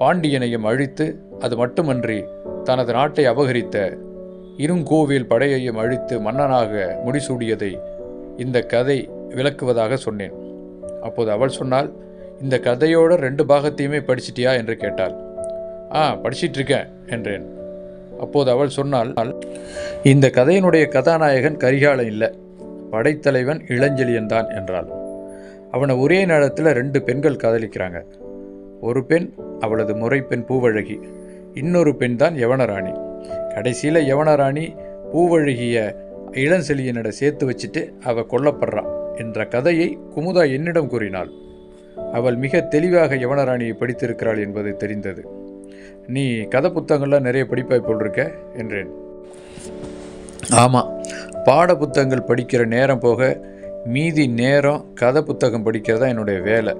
[SPEAKER 1] பாண்டியனையும் அழித்து, அது மட்டுமன்றி தனது நாட்டை அபகரித்த இருங்கோவில் படையையும் அழித்து மன்னனாக முடிசூடியதை இந்த கதை விளக்குவதாக சொன்னேன். அப்போது அவள் சொன்னாள், இந்த கதையோட 2 பாகத்தையுமே படிச்சிட்டியா என்று கேட்டாள். படிச்சிட்ருக்கேன் என்றேன். அப்போது அவள் சொன்னால், இந்த கதையினுடைய கதாநாயகன் கரிகாலன் இல்லை, படைத்தலைவன் இளஞ்செழியன் தான் என்றாள். அவனை ஒரே நேரத்தில் 2 பெண்கள் காதலிக்கிறாங்க. ஒரு பெண் அவளது முறைப்பெண் பூவழகி, இன்னொரு பெண் தான் யவனராணி. கடைசியில் யவனராணி பூவழகிய இளஞ்செழியனிட சேர்த்து வச்சுட்டு அவள் கொல்லப்படுறான் என்ற கதையை குமுதா என்னிடம் கூறினாள். அவள் மிக தெளிவாக யவனராணியை படித்திருக்கிறாள் என்பது தெரிந்தது. நீ கதை புத்தகங்கள்லாம் நிறைய படிப்பாய் போல் இருக்க என்றேன். ஆமாம், பாட புத்தகங்கள் படிக்கிற நேரம் போக மீதி நேரம் கதை புத்தகம் படிக்கிறதா என்னுடைய வேலை.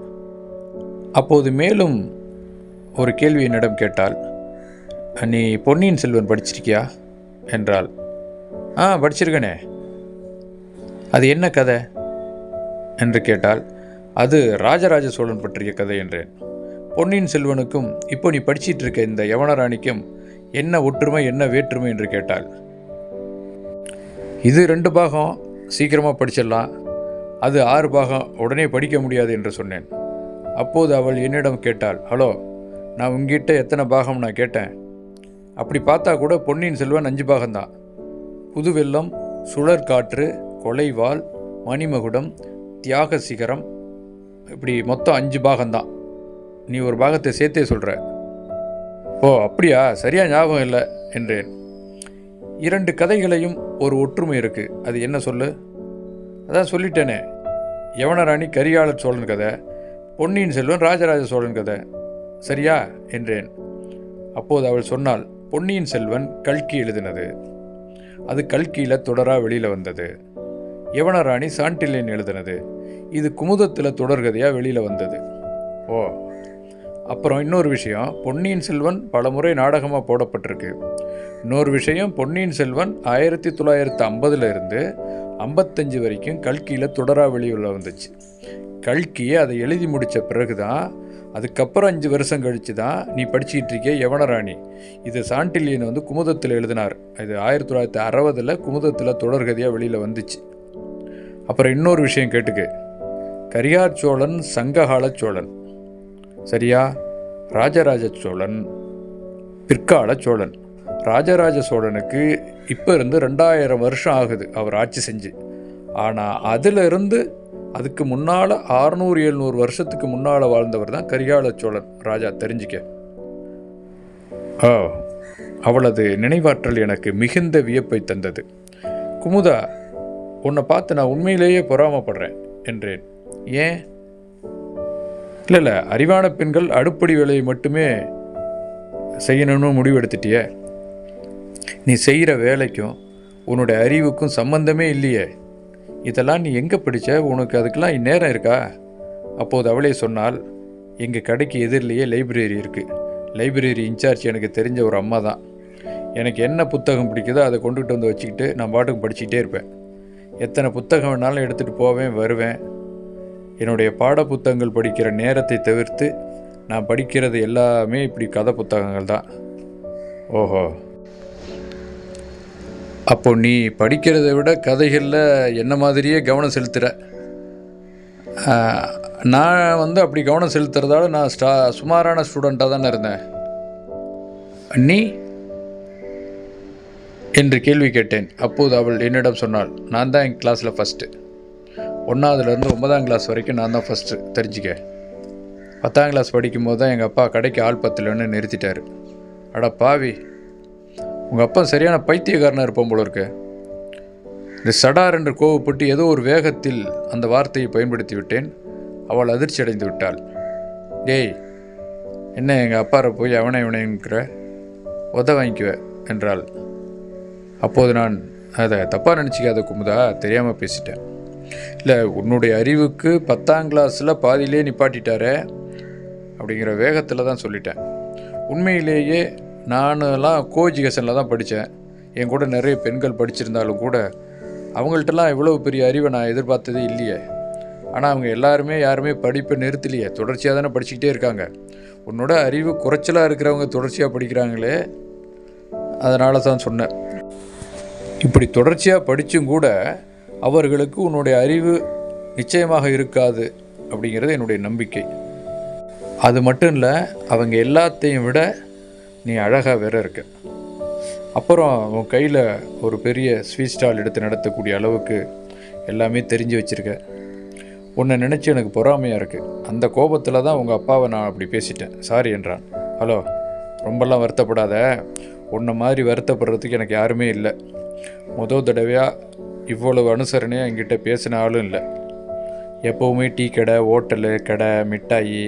[SPEAKER 1] அப்போது மேலும் ஒரு கேள்வி என்னிடம் கேட்டாள். நீ பொன்னியின் செல்வன் படிச்சிருக்கியா என்றாள். படிச்சிருக்கனே. அது என்ன கதை என்று கேட்டால், அது ராஜராஜ சோழன் பற்றிய கதை என்றேன். பொன்னியின் செல்வனுக்கும் இப்போ நீ படிச்சிட்டு இருக்க இந்த யவனராணிக்கும் என்ன ஒற்றுமை என்ன வேற்றுமை என்று கேட்டாள். இது 2 பாகம் சீக்கிரமாக படிச்சிடலாம், அது 6 பாகம் உடனே படிக்க முடியாது என்று சொன்னேன். அப்போது அவள் என்னிடம் கேட்டாள், ஹலோ, நான் உங்ககிட்ட எத்தனை பாகம் நான் கேட்டேன்? அப்படி பார்த்தா கூட பொன்னியின் செல்வன் 5 பாகம்தான். புதுவெல்லம், சுழற்காற்று, கொலைவாள், மணிமகுடம், தியாக சிகரம், இப்படி மொத்தம் 5 பாகம்தான். நீ ஒரு பாகத்தை சேர்த்தே சொல்கிற. ஓ அப்படியா, சரியாக ஞாபகம் இல்லை என்றேன். 2 கதைகளையும் ஒரு ஒற்றுமை இருக்குது, அது என்ன சொல்லு? அதான் சொல்லிட்டேனே, யவனராணி கரிகால சோழன் கதை, பொன்னியின் செல்வன் ராஜராஜ சோழன் கதை, சரியா என்றேன். அப்போது அவள் சொன்னாள், பொன்னியின் செல்வன் கல்கி எழுதினது, அது கல்கியில் தொடராக வெளியில் வந்தது. யவனராணி சாண்டில்யன் எழுதினது, இது குமுதத்தில் தொடர்கதையாக வெளியில் வந்தது. ஓ, அப்புறம் இன்னொரு விஷயம், பொன்னியின் செல்வன் பல முறை நாடகமாக போடப்பட்டிருக்கு. இன்னொரு விஷயம், பொன்னியின் செல்வன் 1950 இருந்து 55 வரைக்கும் கல்கியில் தொடராக வெளியில் வந்துச்சு. கல்கியை அதை எழுதி முடித்த பிறகு தான், அதுக்கப்புறம் 5 வருஷம் கழித்து தான் நீ படிச்சுக்கிட்டு இருக்க யவனராணி. இது சாண்டில்யன் குமுதத்தில் எழுதினார். இது 1960 குமுதத்தில் தொடர்கதையாக வெளியில் வந்துச்சு. அப்புறம் இன்னொரு விஷயம் கேட்டுக்கு, கரிகார் சோழன் சங்ககால சோழன், சரியா? ராஜராஜ சோழன் பிற்கால சோழன். ராஜராஜ சோழனுக்கு இப்போ இருந்து 2000 வருஷம் ஆகுது அவர் ஆட்சி செஞ்சு. ஆனால் அதிலிருந்து அதுக்கு முன்னால் 600-700 வருஷத்துக்கு முன்னால் வாழ்ந்தவர் தான் கரிகால சோழன் ராஜா, தெரிஞ்சிக்க. அவளது நினைவாற்றல் எனக்கு மிகுந்த வியப்பை தந்தது. குமுதா, உன்னை பார்த்து நான் உண்மையிலேயே பொறாமப்படுறேன் என்றேன். ஏன்? இல்லை, அறிவான பெண்கள் அடுப்படி வேலையை மட்டுமே செய்யணும்னு முடிவெடுத்துட்டிய. நீ செய்கிற வேலைக்கும் உன்னுடைய அறிவுக்கும் சம்பந்தமே இல்லையே. இதெல்லாம் நீ எங்கே படித்த? உனக்கு அதுக்கெல்லாம் நேரம் இருக்கா? அப்போது அவளே சொன்னால், எங்கள் கடைக்கு எதிரிலேயே லைப்ரரி இருக்குது. லைப்ரரி இன்சார்ஜ் எனக்கு தெரிஞ்ச ஒரு அம்மா தான். எனக்கு என்ன புத்தகம் பிடிக்குதோ அதை கொண்டுகிட்டு வந்து வச்சுக்கிட்டு நான் பாட்டுக்கு படிச்சுக்கிட்டே இருப்பேன். எத்தனை புத்தகம் வேணாலும் எடுத்துகிட்டு போவேன் வருவேன். என்னுடைய பாட புத்தகங்கள் படிக்கிற நேரத்தை தவிர்த்து நான் படிக்கிறது எல்லாமே இப்படி கதை புத்தகங்கள் தான். ஓஹோ, அப்போ நீ படிக்கிறத விட கதைகளில் என்ன மாதிரியே கவனம் செலுத்துகிற. நான் அப்படி கவனம் செலுத்துறதால நான் சுமாரான ஸ்டூடெண்ட்டாக தானே இருந்தேன். நீ என்று கேள்வி கேட்டேன். அப்போது அவள் என்னிடம் சொன்னாள், நான் தான் என் கிளாஸில் ஃபஸ்ட்டு. 1ஆவதுலேருந்து 9ஆம் கிளாஸ் வரைக்கும் நான் தான் ஃபஸ்ட்டு, தெரிஞ்சிக்க. 10ஆம் கிளாஸ் படிக்கும்போது தான் எங்கள் அப்பா கடைக்கு ஆள் பத்தலன்னு நிறுத்திட்டார். அட பாவி, உங்கள் அப்பா சரியான பைத்தியக்காரனாக இருப்போம் போல இருக்கு. இந்த சடார் என்று கோவப்பட்டு ஏதோ ஒரு வேகத்தில் அந்த வார்த்தையை பயன்படுத்தி விட்டேன். அவள் அதிர்ச்சி அடைந்து விட்டாள். டேய், என்ன எங்கள் அப்பாரை போய் அவனை இவனைங்கிற வாங்கிக்குவேன் என்றாள். அப்போது நான், அதை தப்பாக நினச்சிக்காத குமுதா, தெரியாமல் பேசிட்டேன். இல்லை, உன்னுடைய அறிவுக்கு 10ஆம் கிளாஸில் பாதியிலே நிப்பாட்டிட்டாரே அப்படிங்கிற வேகத்தில் தான் சொல்லிட்டேன். உண்மையிலேயே நானெல்லாம் கோஎஜுகேஷனில் தான் படித்தேன். என் கூட நிறைய பெண்கள் படிச்சிருந்தாலும் கூட அவங்கள்ட்டலாம் இவ்வளோ பெரிய அறிவை நான் எதிர்பார்த்ததே இல்லையே. ஆனால் அவங்க யாருமே படிப்பை நிறுத்தலையே, தொடர்ச்சியாக தானே படிச்சுக்கிட்டே இருக்காங்க. உன்னோட அறிவு குறைச்சலாக இருக்கிறவங்க தொடர்ச்சியாக படிக்கிறாங்களே, அதனால தான் சொன்னேன். இப்படி தொடர்ச்சியாக படித்தும் கூட அவர்களுக்கு உன்னுடைய அறிவு நிச்சயமாக இருக்காது அப்படிங்கிறது என்னுடைய நம்பிக்கை. அது மட்டும் இல்லை, அவங்க எல்லாத்தையும் விட நீ அழகாக வேற இருக்க. அப்புறம் உன் கையில் ஒரு பெரிய ஸ்வீட் ஸ்டால் எடுத்து நடத்தக்கூடிய அளவுக்கு எல்லாமே தெரிஞ்சு வச்சுருக்க. உன்னை நினச்சி எனக்கு பொறாமையாக இருக்குது. அந்த கோபத்தில் தான் உங்கள் அப்பாவை நான் அப்படி பேசிட்டேன், சாரி என்றான். ஹலோ, ரொம்பலாம் வருத்தப்படாத. உன்னை மாதிரி வருத்தப்படுறதுக்கு எனக்கு யாருமே இல்லை. முதல் தடவையாக இவ்வளவு அனுசரணையாக என்கிட்ட பேசின ஆளும் இல்லை. எப்போவுமே டீ கடை, ஹோட்டலு கடை, மிட்டாயி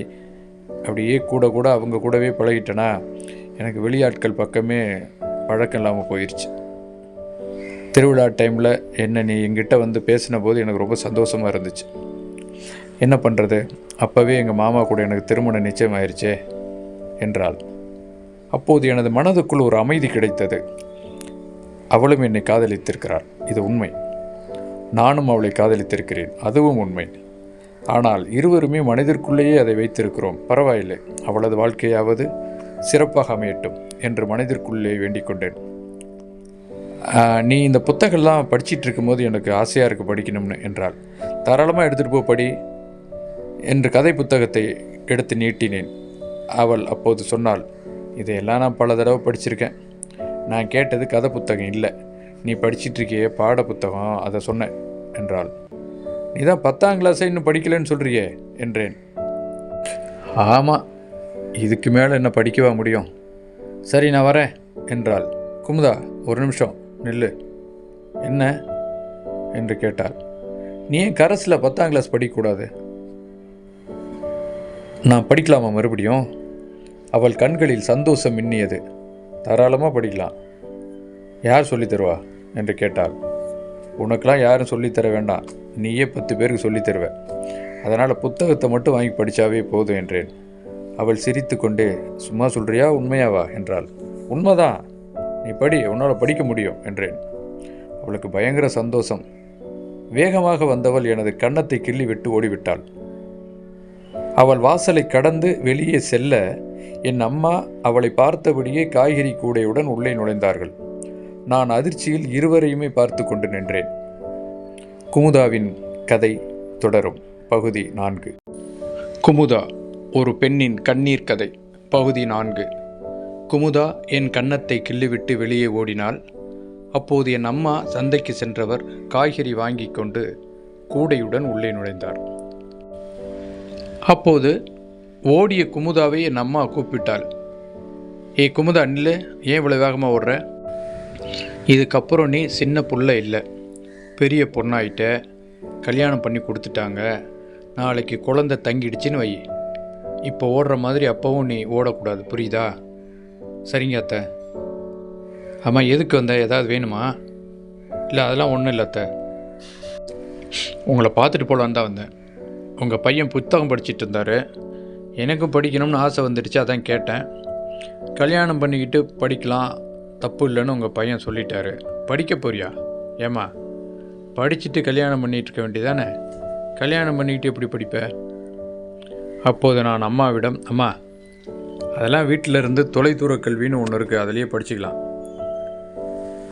[SPEAKER 1] அப்படியே கூட அவங்க கூடவே பழகிட்டேனா எனக்கு வெளியாட்கள் பக்கமே பழக்கம் இல்லாமல் போயிடுச்சு. திருவிழா டைமில் என்ன நீ எங்கிட்ட வந்து பேசின போது எனக்கு ரொம்ப சந்தோஷமாக இருந்துச்சு. என்ன பண்ணுறது, அப்போவே எங்கள் மாமா கூட எனக்கு திருமணம் நிச்சயமாயிருச்சே என்றாள். அப்போது எனது மனதுக்குள் ஒரு அமைதி கிடைத்தது. அவளும் என்னை காதலித்திருக்கிறாள், இது உண்மை. நானும் அவளை காதலித்திருக்கிறேன், அதுவும் உண்மை. ஆனால் இருவருமே மனதிற்குள்ளேயே அதை வைத்திருக்கிறோம். பரவாயில்லை, அவளது வாழ்க்கையாவது சிறப்பாக அமையட்டும் என்று மனதிற்குள்ளே வேண்டிக் கொண்டேன். நீ இந்த புத்தகம்லாம் படிச்சிட்டு இருக்கும்போது எனக்கு ஆசையாக இருக்குது படிக்கணும்னு என்றாள். தாராளமாக எடுத்துகிட்டு போ, படி என்று கதை புத்தகத்தை எடுத்து நீட்டினேன். அவள் அப்போது சொன்னாள், இதையெல்லாம் நான் பல தடவை படிச்சிருக்கேன். நான் கேட்டது கதை புத்தகம் இல்லை, நீ படிச்சிட்ருக்கிய பாட புத்தகம், அதை சொன்னேன் என்றாள். நீ தான் 10ஆம் கிளாஸை இன்னும் படிக்கலைன்னு சொல்கிறியே என்றேன். ஆமாம், இதுக்கு மேலே என்ன படிக்கவா முடியும்? சரி, நான் வரேன் என்றாள். குமுதா, ஒரு நிமிஷம் நில்லு. என்ன என்று கேட்டாள். நீ ஏன் கரஸில் 10ஆம் கிளாஸ் படிக்கக்கூடாது? நான் படிக்கலாமா மறுபடியும்? அவள் கண்களில் சந்தோஷம் மின்னியது. தாராளமாக படிக்கலாம். யார் சொல்லித்தருவா என்று கேட்டாள். உனக்கெல்லாம் யாரும் சொல்லித்தர வேண்டாம், நீயே 10 பேருக்கு சொல்லித்தருவ. அதனால் புத்தகத்தை மட்டும் வாங்கி படித்தாவே போதும் என்றேன். அவள் சிரித்து கொண்டே, சும்மா சொல்கிறியா உண்மையாவா என்றாள். உண்மைதான், நீ படி, உன்னால் படிக்க முடியும் என்றேன். அவளுக்கு பயங்கர சந்தோஷம். வேகமாக வந்தவள் எனது கன்னத்தை கிள்ளி விட்டு ஓடிவிட்டாள். அவள் வாசலை கடந்து வெளியே செல்ல என் அம்மா அவளை பார்த்தபடியே காய்கறி கூடையுடன் உள்ளே நுழைந்தார்கள். நான் அதிர்ச்சியில் இருவரையுமே பார்த்து கொண்டு நின்றேன். குமுதாவின் கதை தொடரும். பகுதி 4. குமுதா, ஒரு பெண்ணின் கண்ணீர் கதை. பகுதி 4. குமுதா என் கன்னத்தை கிள்ளிவிட்டு வெளியே ஓடினாள். அப்போது என் அம்மா சந்தைக்கு சென்றவர் காய்கறி வாங்கி கொண்டு கூடையுடன் உள்ளே நுழைந்தார். அப்போது ஓடிய குமுதாவை என் அம்மா கூப்பிட்டாள். ஏய் குமுதா, நில்லு, ஏன் இவ்வளோ வேகமாக ஓடுற? இதுக்கப்புறம் நீ சின்ன புள்ள இல்லை, பெரிய பொண்ணாயிட்ட, கல்யாணம் பண்ணி கொடுத்துட்டாங்க, நாளைக்கு குழந்தை தங்கிடுச்சின்னு வை. இப்போ ஓடுற மாதிரி அப்போவும் நீ ஓடக்கூடாது, புரியுதா? சரிங்க அத்தை. ஆமாம், எதுக்கு வந்த? ஏதாவது வேணுமா? இல்லை, அதெல்லாம் ஒன்றும் இல்லை அத்தை, உங்களை பார்த்துட்டு போகலான்னு தான் வந்தேன். உங்கள் பையன் புத்தகம் படிச்சுட்டு இருந்தார், எனக்கும் படிக்கணும்னு ஆசை வந்துடுச்சு, அதான் கேட்டேன். கல்யாணம் பண்ணிக்கிட்டு படிக்கலாம், தப்பு இல்லைன்னு உங்கள் பையன் சொல்லிட்டாரு. படிக்க போறியா? ஏம்மா, படிச்சுட்டு கல்யாணம் பண்ணிகிட்டு இருக்க வேண்டியதானே? கல்யாணம் பண்ணிக்கிட்டு எப்படி படிப்ப? அப்போது நான் அம்மாவிடம், அம்மா அதெல்லாம் வீட்டில் இருந்து தொலைதூர கல்வின்னு ஒன்று இருக்குது, அதிலேயே படிச்சுக்கலாம்.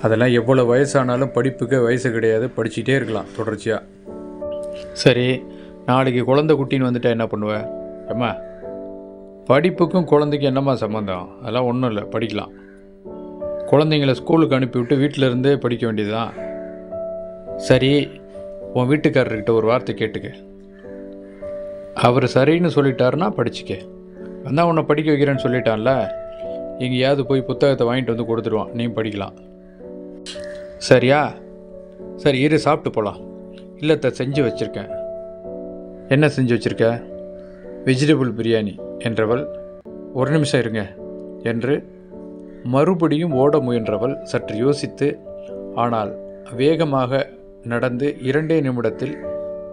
[SPEAKER 1] அதெல்லாம் எவ்வளோ வயசானாலும் படிப்புக்கு வயசு கிடையாது, படிச்சுட்டே இருக்கலாம் தொடர்ச்சியாக. சரி, நாளைக்கு குழந்தை குட்டின்னு வந்துட்டா என்ன பண்ணுவேன்? அம்மா, படிப்புக்கும் குழந்தைக்கும் என்னம்மா சம்மந்தம்? அதெல்லாம் ஒன்றும் இல்லை, படிக்கலாம். குழந்தைங்கள ஸ்கூலுக்கு அனுப்பிவிட்டு வீட்டில் இருந்தே படிக்க வேண்டியது தான். சரி, உன் வீட்டுக்காரர்கிட்ட ஒரு வார்த்தை கேட்டுக்க. அவர் சரின்னு சொல்லிட்டாருன்னா படிச்சுக்க. வந்தால் உன்னை படிக்க வைக்கிறேன்னு சொல்லிட்டான்ல, எங்கேயாவது போய் புத்தகத்தை வாங்கிட்டு வந்து கொடுத்துருவான், நீ படிக்கலாம். சரியா? சரி, இரு, சாப்பிட்டு போகலாம். இல்லத்தை செஞ்சு வச்சுருக்கேன். என்ன செஞ்சு வச்சுருக்க? வெஜிடபிள் பிரியாணி என்றவள் ஒரு நிமிஷம் இருங்க என்று மறுபடியும் ஓட முயன்றவள் சற்று யோசித்து, ஆனால் வேகமாக நடந்து 2 நிமிடத்தில்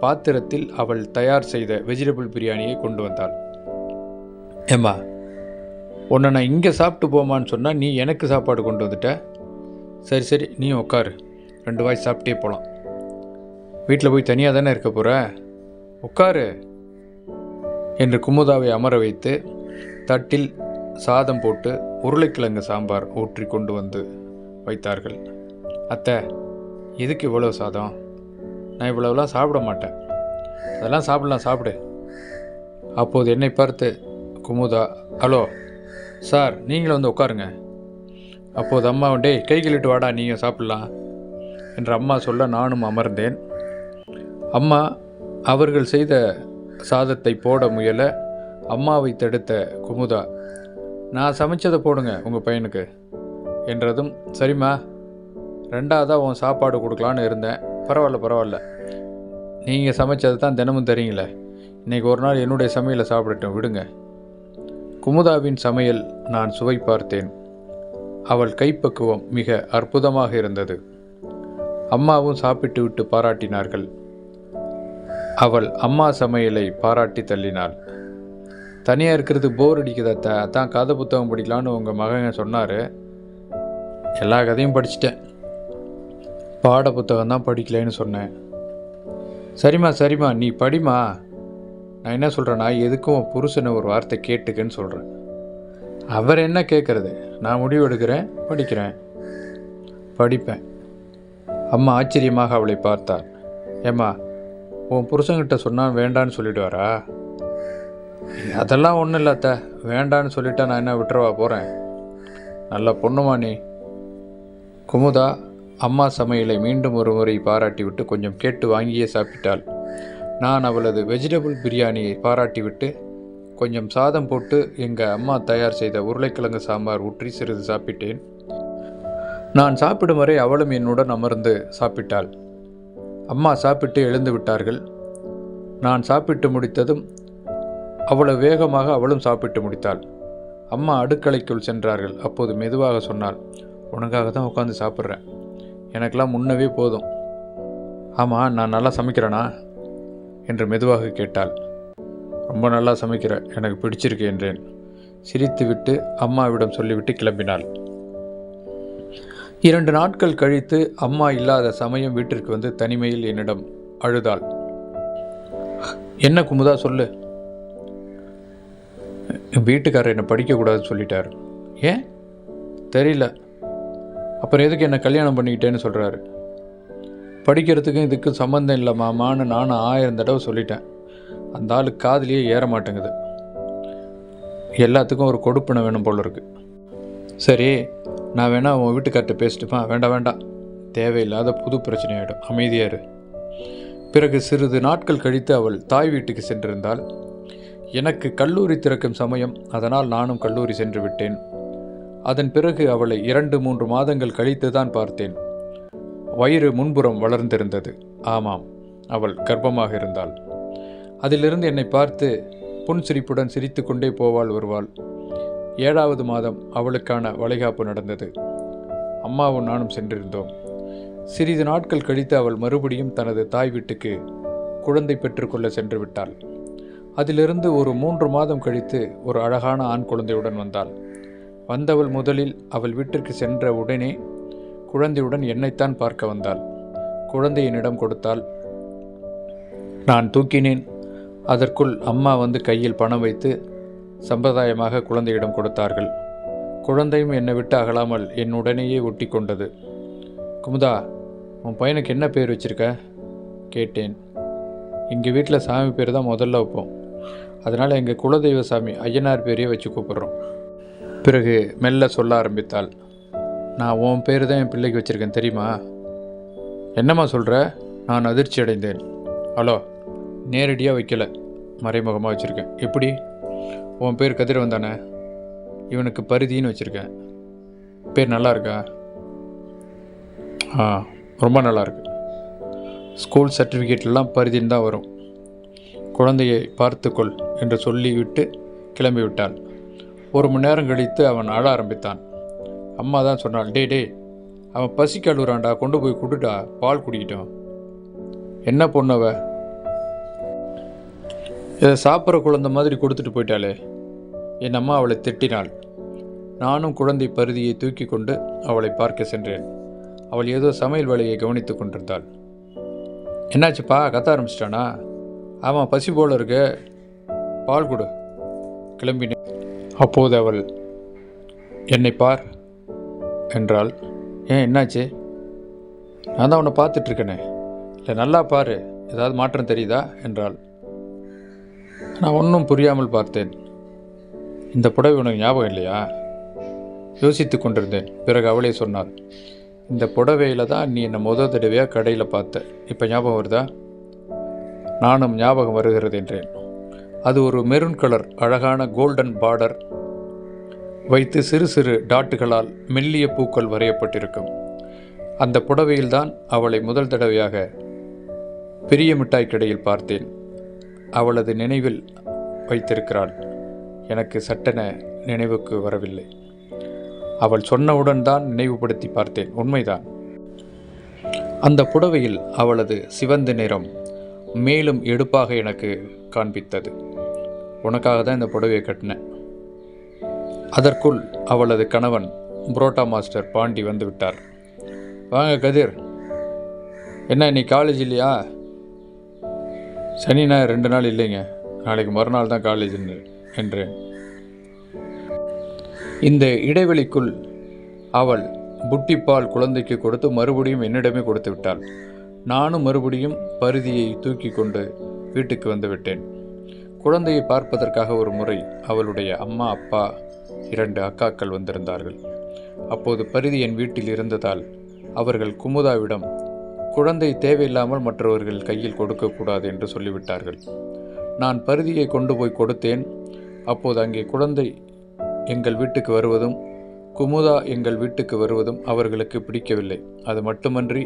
[SPEAKER 1] பாத்திரத்தில் அவள் தயார் செய்த வெஜிடபிள் பிரியாணியை கொண்டு வந்தாள். ஏம்மா, உன்னை நான் இங்கே சாப்பிட்டு போமான்னு சொன்னால் நீ எனக்கு சாப்பாடு கொண்டு வந்துட்ட. சரி சரி, நீ உட்காரு, 2 வாய் சாப்பிட்டே போகலாம். வீட்டில் போய் தனியாக தானே இருக்க போகிற, உட்காரு என்று குமுதாவை அமர வைத்து தட்டில் சாதம் போட்டு உருளைக்கிழங்கு சாம்பார் ஊற்றி கொண்டு வந்து வைத்தார்கள். அத்தை, எதுக்கு இவ்வளோ சாதம்? நான் இவ்வளோலாம் சாப்பிட மாட்டேன். அதெல்லாம் சாப்பிடலாம், சாப்பிடு. அப்போது என்னை பார்த்து குமுதா, ஹலோ சார், நீங்களும் வந்து உட்காருங்க. அப்போது அம்மா, டேய் கை கழுவிட்டு வாடா, நீங்கள் சாப்பிட்லாம் என்று அம்மா சொல்ல நானும் அமர்ந்தேன். அம்மா அவர்கள் செய்த சாதத்தை போட முயல அம்மாவை தடுத்த குமுதா, நான் சமைச்சதை போடுங்க உங்கள் பையனுக்கு என்றதும், சரிம்மா, 2ஆவதாக உன் சாப்பாடு கொடுக்கலான்னு இருந்தேன். பரவாயில்ல, நீங்கள் சமைச்சதை தான் தினமும் தரீங்களே, இன்றைக்கி ஒரு நாள் என்னுடைய சமையலை சாப்பிடட்டும், விடுங்க. குமுதாவின் சமையல் நான் சுவை பார்த்தேன். அவள் கைப்பக்குவம் மிக அற்புதமாக இருந்தது. அம்மாவும் சாப்பிட்டு விட்டு பாராட்டினார்கள். அவள் அம்மா சமையலை பாராட்டி தள்ளினாள். தனியாக இருக்கிறது போர் அடிக்குதத்த, அதான் கதை புத்தகம் படிக்கலான்னு உங்கள் மகன் சொன்னார். எல்லா கதையும் படிச்சிட்டேன், பாட புத்தகம் தான் படிக்கலைன்னு சொன்னேன். சரிம்மா, நீ படிமா. நான் என்ன சொல்கிறேன்னா, எதுக்கும் புருஷனை ஒரு வார்த்தை கேட்டுக்குன்னு சொல்கிறேன். அவர் என்ன கேட்குறது, நான் முடிவு எடுக்கிறேன், படிப்பேன். அம்மா ஆச்சரியமாக அவளை பார்த்தாள். ஏம்மா, உன் புருஷன்கிட்ட சொன்னால் வேண்டான்னு சொல்லிடுவாரா? அதெல்லாம் ஒன்றும் இல்லை அத்தை, வேண்டான்னு சொல்லிட்டா நான் என்ன விட்டுறவா போகிறேன்? நல்ல பொண்ணுமா நீ. குமுதா அம்மா சமையலை மீண்டும் ஒரு முறை பாராட்டிவிட்டு கொஞ்சம் கேட்டு வாங்கியே சாப்பிட்டாள். நான் அவளது வெஜிடபிள் பிரியாணியை பாராட்டிவிட்டு கொஞ்சம் சாதம் போட்டு எங்கள் அம்மா தயார் செய்த உருளைக்கிழங்கு சாம்பார் ஊற்றி சிறிது சாப்பிட்டேன். நான் சாப்பிடும் வரை அவளும் என்னுடன் அமர்ந்து சாப்பிட்டாள். அம்மா சாப்பிட்டு எழுந்து விட்டார்கள். நான் சாப்பிட்டு முடித்ததும் அவ்வளவு வேகமாக அவளும் சாப்பிட்டு முடித்தாள். அம்மா அடுக்கலைக்குள் சென்றார்கள். அப்போது மெதுவாக சொன்னாள், உனக்காக தான் உட்காந்து சாப்பிட்றேன், எனக்கெல்லாம் முன்னவே போதும். ஆமாம், நான் நல்லா சமைக்கிறேனா என்று மெதுவாக கேட்டாள். ரொம்ப நல்லா சமைக்கிற, எனக்கு பிடிச்சிருக்கு என்றேன். சிரித்துவிட்டு அம்மாவிடம் சொல்லிவிட்டு கிளம்பினாள். 2 நாட்கள் கழித்து அம்மா இல்லாத சமயம் வீட்டிற்கு வந்து தனிமையில் என்னிடம் அழுதாள். என்ன குமுதா, சொல்லு. வீட்டுக்காரர் என்னை படிக்கக்கூடாதுன்னு சொல்லிட்டார். ஏன் தெரியல. அப்புறம் எதுக்கு என்னை கல்யாணம் பண்ணிக்கிட்டேன்னு சொல்கிறாரு. படிக்கிறதுக்கும் இதுக்கும் சம்மந்தம் இல்லை மாமான்னு நானும் 1000 தடவை சொல்லிட்டேன். அந்த ஆளு காதுலேயே ஏற மாட்டேங்குது. எல்லாத்துக்கும் ஒரு கொடுப்பினை வேணும் போல இருக்கு. சரி, நான் வேணா உன் வீட்டுக்கார்ட்ட பேசிட்டுமா? வேண்டாம், தேவையில்லாத புது பிரச்சனையாயிடும், அமைதியாரு. பிறகு சிறிது நாட்கள் கழித்து அவள் தாய் வீட்டுக்கு சென்றிருந்தாள். எனக்கு கல்லூரி திறக்கும் சமயம், அதனால் நானும் கல்லூரி சென்று விட்டேன். அதன் பிறகு அவளை 2-3 மாதங்கள் கழித்து தான் பார்த்தேன். வயிறு முன்புறம் வளர்ந்திருந்தது. ஆமாம், அவள் கர்ப்பமாக இருந்தாள். அதிலிருந்து என்னை பார்த்து புன்சிரிப்புடன் சிரித்து கொண்டே போவாள் வருவாள். 7வது மாதம் அவளுக்கான வளைகாப்பு நடந்தது. அம்மாவும் நானும் சென்றிருந்தோம். சிறிது நாட்கள் கழித்து அவள் மறுபடியும் தனது தாய் வீட்டுக்கு குழந்தை பெற்றுக்கொள்ள சென்று விட்டாள். அதிலிருந்து ஒரு 3 மாதம் கழித்து ஒரு அழகான ஆண் குழந்தையுடன் வந்தாள். வந்தவள் முதலில் அவள் வீட்டிற்கு சென்ற உடனே குழந்தையுடன் என்னைத்தான் பார்க்க வந்தாள். குழந்தை என்னிடம் கொடுத்தாள். நான் தூக்கினேன். அதற்குள் அம்மா வந்து கையில் பணம் வைத்து சம்பிரதாயமாக குழந்தையிடம் கொடுத்தார்கள். குழந்தையும் என்னை விட்டு அகலாமல் என்னுடனேயே ஒட்டி கொண்டது. குமுதா, உன் பையனுக்கு என்ன பேர் வச்சிருக்க கேட்டேன். எங்கள் வீட்டில் சாமி பேர் தான் முதல்ல வைப்போம், அதனால் எங்கள் குலதெய்வ சாமி ஐயனார் பேரையே வச்சு கூப்பிட்றோம். பிறகு மெல்ல சொல்ல ஆரம்பித்தாள். நான் உன் பேர் தான் என் பிள்ளைக்கு வச்சுருக்கேன் தெரியுமா? என்னம்மா சொல்கிற? நான் அதிர்ச்சி அடைந்தேன். ஹலோ, நேரடியாக வைக்கலை, மறைமுகமாக வச்சுருக்கேன். எப்படி? உன் பேர் கதிரவன் தானே? இவனுக்கு பரிதின்னு வச்சுருக்கேன். பேர் நல்லா இருக்கா? ரொம்ப நல்லாயிருக்கு. ஸ்கூல் சர்டிஃபிகேட்லாம் பரிதின்னு தான் வரும். குழந்தையை பார்த்துக்கொள் என்று சொல்லிவிட்டு கிளம்பிவிட்டாள். 1 மணி நேரம் கழித்து அவன் அழ ஆரம்பித்தான். அம்மா தான் சொன்னாள், டே அவன் பசிக்கு அழுகுறான்டா, கொண்டு போய் குடுடா, பால் குடிக்கிட்டோம். என்ன பொண்ணவ இதை சாப்பிட்ற குழந்தை மாதிரி கொடுத்துட்டு போயிட்டாளே. என் அம்மா அவளை திட்டினாள். நானும் குழந்தை பருதியை தூக்கி கொண்டு அவளை பார்க்க சென்றேன். அவள் ஏதோ சமையல் வேலையை கவனித்து கொண்டிருந்தாள். என்னாச்சுப்பா, கத்த ஆரம்பிச்சிட்டானா? ஆமாம், பசி போல இருக்க, பால் கொடு. கிளம்பினேன். அப்போது அவள் என்னை பார் என்றாள். ஏன், என்னாச்சு? நான் தான் உன்னை பார்த்துட்ருக்கேனே. இல்லை, நல்லா பாரு, ஏதாவது மாற்றம் தெரியுதா என்றாள். நான் ஒன்றும் புரியாமல் பார்த்தேன். இந்த புடவை உனக்கு ஞாபகம் இல்லையா? யோசித்து கொண்டிருந்தேன். பிறகு அவளே சொன்னாள், இந்த புடவையில் தான் நீ என்னை முதல் தடவையாக கடையில் பார்த்த. இப்போ ஞாபகம் வருதா? நானும் ஞாபகம் வருகிறது என்றேன். அது ஒரு மெரூன் கலர் அழகான கோல்டன் பார்டர் வைத்து சிறு சிறு டாட்டுகளால் மெல்லிய பூக்கள் வரையப்பட்டிருக்கும். அந்த புடவையில்தான் அவளை முதல் தடவையாக பெரிய மிட்டாய் கடையில் பார்த்தேன். அவளது நினைவில் வைத்திருக்கிறாள். எனக்கு சட்டென நினைவுக்கு வரவில்லை. அவள் சொன்னவுடன் தான் நினைவுபடுத்தி பார்த்தேன். உண்மைதான். அந்த புடவையில் அவளது சிவந்த நிறம் மேலும் எடுப்பாக எனக்கு காண்பித்தது. உனக்காக தான் இந்த புடவையை கட்டினேன். அதற்குள் அவளது கணவன் புரோட்டா மாஸ்டர் பாண்டி வந்து விட்டார். வாங்க கதிர், என்ன இன்னைக்கு காலேஜ் இல்லையா? சனி ஞாயிறு 2 நாள் இல்லைங்க, நாளைக்கு மறுநாள் தான் காலேஜ் என்றேன். இந்த இடைவெளிக்குள் அவள் புட்டிப்பால் குழந்தைக்கு கொடுத்து மறுபடியும் என்னிடமே கொடுத்து விட்டாள். நானும் மறுபடியும் பருதியை தூக்கி கொண்டு வீட்டுக்கு வந்து விட்டேன். குழந்தையை பார்ப்பதற்காக ஒரு முறை அவளுடைய அம்மா, அப்பா, 2 அக்காக்கள் வந்திருந்தார்கள். அப்போது பருதி என் வீட்டில் இருந்ததால் அவர்கள் குமுதாவிடம் குழந்தை தேவையில்லாமல் மற்றவர்கள் கையில் கொடுக்கக்கூடாது என்று சொல்லிவிட்டார்கள். நான் பருதியை கொண்டு போய் கொடுத்தேன். அப்போது அங்கே குழந்தை எங்கள் வீட்டுக்கு வருவதும் குமுதா எங்கள் வீட்டுக்கு வருவதும் அவர்களுக்கு பிடிக்கவில்லை. அது மட்டுமன்றி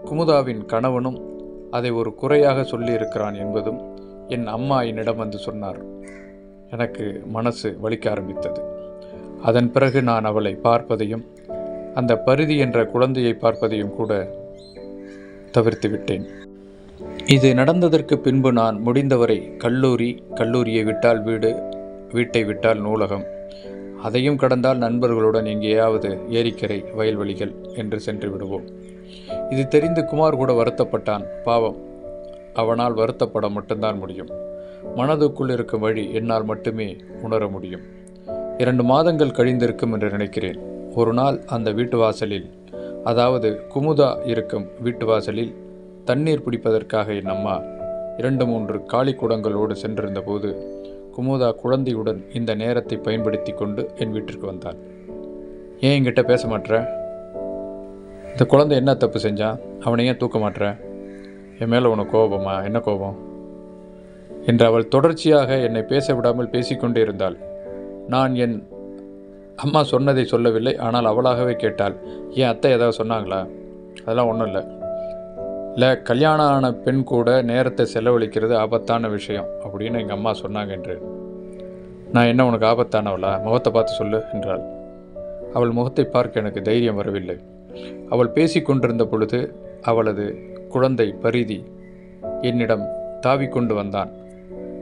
[SPEAKER 1] குமுதாவின் கணவனும் அதை ஒரு குறையாக சொல்லியிருக்கிறான் என்பதும் என் அம்மா என்னிடம் வந்து சொன்னார். எனக்கு மனசு வலிக்க ஆரம்பித்தது. அதன் பிறகு நான் அவளை பார்ப்பதையும் அந்த பருதி என்ற குழந்தையை பார்ப்பதையும் கூட தவிர்த்து விட்டேன். இது நடந்ததற்கு பின்பு நான் முடிந்தவரை கல்லூரியை விட்டால் வீடு, வீட்டை விட்டால் நூலகம், அதையும் கடந்தால் நண்பர்களுடன் எங்கேயாவது ஏரிக்கரை, வயல்வெளிகள் என்று சென்று விடுவோம். இது தெரிந்து குமார் கூட வருத்தப்பட்டான். பாவம், அவனால் வருத்தப்பட மட்டும்தான் முடியும். மனதுக்குள் இருக்கும் வழி என்னால் மட்டுமே உணர முடியும். 2 மாதங்கள் கழிந்திருக்கும் என்று நினைக்கிறேன். ஒரு நாள் அந்த வீட்டு வாசலில், அதாவது குமுதா இருக்கும் வீட்டு வாசலில் தண்ணீர் பிடிப்பதற்காக என் அம்மா 2-3 காலி குடங்களோடு சென்றிருந்த போது குமுதா குழந்தையுடன் இந்த நேரத்தை பயன்படுத்தி கொண்டு என் வீட்டிற்கு வந்தான். ஏன் என்கிட்ட பேச மாட்டேற? இந்த குழந்தை என்ன தப்பு செஞ்சான்? அவனை ஏன் தூக்க மாட்டேற? என் மேலே உனக்கு கோபமா? என்ன கோபம் என்று அவள் தொடர்ச்சியாக என்னை பேச விடாமல் பேசிக்கொண்டே இருந்தாள். நான் என் அம்மா சொன்னதை சொல்லவில்லை. ஆனால் அவளாகவே கேட்டாள், ஏன் அத்தை ஏதாவது சொன்னாங்களா? அதெல்லாம் ஒன்றும் இல்லை, கல்யாணம் ஆன பெண் கூட நேரத்தை செலவழிக்கிறது ஆபத்தான விஷயம் அப்படின்னு எங்கள் அம்மா சொன்னாங்க என்று. நான் என்ன உனக்கு ஆபத்தானவளா? முகத்தை பார்த்து சொல்லு என்றாள். அவள் முகத்தை பார்க்க எனக்கு தைரியம் வரவில்லை. அவள் பேசி கொண்டிருந்த பொழுது அவளது குழந்தை பரிதி என்னிடம் தாவிக்கொண்டு வந்தான்.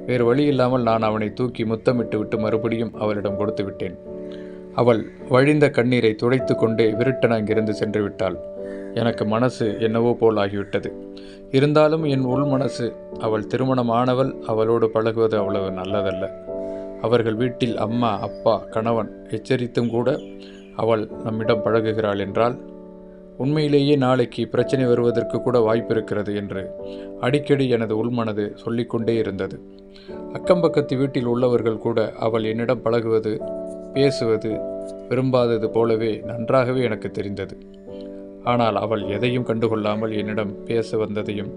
[SPEAKER 1] வேறு வழி இல்லாமல் நான் அவனை தூக்கி முத்தமிட்டு விட்டு மறுபடியும் அவளிடம் கொடுத்து விட்டேன். அவள் வழிந்த கண்ணீரை துடைத்து கொண்டே விருட்டன அங்கிருந்து சென்று விட்டாள். எனக்கு மனசு என்னவோ போல் ஆகிவிட்டது. இருந்தாலும் என் உள் மனசு, அவள் திருமணமானவள், அவளோடு பழகுவது அவ்வளவு நல்லதல்ல. அவர்கள் வீட்டில் அம்மா, அப்பா, கணவன் எச்சரித்தும் கூட அவள் நம்மிடம் பழகுகிறாள் என்றால் உண்மையிலேயே நாளைக்கு பிரச்சனை வருவதற்கு கூட வாய்ப்பிருக்கிறது என்று அடிக்கடி எனது உள்மனது சொல்லிக்கொண்டே இருந்தது. அக்கம்பக்கத்து வீட்டில் உள்ளவர்கள் கூட அவள் என்னிடம் பழகுவது, பேசுவது விரும்பாதது போலவே நன்றாகவே எனக்கு தெரிந்தது. ஆனால் அவள் எதையும் கண்டுகொள்ளாமல் என்னிடம் பேச வந்ததையும்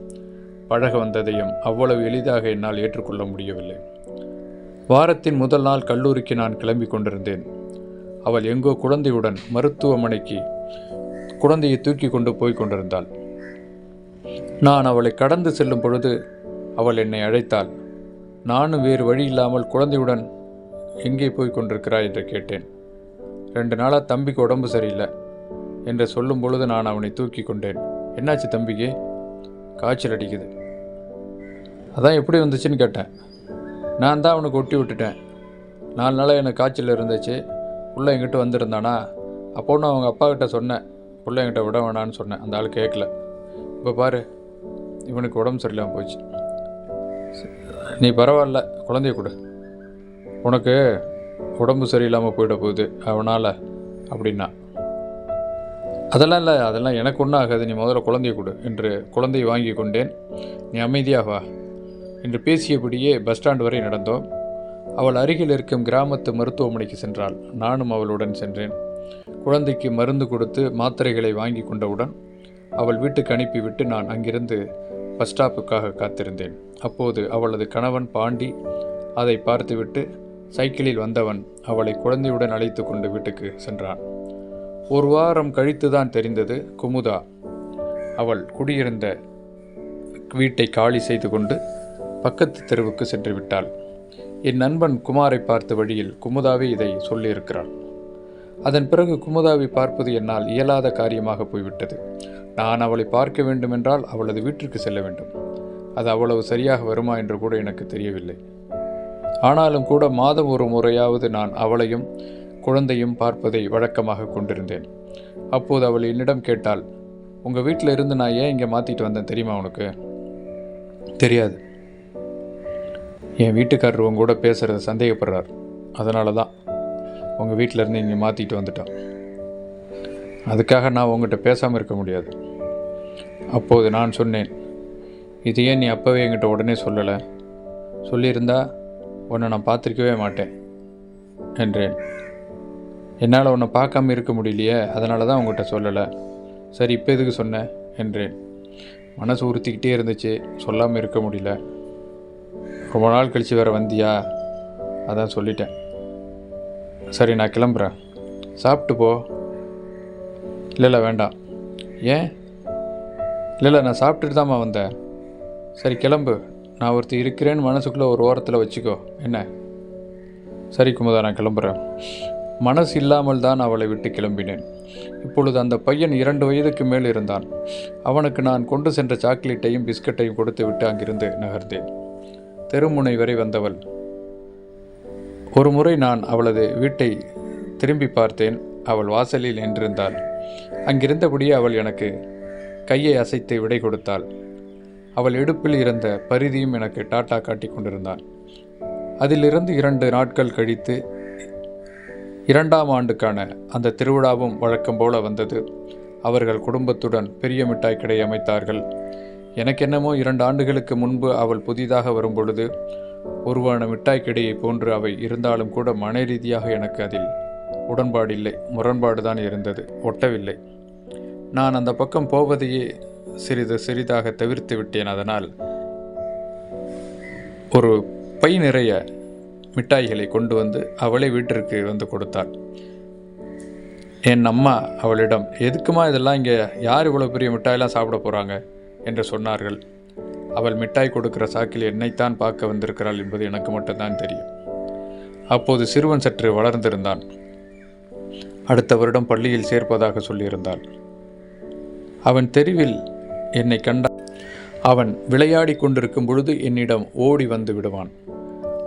[SPEAKER 1] பழக வந்ததையும் அவ்வளவு எளிதாக என்னால் ஏற்றுக்கொள்ள முடியவில்லை. வாரத்தின் முதல் நாள் கல்லூரிக்கு நான் கிளம்பி கொண்டிருந்தேன். அவள் எங்கோ குழந்தையுடன் மருத்துவமனைக்கு குழந்தையை தூக்கி கொண்டு போய் கொண்டிருந்தாள். நான் அவளை கடந்து செல்லும் பொழுது அவள் என்னை அழைத்தாள். நானும் வேறு வழி இல்லாமல் குழந்தையுடன் எங்கே போய் கொண்டிருக்கிறாய் என்று கேட்டேன். 2 நாளாக தம்பிக்கு உடம்பு சரியில்லை என்று சொல்லும் பொழுது நான் அவனை தூக்கி கொண்டேன். என்னாச்சு தம்பிக்கு? காய்ச்சல் அடிக்குது. அதான் எப்படி வந்துச்சுன்னு கேட்டேன். நான் தான் அவனுக்கு ஒட்டி விட்டுட்டேன். 4 நாளாக எனக்கு காய்ச்சல் இருந்துச்சு. புள்ள என்கிட்ட வந்திருந்தானா, அப்போ நான் அவங்க அப்பா கிட்ட சொன்னேன், புள்ள என்கிட்ட விட வேணான்னு சொன்னேன். அந்த ஆள் கேட்கல. இப்போ பாரு, இவனுக்கு உடம்பு சரியில்லாமல் போச்சு. நீ பரவாயில்ல, குழந்தைய கொடு, உனக்கு உடம்பு சரியில்லாமல் போயிட போகுது அவனால் அப்படின்னா. அதெல்லாம் இல்லை, அதெல்லாம் எனக்கு ஒன்றும் ஆகாது, நீ முதல்ல குழந்தைய கொடு என்று குழந்தையை வாங்கி கொண்டேன். நீ அமைதியாக வா என்று பேசியபடியே பஸ் ஸ்டாண்ட் வரை நடந்தோம். அவள் அருகில் இருக்கும் கிராமத்து மருத்துவமனைக்கு சென்றாள். நானும் அவளுடன் சென்றேன். குழந்தைக்கு மருந்து கொடுத்து மாத்திரைகளை வாங்கி கொண்டவுடன் அவள் வீட்டுக்கு அனுப்பிவிட்டு நான் அங்கிருந்து பஸ் ஸ்டாப்புக்காக காத்திருந்தேன். அப்போது அவளது கணவன் பாண்டி அதை பார்த்துவிட்டு சைக்கிளில் வந்தவன் அவளை குழந்தையுடன் அழைத்து கொண்டு வீட்டுக்கு சென்றான். 1 வாரம் கழித்துதான் தெரிந்தது, குமுதா அவள் குடியிருந்த வீட்டை காலி செய்து கொண்டு பக்கத்து தெருவுக்கு சென்று விட்டாள். என் நண்பன் குமாரை பார்த்த வழியில் குமுதாவே இதை சொல்லியிருக்கிறாள். அதன் பிறகு குமுதாவை பார்ப்பது என்னால் இயலாத காரியமாக போய்விட்டது. நான் அவளை பார்க்க வேண்டுமென்றால் அவளது வீட்டிற்கு செல்ல வேண்டும். அது அவ்வளவு சரியாக வருமா என்று கூட எனக்கு தெரியவில்லை. ஆனாலும் கூட மாதம் ஒரு முறையாவது நான் அவளையும் குழந்தையும் பார்ப்பதை வழக்கமாக கொண்டிருந்தேன். அப்போது அவள் என்னிடம் கேட்டாள், உங்கள் வீட்டில் இருந்து நான் ஏன் இங்கே மாற்றிட்டு வந்தேன் தெரியுமா உனக்கு? தெரியாது. என் வீட்டுக்காரர் உங்க கூட பேசுகிறத சந்தேகப்படுறார், அதனால தான் உங்கள் வீட்டில் இருந்து இங்கே மாற்றிட்டு வந்துட்டான். அதுக்காக நான் உங்கள்கிட்ட பேசாமல் இருக்க முடியாது. அப்போது நான் சொன்னேன், இது ஏன் நீ அப்போவே என்கிட்ட உடனே சொல்லலை? சொல்லியிருந்தா உன்னை நான் பார்த்துருக்கவே மாட்டேன் என்றேன். என்னால் உன்னை பார்க்காம இருக்க முடியலையே, அதனால தான் உங்கள்கிட்ட சொல்லலை. சரி, இப்போ எதுக்கு சொன்னேன் என்றேன். மனசு உறுத்திக்கிட்டே இருந்துச்சு, சொல்லாமல் இருக்க முடியல. ரொம்ப நாள் கழித்து வேறு வந்தியா, அதான் சொல்லிட்டேன். சரி, நான் கிளம்புறேன், சாப்பிட்டு போ. இல்லை வேண்டாம். ஏன்? இல்லை நான் சாப்பிட்டுட்டு தாம்மா வந்தேன். சரி கிளம்பு, நான் ஒருத்தர் இருக்கிறேன்னு மனசுக்குள்ளே ஒரு ஓரத்தில் வச்சுக்கோ, என்ன? சரி குமுதா, நான் கிளம்புறேன். மனசு இல்லாமல் தான் அவளை விட்டு கிளம்பினேன். இப்பொழுது அந்த பையன் 2 வயதுக்கு மேல் இருந்தான். அவனுக்கு நான் கொண்டு சென்ற சாக்லேட்டையும் பிஸ்கட்டையும் கொடுத்து விட்டு அங்கிருந்து நகர்ந்தேன். தெருமுனை வரை வந்தவள். ஒரு முறை நான் அவளது வீட்டை திரும்பி பார்த்தேன். அவள் வாசலில் நின்றிருந்தாள். அங்கிருந்தபடியே அவள் எனக்கு கையை அசைத்து விடை கொடுத்தாள். அவள் இடுப்பில் இருந்த பரிதியும் எனக்கு டாட்டா காட்டி கொண்டிருந்தான். அதிலிருந்து 2 நாட்கள் கழித்து 2ஆம் ஆண்டுக்கான அந்த திருவிழாவும் வழக்கம் போல வந்தது. அவர்கள் குடும்பத்துடன் பெரிய மிட்டாய் கடை அமைத்தார்கள். எனக்கென்னமோ 2 ஆண்டுகளுக்கு முன்பு அவள் புதிதாக வரும்பொழுது உருவான மிட்டாய் கடையை போன்று அவை இருந்தாலும் கூட மன ரீதியாக எனக்கு அதில் உடன்பாடில்லை, முரண்பாடுதான் இருந்தது, ஒட்டவில்லை. நான் அந்த பக்கம் போவதையே சிறிதாக தவிர்த்து விட்டேன். அதனால் ஒரு பை நிறைய மிட்டாய்களை கொண்டு வந்து அவளை வீட்டிற்கு வந்து கொடுத்தாள். என் அம்மா அவளிடம், எதுக்குமா இதெல்லாம், இங்கே யார் இவ்வளோ பெரிய மிட்டாயெல்லாம் சாப்பிட போகிறாங்க என்று சொன்னார்கள். அவள் மிட்டாய் கொடுக்கிற சாக்கில் என்னைத்தான் பார்க்க வந்திருக்கிறாள் என்பது எனக்கு மட்டும்தான் தெரியும். அப்போது சிறுவன் சற்று வளர்ந்திருந்தான். அடுத்த வருடம் பள்ளியில் சேர்ப்பதாக சொல்லியிருந்தாள். அவன் தெருவில் என்னை கண்டான். அவன் விளையாடி கொண்டிருக்கும் பொழுது என்னிடம் ஓடி வந்து விடுவான்.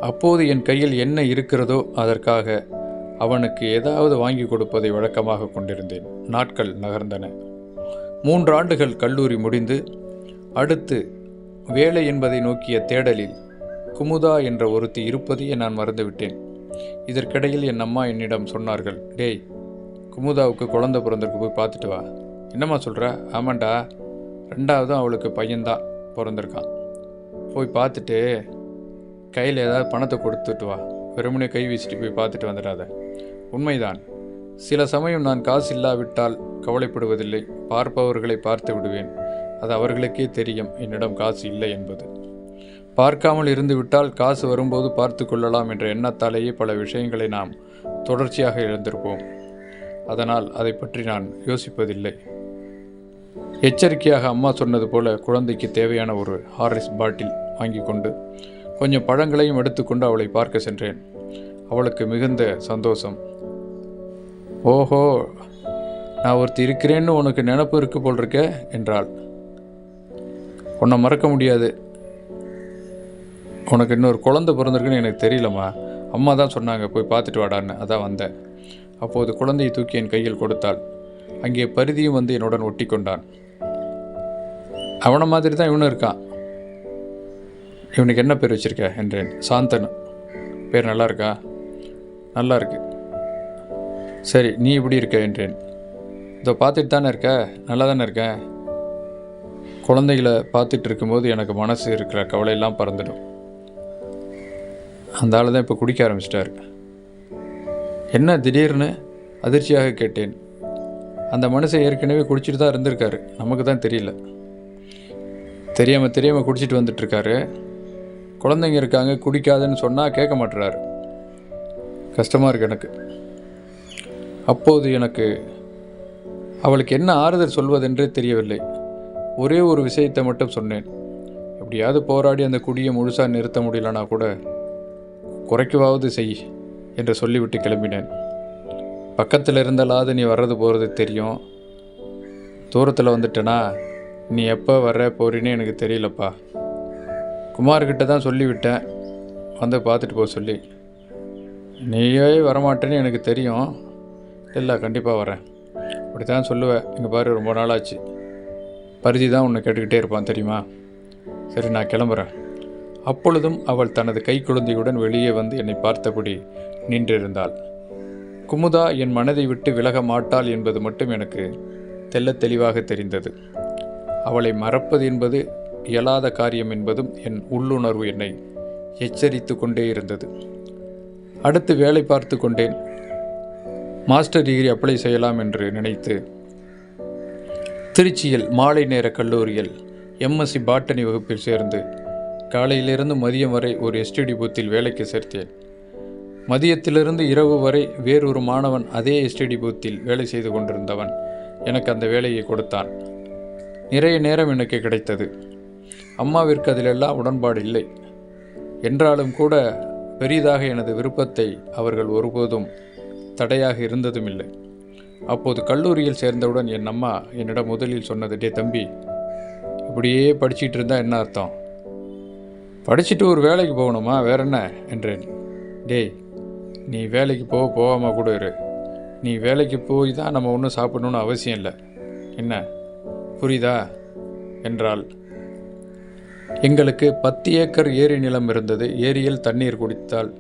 [SPEAKER 1] அப்போது என் கையில் என்ன இருக்கிறதோ அதற்காக அவனுக்கு ஏதாவது வாங்கி கொடுப்பதை வழக்கமாக கொண்டிருந்தேன். நாட்கள் நகர்ந்தன. 3 ஆண்டுகள் கல்லூரி முடிந்து அடுத்து வேலை என்பதை நோக்கிய தேடலில் குமுதா என்ற ஒருத்தி இருப்பதையே நான் மறந்துவிட்டேன். இதற்கிடையில் என் அம்மா என்னிடம் சொன்னார்கள், டேய், குமுதாவுக்கு குழந்தை பிறந்திருக்கு, போய் பார்த்துட்டு வா. என்னம்மா சொல்கிற? ஆமாண்டா, 2ஆவதும் அவளுக்கு பையன்தான் பிறந்திருக்கான். போய் பார்த்துட்டு கையில் ஏதாவது பணத்தை கொடுத்துட்டு வா. வெறுமனே கை வீசிட்டு போய் பார்த்துட்டு வந்துடாத. உண்மைதான், சில சமயம் நான் காசு இல்லாவிட்டால் கவலைப்படுவதில்லை. பார்ப்பவர்களை பார்த்து விடுவேன். அது அவர்களுக்கே தெரியும் என்னிடம் காசு இல்லை என்பது. பார்க்காமல் இருந்து விட்டால் காசு வரும்போது பார்த்து கொள்ளலாம் என்ற எண்ணத்தாலேயே பல விஷயங்களை நாம் தொடர்ச்சியாக இழந்திருப்போம். அதனால் அதை பற்றி நான் யோசிப்பதில்லை. எச்சரிக்கையாக அம்மா சொன்னது போல குழந்தைக்கு தேவையான ஒரு ஹார்லிக்ஸ் பாட்டில் வாங்கி கொண்டு கொஞ்சம் பழங்களையும் எடுத்துக்கொண்டு அவளை பார்க்க சென்றேன். அவளுக்கு மிகுந்த சந்தோஷம். ஓஹோ, நான் ஒருத்தி இருக்கிறேன்னு உனக்கு நினப்பு இருக்கு போல் இருக்க என்றாள். உன்னை மறக்க முடியாது. உனக்கு இன்னொரு குழந்தை பிறந்திருக்குன்னு எனக்கு தெரியலம்மா. அம்மா தான் சொன்னாங்க போய் பார்த்துட்டு வாடான்னு, அதான் வந்தேன். அப்போது குழந்தையை தூக்கி என் கையில் கொடுத்தாள். அங்கே பரிதியும் வந்து என்னுடன் ஒட்டி கொண்டான். அவனை மாதிரி தான் இவனும் இருக்கான். இவனுக்கு என்ன பேர் வச்சுருக்க என்றேன். சாந்தனு. பேர் நல்லா இருக்கா? நல்லா இருக்கு. சரி, நீ இப்படி இருக்க என்றேன். இதோ பார்த்துட்டு தானே இருக்க, நல்லா தானே இருக்கேன். குழந்தைகளை பார்த்துட்டு இருக்கும்போது எனக்கு மனசு இருக்கிற கவலையெல்லாம் பறந்துடும். அந்த ஆள் தான் இப்போ குடிக்க ஆரம்பிச்சிட்டார். என்ன திடீர்னு அதிர்ச்சியாக கேட்டேன். அந்த மனுஷன் ஏற்கனவே குடிச்சிட்டு தான் இருந்திருக்காரு, நமக்கு தான் தெரியல. தெரியாமல் குடிச்சிட்டு வந்துட்டுருக்காரு. குழந்தைங்க இருக்காங்க, குடிக்காதுன்னு சொன்னால் கேட்க மாட்டுறாரு. கஷ்டமாக இருக்கு எனக்கு. அப்போது எனக்கு அவளுக்கு என்ன ஆறுதல் சொல்வதென்றே தெரியவில்லை. ஒரே ஒரு விஷயத்தை மட்டும் சொன்னேன். எப்படியாவது போராடி அந்த குடியை முழுசாக நிறுத்த முடியலனா கூட குறைக்கவாவது செய் என்று சொல்லிவிட்டு கிளம்பினேன். பக்கத்தில் இருந்தாலாவது நீ வர்றது போகிறது தெரியும். தூரத்தில் வந்துட்டேனா நீ எப்போ வர்ற போறீன்னு எனக்கு தெரியலப்பா. குமார்கிட்ட தான் சொல்லிவிட்டேன் வந்து பார்த்துட்டு போக சொல்லி. நீயே வரமாட்டேன்னு எனக்கு தெரியும். இல்லை, கண்டிப்பாக வரேன். அப்படி தான் சொல்லுவேன். இங்கே பாரு, ரொம்ப நாளாச்சு. பரிதி தான் உன்னை கேட்டுக்கிட்டே இருப்பான் தெரியுமா. சரி, நான் கிளம்புறேன். அப்பொழுதும் அவள் தனது கை குழந்தையுடன் வெளியே வந்து என்னை பார்த்தபடி நின்றிருந்தாள். குமுதா என் மனதை விட்டு விலக மாட்டாள் என்பது மட்டும் எனக்கு தெள்ளத் தெளிவாக தெரிந்தது. அவளை மறப்பது என்பது இயலாத காரியம் என்பதும் என் உள்ளுணர்வு என்னை எச்சரித்து கொண்டே இருந்தது. அடுத்து வேலை பார்த்து கொண்டேன். மாஸ்டர் டிகிரி அப்ளை செய்யலாம் என்று நினைத்து திருச்சியில் மாலை நேர கல்லூரியில் எம்எஸ்சி பாட்டனி வகுப்பில் சேர்ந்து காலையிலிருந்து மதியம் வரை ஒரு எஸ்டிடி பூத்தில் வேலைக்கு சேர்த்தேன். மதியத்திலிருந்து இரவு வரை வேறொரு மாணவன் அதே எஸ்டிடி பூத்தில் வேலை செய்து கொண்டிருந்தவன் எனக்கு அந்த வேலையை கொடுத்தான். நிறைய நேரம் எனக்கு கிடைத்தது. அம்மாவிற்கு அதிலெல்லாம் உடன்பாடு இல்லை என்றாலும் கூட பெரிதாக எனது விருப்பத்தை அவர்கள் ஒருபோதும் தடையாக இருந்ததும் இல்லை. அப்போது கல்லூரியில் சேர்ந்தவுடன் என் அம்மா என்னிடம் முதலில் சொன்னது, டே தம்பி, இப்படியே படிச்சுட்டு இருந்தால் என்ன அர்த்தம்? படிச்சுட்டு ஒரு வேலைக்கு போகணுமா, வேற என்ன என்றேன். டேய், நீ வேலைக்கு போகாமல் கூட இரு. நீ வேலைக்கு போய் தான் நம்ம ஒன்றும் சாப்பிடணுன்னு அவசியம் இல்லை. என்ன புரியுதா என்றால். எங்களுக்கு 10 ஏக்கர் ஏரி நிலம் இருந்தது. ஏரியில் தண்ணீர் குடித்தால்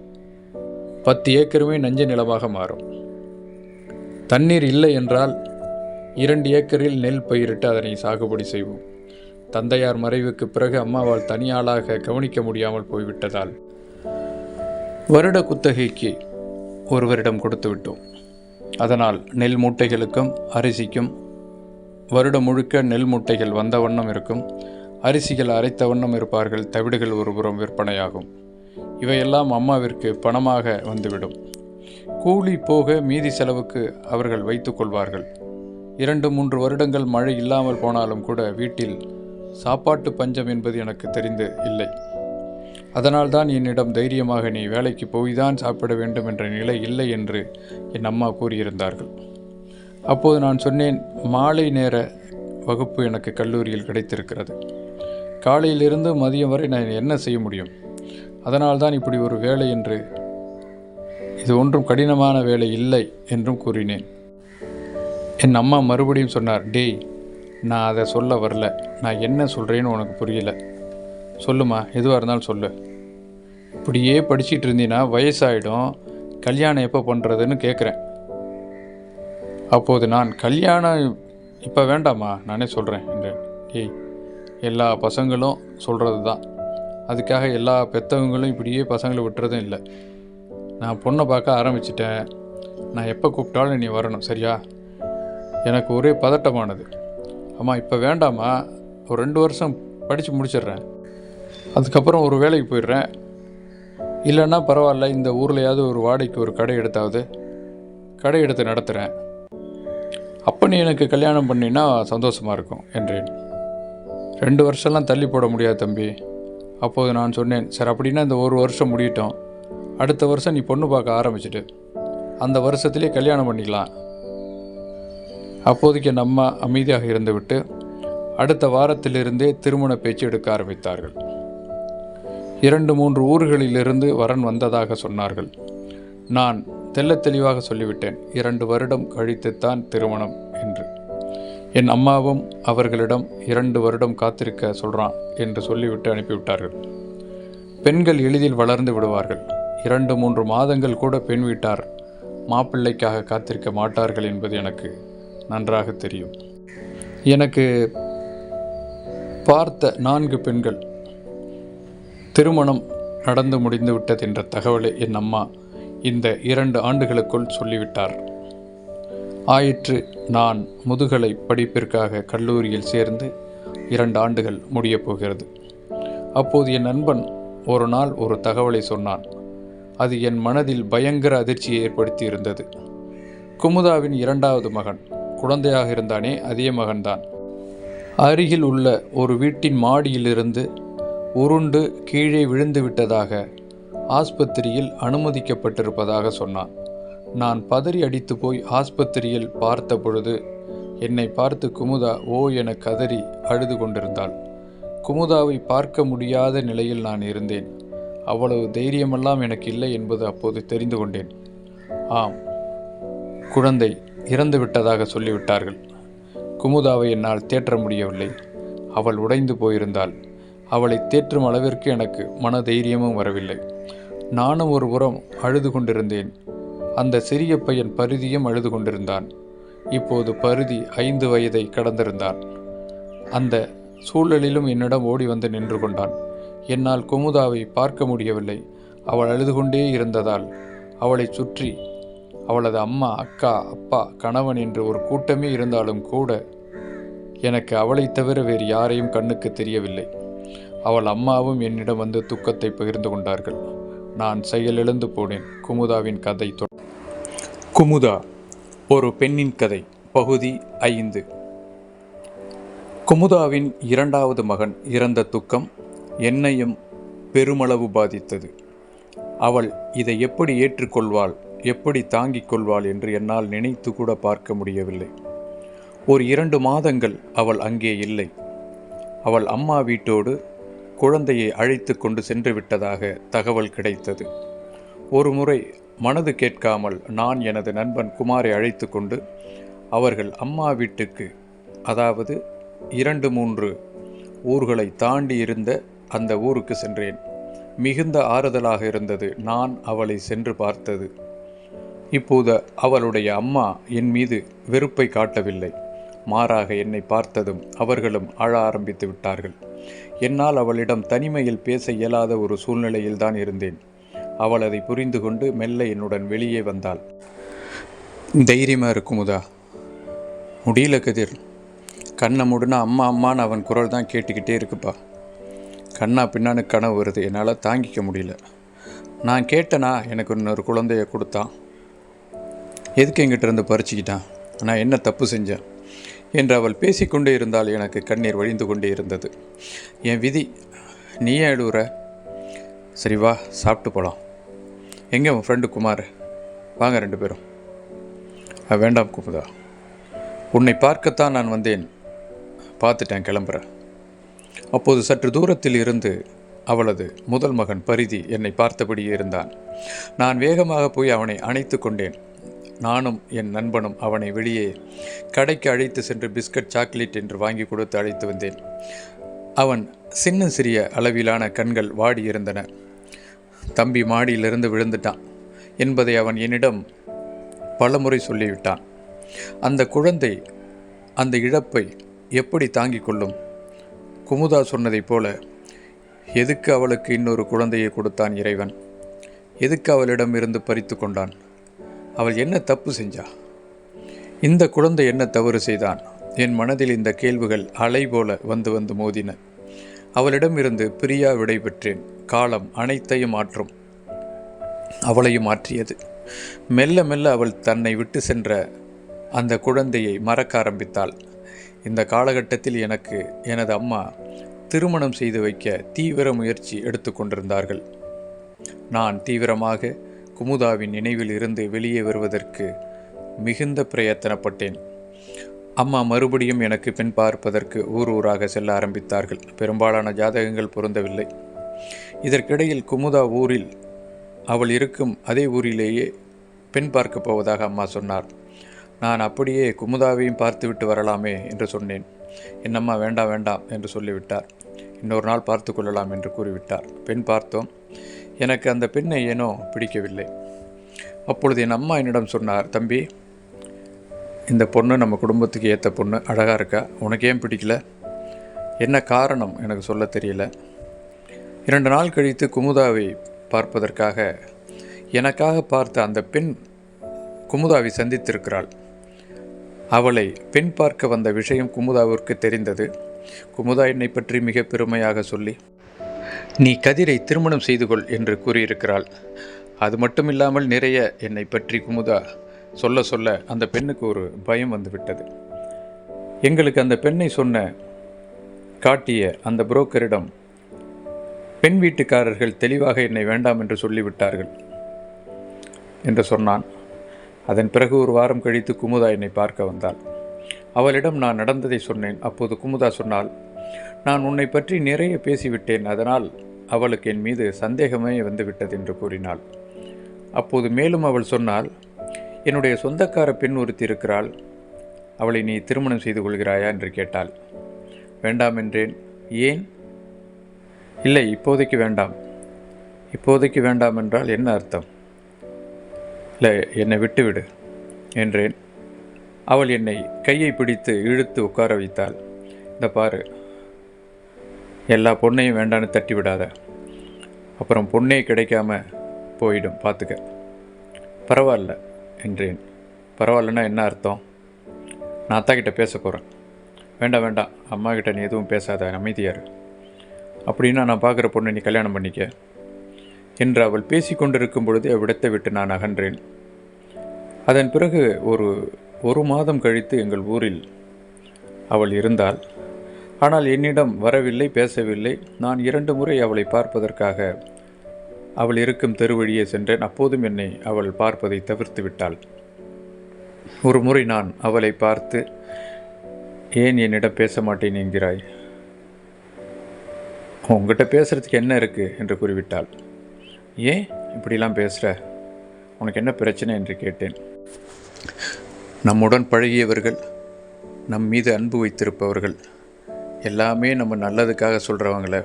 [SPEAKER 1] 10 ஏக்கருமே நஞ்ச நிலமாக மாறும். தண்ணீர் இல்லை என்றால் 2 ஏக்கரில் நெல் பயிரிட்டு அதனை சாகுபடி செய்வோம். தந்தையார் மறைவுக்கு பிறகு அம்மாவால் தனியாளாக கவனிக்க முடியாமல் போய்விட்டதால் வருட குத்தகைக்கு ஒருவரிடம் கொடுத்து விட்டோம். அதனால் நெல் மூட்டைகளுக்கும் அரிசிக்கும் வருடம் முழுக்க நெல் மூட்டைகள் வந்த வண்ணம் இருக்கும். அரிசிகள் அரைத்த வண்ணம் இருப்பார்கள். தவிடுகள் ஒருபுறம் விற்பனையாகும். இவையெல்லாம் அம்மாவிற்கு பணமாக வந்துவிடும். கூலி போக மீதி செலவுக்கு அவர்கள் வைத்து கொள்வார்கள். 2-3 வருடங்கள் மழை இல்லாமல் போனாலும் கூட வீட்டில் சாப்பாட்டு பஞ்சம் என்பது எனக்கு தெரிந்து இல்லை. அதனால்தான் என்னிடம் தைரியமாக நீ வேலைக்கு போய்தான் சாப்பிட வேண்டும் என்ற நிலை இல்லை என்று என் அம்மா கூறியிருந்தார்கள். அப்போது நான் சொன்னேன், மாலை நேர வகுப்பு எனக்கு கல்லூரியில் கிடைத்திருக்கிறது. காலையிலிருந்து மதியம் வரை நான் என்ன செய்ய முடியும்? அதனால்தான் இப்படி ஒரு வேலை என்று, இது ஒன்றும் கடினமான வேலை இல்லை என்றும் கூறினேன். என் அம்மா மறுபடியும் சொன்னார், டேய், நான் அதை சொல்ல வரல. நான் என்ன சொல்கிறேன்னு உனக்கு புரியல. சொல்லுமா, எதுவாக இருந்தாலும் சொல்லு. இப்படியே படிச்சுட்டு இருந்தீன்னா வயசாகிடும். கல்யாணம் எப்போ பண்ணுறதுன்னு கேட்குறேன். அப்போது நான், கல்யாணம் இப்போ வேண்டாமா, நானே சொல்கிறேன் என்றேன். டேய், எல்லா பசங்களும் சொல்கிறது தான். அதுக்காக எல்லா பெற்றவங்களும் இப்படியே பசங்களை விட்டுறதும் இல்லை. நான் பொண்ணை பார்க்க ஆரம்பிச்சிட்டேன். நான் எப்போ கூப்பிட்டாலும் நீ வரணும், சரியா? எனக்கு ஒரே பதட்டமானது. அம்மா, இப்போ வேண்டாமா, ஒரு 2 வருஷம் படித்து முடிச்சிடுறேன். அதுக்கப்புறம் ஒரு வேலைக்கு போயிடுறேன். இல்லைன்னா பரவாயில்ல, இந்த ஊர்லையாவது ஒரு வாடகைக்கு ஒரு கடை எடுத்து நடத்துகிறேன். அப்போ நீ எனக்கு கல்யாணம் பண்ணினா சந்தோஷமாக இருக்கும் என்றேன். 2 வருஷம்லாம் தள்ளி போட முடியாது தம்பி. அப்போது நான் சொன்னேன், சார் அப்படின்னா இந்த 1 வருஷம் முடியட்டும். அடுத்த வருஷம் நீ பொண்ணு பார்க்க ஆரம்பிச்சிட்டு அந்த வருஷத்திலே கல்யாணம் பண்ணிக்கலாம். அப்போதைக்கு என் அம்மா அமைதியாக இருந்துவிட்டு அடுத்த வாரத்திலிருந்தே திருமண பேச்சு எடுக்க ஆரம்பித்தார்கள். 2-3 ஊர்களிலிருந்து வரன் வந்ததாக சொன்னார்கள். நான் தெள்ளத் தெளிவாக சொல்லிவிட்டேன், 2 வருடம் கழித்துத்தான் திருமணம் என்று. என் அம்மாவும் அவர்களிடம் 2 வருடம் காத்திருக்க சொல்கிறான் என்று சொல்லிவிட்டு அனுப்பிவிட்டார்கள். பெண்கள் எளிதில் வளர்ந்து விடுவார்கள். 2-3 மாதங்கள் கூட பெண் வீட்டார் மாப்பிள்ளைக்காக காத்திருக்க மாட்டார்கள் என்பது எனக்கு நன்றாக தெரியும். எனக்கு பார்த்த 4 பெண்கள் திருமணம் நடந்து முடிந்து விட்டது என்ற தகவலை என் அம்மா இந்த 2 ஆண்டுகளுக்குள் சொல்லிவிட்டார். ஆயிற்று, நான் முதுகலை படிப்பிற்காக கல்லூரியில் சேர்ந்து 2 ஆண்டுகள் முடியப் போகிறது. அப்போது என் நண்பன் ஒரு நாள் ஒரு தகவலை சொன்னான். அது என் மனதில் பயங்கர அதிர்ச்சியை ஏற்படுத்தி இருந்தது. குமுதாவின் 2வது மகன், குழந்தையாக இருந்தானே அதே மகன்தான், அருகில் உள்ள ஒரு வீட்டின் மாடியிலிருந்து உருண்டு கீழே விழுந்து விட்டதாக ஆஸ்பத்திரியில் அனுமதிக்கப்பட்டிருப்பதாக சொன்னான். நான் பதறி அடித்து போய் ஆஸ்பத்திரியில் பார்த்த பொழுது என்னை பார்த்து குமுதா ஓ என கதறி அழுது கொண்டிருந்தாள். குமுதாவை பார்க்க முடியாத நிலையில் நான் இருந்தேன். அவ்வளவு தைரியமெல்லாம் எனக்கு இல்லை என்பது அப்போது தெரிந்து கொண்டேன். ஆம், குழந்தை இறந்து விட்டதாக சொல்லிவிட்டார்கள். குமுதாவை என்னால் தேற்ற முடியவில்லை. அவள் உடைந்து போயிருந்தாள். அவளை தேற்றும் அளவிற்கு எனக்கு மன தைரியமும் வரவில்லை. நானும் ஒரு புறம் அழுது கொண்டிருந்தேன். அந்த சிறிய பையன் பருதியும் அழுது கொண்டிருந்தான். இப்போது பருதி 5 வயதை கடந்திருந்தான். அந்த சூழலிலும் என்னிடம் ஓடி வந்து நின்று கொண்டான். என்னால் குமுதாவை பார்க்க முடியவில்லை. அவள் அழுது கொண்டே இருந்ததால் அவளை சுற்றி அவளது அம்மா, அக்கா, அப்பா, கணவன் என்று ஒரு கூட்டமே இருந்தாலும் கூட எனக்கு அவளை தவிர வேறு யாரையும் கண்ணுக்கு தெரியவில்லை. அவள் அம்மாவும் என்னிடம் வந்து துக்கத்தை பகிர்ந்து கொண்டார்கள். நான் செயலிழந்து போனேன். குமுதாவின் கதை குமுதா, ஒரு பெண்ணின் கதை, பகுதி 5. குமுதாவின் 2வது மகன் இறந்த துக்கம் என்னையும் பெருமளவு பாதித்தது. அவள் இதை எப்படி ஏற்றுக்கொள்வாள், எப்படி தாங்கிக் கொள்வாள் என்று என்னால் நினைத்து கூட பார்க்க முடியவில்லை. ஒரு 2 மாதங்கள் அவள் அங்கே இல்லை. அவள் அம்மா வீட்டோடு குழந்தையை அழைத்து கொண்டு சென்று விட்டதாக தகவல் கிடைத்தது. ஒரு முறை மனது கேட்காமல் நான் எனது நண்பன் குமாரை அழைத்து கொண்டு அவர்கள் அம்மா வீட்டுக்கு, அதாவது 2-3 ஊர்களை தாண்டி இருந்த அந்த ஊருக்கு சென்றேன். மிகுந்த ஆறுதலாக இருந்தது நான் அவளை சென்று பார்த்தது. இப்போது அவளுடைய அம்மா என் மீது வெறுப்பை காட்டவில்லை. மாறாக என்னை பார்த்ததும் அவர்களும் அழ ஆரம்பித்து விட்டார்கள். என்னால் அவளிடம் தனிமையில் பேச இயலாத ஒரு சூழ்நிலையில்தான் இருந்தேன். அவள் அதை புரிந்து கொண்டு மெல்ல என்னுடன் வெளியே வந்தாள். தைரியமாக இருக்குமுதா, முடியல கதிர், கண்ணை மூடுனா அம்மா அம்மான்னு அவன் குரல் தான் கேட்டுக்கிட்டே இருக்குப்பா. கண்ணா பின்னான்னு கனவு வருது, என்னால் தாங்கிக்க முடியல. நான் கேட்டேனா எனக்கு இன்னொரு குழந்தைய கொடுத்தான், எதுக்கு என்கிட்ட இருந்து பறிச்சுக்கிட்டான், நான் என்ன தப்பு செஞ்சேன் என்று அவள் பேசிக்கொண்டே இருந்தால் எனக்கு கண்ணீர் வழிந்து கொண்டே இருந்தது. என் விதி, நீ ஏன் எழுவுற? சரி வா, சாப்பிட்டு போகலாம். எங்கே உன் ஃப்ரெண்டு குமார்? வாங்க 2 பேரும். வேண்டாம் குமுதா, உன்னை பார்க்கத்தான் நான் வந்தேன், பார்த்துட்டேன், கிளம்புறேன். அப்போது சற்று தூரத்தில் இருந்து அவளது முதல் மகன் பரிதி என்னை பார்த்தபடியே இருந்தான். நான் வேகமாக போய் அவனை அணைத்து கொண்டேன். நானும் என் நண்பனும் அவனை வெளியே கடைக்கு அழைத்து சென்று பிஸ்கட், சாக்லேட் என்று வாங்கி கொடுத்து அழைத்து வந்தேன். அவன் சின்ன சிறிய அளவிலான கண்கள் வாடியிருந்தன. தம்பி மாடியிலிருந்து விழுந்துட்டான் என்பதை அவன் என்னிடம் பலமுறை சொல்லிவிட்டான். அந்த குழந்தை அந்த இழப்பை எப்படி தாங்கிக் கொள்ளும்? குமுதா சொன்னதைப் போல, எதுக்கு அவளுக்கு இன்னொரு குழந்தையை கொடுத்தான் இறைவன்? எதுக்கு அவளிடம் இருந்து பறித்து கொண்டான்? அவள் என்ன தப்பு செஞ்சா? இந்த குழந்தை என்ன தவறு செய்தான்? என் மனதில் இந்த கேள்விகள் அலை போல வந்து வந்து மோதின. அவளிடமிருந்து பிரியா விடை பெற்றேன். காலம் அனைத்தையும் மாற்றும். அவளையும் மாற்றியது. மெல்ல மெல்ல அவள் தன்னை விட்டு சென்ற அந்த குழந்தையை மறக்க ஆரம்பித்தாள். இந்த காலகட்டத்தில் எனக்கு எனது அம்மா திருமணம் செய்து வைக்க தீவிர முயற்சி எடுத்து கொண்டிருந்தார்கள். நான் தீவிரமாக குமுதாவின் நினைவில் இருந்து வெளியே வருவதற்கு மிகுந்த பிரயத்தனப்பட்டேன். அம்மா மறுபடியும் எனக்கு பெண் பார்ப்பதற்கு ஊராக செல்ல ஆரம்பித்தார்கள். பெரும்பாலான ஜாதகங்கள் பொருந்தவில்லை. இதற்கிடையில் குமுதா ஊரில் அவள் இருக்கும் அதே ஊரிலேயே பெண் பார்க்கப் போவதாக அம்மா சொன்னார். நான் அப்படியே குமுதாவையும் பார்த்துவிட்டு வரலாமே என்று சொன்னேன். என் அம்மா வேண்டாம் வேண்டாம் என்று சொல்லிவிட்டார். இன்னொரு நாள் பார்த்து கொள்ளலாம் என்று கூறிவிட்டார். பெண் பார்த்தோம். எனக்கு அந்த பெண்ணை ஏனோ பிடிக்கவில்லை. அப்பொழுது என் அம்மா என்னிடம் சொன்னார், தம்பி, இந்த பொண்ணு நம்ம குடும்பத்துக்கு ஏற்ற பொண்ணு, அழகாக இருக்கா, உனக்கு ஏன் பிடிக்கல? என்ன காரணம் எனக்கு சொல்ல தெரியல. 2 நாள் கழித்து குமுதாவை பார்ப்பதற்காக எனக்காக பார்த்த அந்த பெண் குமுதாவை சந்தித்திருக்கிறாள். அவளை பெண் பார்க்க வந்த விஷயம் குமுதாவிற்கு தெரிந்தது. குமுதா என்னை பற்றி மிக பெருமையாக சொல்லி, நீ கதிரை திருமணம் செய்து கொள் என்று கூறியிருக்கிறாள். அது மட்டும் இல்லாமல் நிறைய என்னை பற்றி குமுதா சொல்ல சொல்ல அந்த பெண்ணுக்கு ஒரு பயம் வந்துவிட்டது. எங்களுக்கு அந்த பெண்ணை காட்டிய அந்த புரோக்கரிடம் பெண் வீட்டுக்காரர்கள் தெளிவாக என்னை வேண்டாம் என்று சொல்லிவிட்டார்கள் என்று சொன்னான். அதன் பிறகு ஒரு வாரம் கழித்து குமுதா என்னை பார்க்க வந்தாள். அவளிடம் நான் நடந்ததை சொன்னேன். அப்போது குமுதா சொன்னாள், நான் உன்னை பற்றி நிறைய பேசிவிட்டேன், அதனால் அவளுக்கு என் மீது சந்தேகமே வந்துவிட்டது என்று கூறினாள். அப்போது மேலும் அவள் சொன்னாள், என்னுடைய சொந்தக்கார பெண் ஒருத்தி இருக்கிறாள், அவளை நீ திருமணம் செய்து கொள்கிறாயா என்று கேட்டாள். வேண்டாம் என்றேன். ஏன்? இல்லை, இப்போதைக்கு வேண்டாம். இப்போதைக்கு வேண்டாம் என்றால் என்ன அர்த்தம்? இல்லை, என்னை விட்டுவிடு என்றேன். அவள் என்னை கையை பிடித்து இழுத்து உட்கார வைத்தாள். இந்த பாரு, எல்லா பொண்ணையும் வேண்டான்னு தட்டி விடாத, அப்புறம் பொண்ணே கிடைக்காம போயிடும், பார்த்துக்க. பரவாயில்ல என்றேன். பரவாயில்லன்னா என்ன அர்த்தம்? நான் அத்தா கிட்ட பேச போகிறேன். வேண்டாம் வேண்டாம், அம்மா கிட்ட நீ எதுவும் பேசாத, அமைதியாரு. அப்படின்னா நான் பார்க்குற பொண்ணை நீ கல்யாணம் பண்ணிக்க என்று அவள் பேசி கொண்டிருக்கும் பொழுது அவ்விடத்தை விட்டு நான் அகன்றேன். அதன் பிறகு ஒரு மாதம் கழித்து எங்கள் ஊரில் அவள் இருந்தாள். ஆனால் என்னிடம் வரவில்லை, பேசவில்லை. நான் 2 முறை அவளை பார்ப்பதற்காக அவள் இருக்கும் தெருவழியே சென்றேன். அப்போதும் என்னை அவள் பார்ப்பதை தவிர்த்து விட்டாள். ஒரு முறை நான் அவளை பார்த்து, ஏன் என்னிடம் பேச மாட்டேன் என்கிறாய்? உங்ககிட்ட பேசுகிறதுக்கு என்ன இருக்குது என்று கூறிவிட்டாள். ஏன் இப்படிலாம் பேசுகிற? உனக்கு என்ன பிரச்சனை என்று கேட்டேன். நம்முடன் பழகியவர்கள், நம் மீது அன்பு வைத்திருப்பவர்கள் எல்லாமே நம்ம நல்லதுக்காக சொல்கிறவங்கள,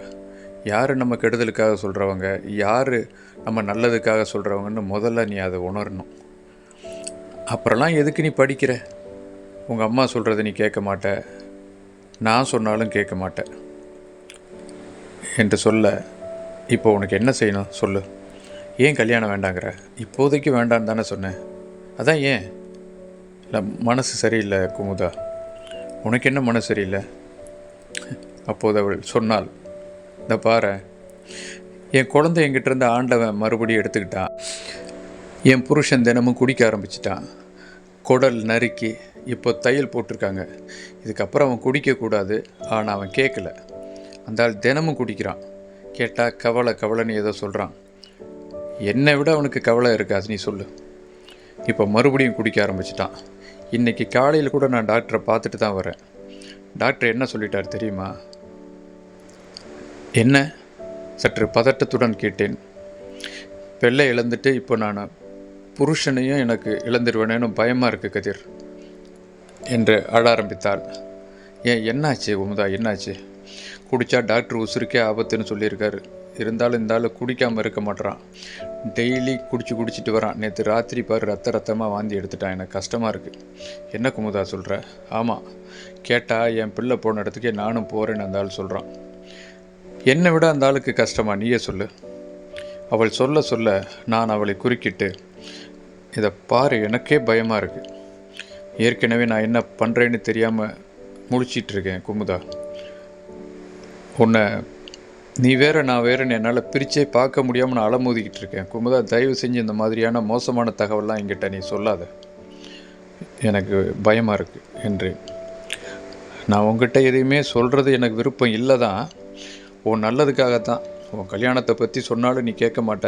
[SPEAKER 1] யார் நம்ம கெடுதலுக்காக சொல்கிறவங்க, யார் நம்ம நல்லதுக்காக சொல்கிறவங்கன்னு முதல்ல நீ அதை உணரணும். அப்புறம்லாம் எதுக்கு நீ படிக்கிற? உங்கள் அம்மா சொல்கிறத நீ கேட்க மாட்ட, நான் சொன்னாலும் கேட்க மாட்டேன் என்று சொல்ல, இப்போ உனக்கு என்ன செய்யணும் சொல்லு? ஏன் கல்யாணம் வேண்டாங்கிற? இப்போதைக்கு வேண்டான்னு தானே சொன்னேன். அதான் ஏன்? இல்லை, மனசு சரியில்லை குமுதா. உனக்கு என்ன மனசு சரியில்லை? அப்போது அவள் சொன்னாள், இந்த பாரு, என் குழந்தை என்கிட்ட ஆண்டவன் மறுபடியும் எடுத்துக்கிட்டான். என் புருஷன் தினமும் குடிக்க ஆரம்பிச்சிட்டான். குடல் நறுக்கி இப்போ தையல் போட்டிருக்காங்க. இதுக்கப்புறம் அவன் குடிக்கக்கூடாது. ஆனால் அவன் கேட்கல. அந்த ஆள் தினமும் குடிக்கிறான். கேட்டால் கவலைன்னு ஏதோ சொல்கிறான். என்னை விட அவனுக்கு கவலை இருக்காது, நீ சொல்லு. இப்போ மறுபடியும் குடிக்க ஆரம்பிச்சிட்டான். இன்றைக்கி காலையில் கூட நான் டாக்டரை பார்த்துட்டு தான் வரேன். டாக்டர் என்ன சொல்லிட்டார் தெரியுமா? என்ன? சற்று பதட்டத்துடன் கேட்டேன். பிள்ளை இழந்துட்டு இப்போ நான் புருஷனையும் எனக்கு இழந்துடுவேனேன்னு பயமாக இருக்குது கதிர் என்று அழ ஆரம்பித்தாள். ஏன், என்னாச்சு குமுதா, என்னாச்சு? குடித்தா டாக்டர் உசுருக்கே ஆபத்துன்னு சொல்லியிருக்காரு. இருந்தாலும் இந்த ஆள் குடிக்காமல் இருக்க மாட்டேறான். டெய்லி குடிச்சிட்டு வரான். நேற்று ராத்திரி பாரு, ரத்தமாக வாந்தி எடுத்துட்டான். எனக்கு கஷ்டமாக இருக்குது. என்ன குமுதா சொல்கிற? ஆமாம், கேட்டால் என் பிள்ளை போன இடத்துக்கே நானும் போகிறேன்னு அந்த ஆள் சொல்கிறான். என்னை விட அந்த ஆளுக்கு கஷ்டமா? நீயே சொல்லு. அவள் சொல்ல நான் அவளை குறுக்கிட்டு, இதை பாரு, எனக்கே பயமாக இருக்குது. ஏற்கனவே நான் என்ன பண்ணுறேன்னு தெரியாமல் முழிச்சிட்ருக்கேன் குமுதா. உன்னை நீ வேறு நான் வேறுன்னு என்னால் பிரித்தே பார்க்க முடியாமல் நான் அலமோதிக்கிட்டு இருக்கேன் குமுதா. தயவு செஞ்சு இந்த மாதிரியான மோசமான தகவல்லாம் என்கிட்ட நீ சொல்லாத, எனக்கு பயமாக இருக்குது என்று. நான் உங்ககிட்ட எதையுமே சொல்கிறது எனக்கு விருப்பம் இல்லை தான், உன் நல்லதுக்காகத்தான். உன் கல்யாணத்தை பற்றி சொன்னாலும் நீ கேட்க மாட்ட.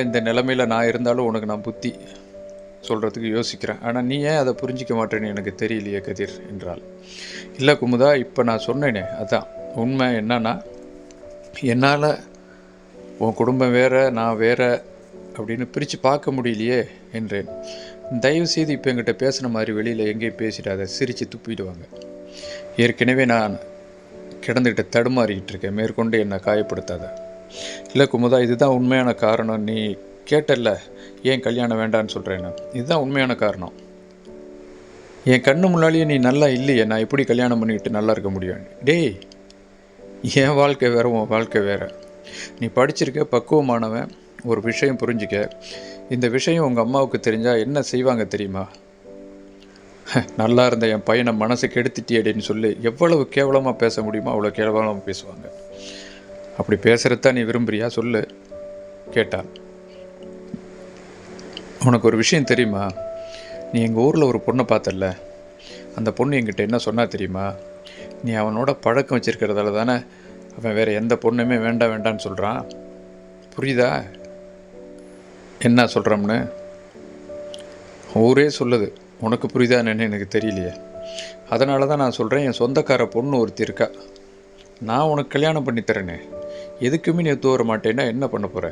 [SPEAKER 1] இந்த நிலைமையில் நான் இருந்தாலும் உனக்கு நான் புத்தி சொல்கிறதுக்கு யோசிக்கிறேன். ஆனால் நீ ஏன் அதை புரிஞ்சிக்க மாட்டேன்னு எனக்கு தெரியலையே கதிர் என்றாள். இல்லை குமுதா, இப்போ நான் சொன்னேனே அதான் உண்மை. என்னன்னா, என்னால் உன் குடும்பம் வேறு நான் வேறு அப்படின்னு பிரித்து பார்க்க முடியலையே என்றேன். தயவுசெய்து இப்போ என்கிட்ட பேசுன மாதிரி வெளியில் எங்கேயும் பேசிடாத, சிரித்து துப்பிடுவாங்க. ஏற்கனவே நான் கிடந்துக்கிட்ட தடுமாறிக்கிட்டு இருக்கேன், மேற்கொண்டு என்னை காயப்படுத்தாத. இல்லை குமுதா, இதுதான் உண்மையான காரணம். நீ கேட்டல்ல ஏன் கல்யாணம் வேண்டான்னு சொல்கிறேன்னு, இதுதான் உண்மையான காரணம். என் கண்ணு முன்னாலேயே நீ நல்லா இல்லையே, நான் எப்படி கல்யாணம் பண்ணிக்கிட்டு நல்லா இருக்க முடியும்? டேய், என் வாழ்க்கை வேறு உன் வாழ்க்கை வேறு. நீ படிச்சிருக்க, பக்குவமானவன். ஒரு விஷயம் புரிஞ்சிக்க, இந்த விஷயம் உங்கள் அம்மாவுக்கு தெரிஞ்சால் என்ன செய்வாங்க தெரியுமா? நல்லா இருந்த என் பையனை மனசுக்கு எடுத்துட்டியேடின்னு சொல்லி எவ்வளவு கேவலமாக பேச முடியுமோ அவ்வளோ கேவலமாக பேசுவாங்க. அப்படி பேசுகிறதான் நீ விரும்புறியா சொல்லு கேட்டாள். உனக்கு ஒரு விஷயம் தெரியுமா? நீ எங்கள் ஊரில் ஒரு பொண்ணை பார்த்தல்ல, அந்த பொண்ணு என்கிட்ட என்ன சொன்னா தெரியுமா? நீ அவனோட பழக்கம் வச்சுருக்கிறதால தானே அவன் வேறு எந்த பொண்ணுமே வேண்டாம் வேண்டான்னு சொல்கிறான். புரியுதா என்ன சொல்கிறோம்னு? ஊரே சொல்லுது, உனக்கு புரியுதா என்னன்னு எனக்கு தெரியலையே. அதனால தான் நான் சொல்கிறேன், என் சொந்தக்கார பொண்ணு ஒருத்தி இருக்கா, நான் உனக்கு கல்யாணம் பண்ணித்தரேனே, எதுக்குமே நீ ஒத்து வர மாட்டேன்னா என்ன பண்ண போகிற?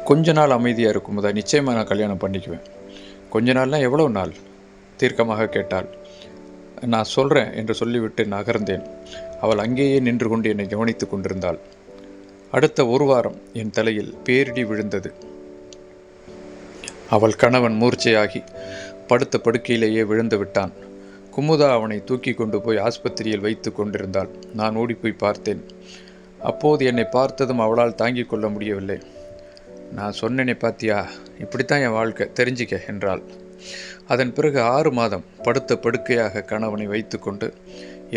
[SPEAKER 1] கொஞ்ச நாள் அமைதியாக இருக்கும்போதா நிச்சயமாக நான் கல்யாணம் பண்ணிக்குவேன். கொஞ்ச நாள்னால் எவ்வளோ நாள்? தீர்க்கமாக கேட்டாள். நான் சொல்கிறேன் என்று சொல்லிவிட்டு நகர்ந்தேன். அவள் அங்கேயே நின்று கொண்டு என்னை கவனித்து கொண்டிருந்தாள். அடுத்த ஒரு வாரம் என் தலையில் பேரிடி விழுந்தது. அவள் கணவன் மூர்ச்சையாகி படுத்த படுக்கையிலேயே விழுந்து விட்டான். குமுதா அவனை தூக்கி கொண்டு போய் ஆஸ்பத்திரியில் வைத்து கொண்டிருந்தாள். நான் ஓடிப்போய் பார்த்தேன். அப்போது என்னை பார்த்ததும் அவளால் தாங்கிக் கொள்ள முடியவில்லை. நான் சொன்னேனே பாத்தியா, இப்படித்தான் என் வாழ்க்கை, தெரிஞ்சிக்க என்றாள். அதன் பிறகு 6 மாதம் படுத்த படுக்கையாக கணவனை வைத்து கொண்டு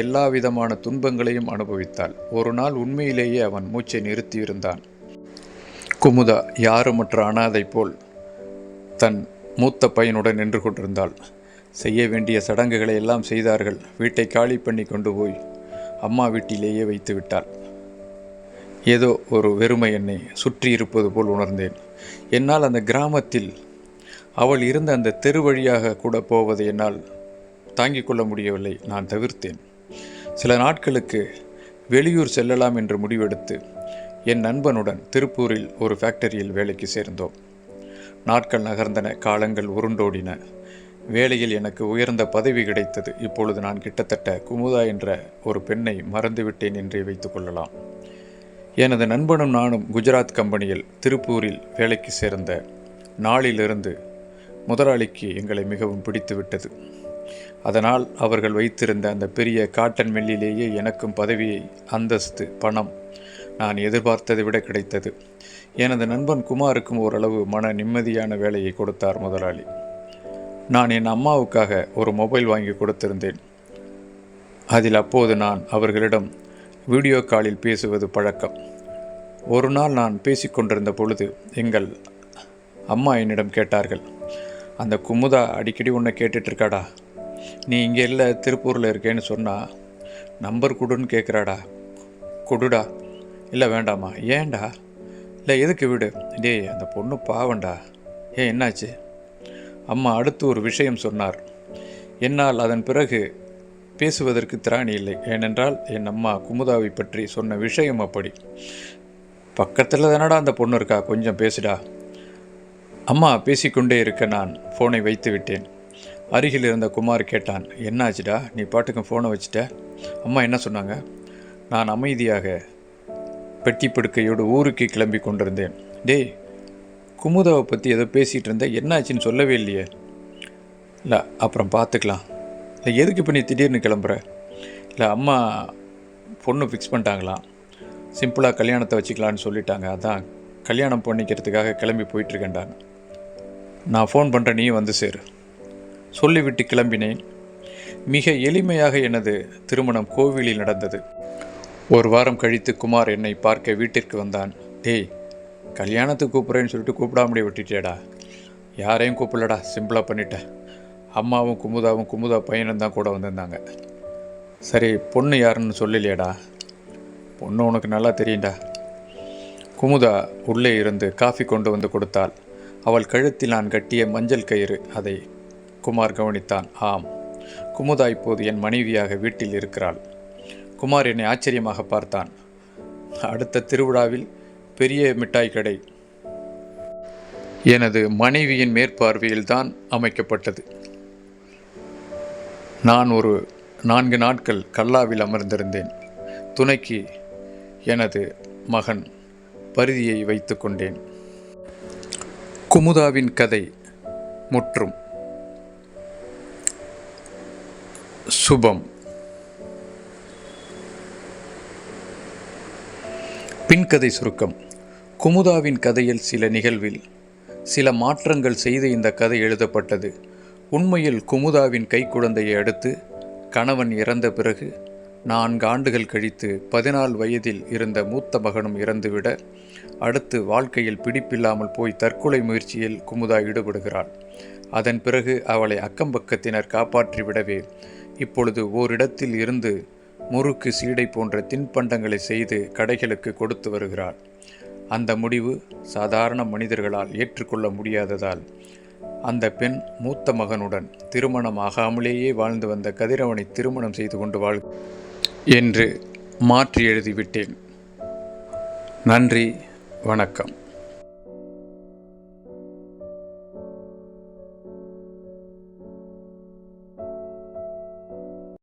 [SPEAKER 1] எல்லா விதமான துன்பங்களையும் அனுபவித்தாள். ஒரு நாள் உண்மையிலேயே அவன் மூச்சை நிறுத்தியிருந்தான். குமுதா யாருமற்ற அனாதை போல் தன் மூத்த பையனுடன் நின்று கொண்டிருந்தாள். செய்ய வேண்டிய சடங்குகளை எல்லாம் செய்தார்கள். வீட்டை காலி பண்ணி கொண்டு போய் அம்மா வீட்டிலேயே வைத்து விட்டாள். ஏதோ ஒரு வெறுமை என்னை சுற்றி இருப்பது போல் உணர்ந்தேன். என்னால் அந்த கிராமத்தில் அவள் இருந்த அந்த தெரு வழியாக கூட போவதை என்னால் தாங்கிக் கொள்ள முடியவில்லை. நான் தவிர்த்தேன். சில நாட்களுக்கு வெளியூர் செல்லலாம் என்று முடிவெடுத்து என் நண்பனுடன் திருப்பூரில் ஒரு ஃபேக்டரியில் வேலைக்கு சேர்ந்தோம். நாட்கள் நகர்ந்தன, காலங்கள் உருண்டோடின. வேலையில் எனக்கு உயர்ந்த பதவி கிடைத்தது. இப்பொழுது நான் கிட்டத்தட்ட குமுதா என்ற ஒரு பெண்ணை மறந்துவிட்டேன் என்றே வைத்துக் கொள்ளலாம். எனது நண்பனும் நானும் குஜராத் கம்பெனியில் திருப்பூரில் வேலைக்கு சேர்ந்த நாளிலிருந்து முதலாளிக்கு எங்களை மிகவும் பிடித்து விட்டது. அதனால் அவர்கள் வைத்திருந்த அந்த பெரிய காட்டன் மில்லிலேயே எனக்கும் பதவியை, அந்தஸ்து, பணம் நான் எதிர்பார்த்ததை விட கிடைத்தது. எனது நண்பன் குமாருக்கும் ஓரளவு மன நிம்மதியான வேலையை கொடுத்தார் முதலாளி. நான் என் அம்மாவுக்காக ஒரு மொபைல் வாங்கி கொடுத்திருந்தேன். அதில் அப்போது நான் அவர்களிடம் வீடியோ காலில் பேசுவது பழக்கம். ஒரு நாள் நான் பேசிக்கொண்டிருந்த பொழுது எங்கள் அம்மா என்னிடம் கேட்டார்கள், அந்த குமுதா அடிக்கடி உன்னை கேட்டுட்ருக்காடா, நீ இங்கே இல்லை திருப்பூரில் இருக்கேன்னு சொன்னால் நம்பர் கொடுன்னு கேட்குறாடா, கொடுடா. இல்லை வேண்டாமா? ஏன்டா? இல்லை எதுக்கு விடு. டேய், அந்த பொண்ணு பாவண்டா. ஏன் என்னாச்சு? அம்மா அடுத்து ஒரு விஷயம் சொன்னார். என்னால் அதன் பிறகு பேசுவதற்கு திராணி இல்லை. ஏனென்றால் என் அம்மா குமுதாவை பற்றி சொன்ன விஷயம் அப்படி. பக்கத்தில் தானடா அந்த பொண்ணு இருக்கா, கொஞ்சம் பேசுடா. அம்மா பேசிக்கொண்டே இருக்க நான் ஃபோனை வைத்து விட்டேன். அருகில் இருந்த குமார் கேட்டான், என்னாச்சுடா, நீ பாட்டுக்கு ஃபோனை வச்சுட்ட? அம்மா என்ன சொன்னாங்க? நான் அமைதியாக பெட்டி படுக்கையோடு ஊருக்கு கிளம்பி கொண்டிருந்தேன். டேய், குமுதாவை பற்றி ஏதோ பேசிகிட்டு இருந்தேன், என்னாச்சுன்னு சொல்லவே இல்லையே. இல்லை அப்புறம் பார்த்துக்கலாம். இல்லை எதுக்கு இப்போ நீ திடீர்னு கிளம்புற? இல்லை அம்மா பொண்ணு ஃபிக்ஸ் பண்ணிட்டாங்களாம், சிம்பிளாக கல்யாணத்தை வச்சுக்கலான்னு சொல்லிட்டாங்க, அதான் கல்யாணம் பண்ணிக்கிறதுக்காக கிளம்பி போயிட்டுருக்கேன்டாங்க. நான் ஃபோன் பண்ணுறேன், நீ வந்து சேரு சொல்லிவிட்டு கிளம்பினேன். மிக எளிமையாக எனது திருமணம் கோவிலில் நடந்தது. ஒரு வாரம் கழித்து குமார் என்னை பார்க்க வீட்டிற்கு வந்தான். டேய், கல்யாணத்துக்கு கூப்பிட்றேன்னு சொல்லிட்டு கூப்பிடாமலே விட்டுட்டேடா. யாரையும் கூப்பிடலடா, சிம்பிளாக பண்ணிட்டேன். அம்மாவும் குமுதா பையனும் தான் கூட வந்திருந்தாங்க. சரி, பொண்ணு யாருன்னு சொல்லலையாடா? பொண்ணு உனக்கு நல்லா தெரியும்டா. குமுதா உள்ளே இருந்து காஃபி கொண்டு வந்து கொடுத்தாள். அவள் கழுத்தில் நான் கட்டிய மஞ்சள் கயிறு. அதை குமார் கவனித்தான். ஆம், குமுதா இப்போது என் மனைவியாக வீட்டில் இருக்கிறாள். குமார் என்னை ஆச்சரியமாக பார்த்தான். அடுத்த திருவிழாவில் பெரிய மிட்டாய் கடை எனது மனைவியின் மேற்பார்வையில்தான் அமைக்கப்பட்டது. நான் ஒரு 4 நாட்கள் கல்லாவில் அமர்ந்திருந்தேன். துணைக்கு எனது மகன் பரிதியை வைத்து கொண்டேன். குமுதாவின் கதை முற்றும். சுபம். பின்கதை சுருக்கம். குமுதாவின் கதையில் சில நிகழ்வில் சில மாற்றங்கள் செய்து இந்த கதை எழுதப்பட்டது. உண்மையில் குமுதாவின் கைக்குழந்தையை அடுத்து கணவன் இறந்த பிறகு 4 ஆண்டுகள் கழித்து 14 வயதில் இருந்த மூத்த மகனும் இறந்துவிட, அடுத்து வாழ்க்கையில் பிடிப்பில்லாமல் போய் தற்கொலை முயற்சியில் குமுதா ஈடுபடுகிறாள். அதன் பிறகு அவளை அக்கம்பக்கத்தினர் காப்பாற்றிவிடவே இப்பொழுது ஓரிடத்தில் இருந்து முறுக்கு, சீடை போன்ற தின்பண்டங்களை செய்து கடைகளுக்கு கொடுத்து வருகிறாள். அந்த முடிவு சாதாரண மனிதர்களால் ஏற்றுக்கொள்ள முடியாததால் அந்த பெண் மூத்த மகனுடன் திருமணம் ஆகாமலேயே வாழ்ந்து வந்த கதிரவனை திருமணம் செய்து கொண்டு என்று மாற்றி எழுதிவிட்டேன். நன்றி, வணக்கம்.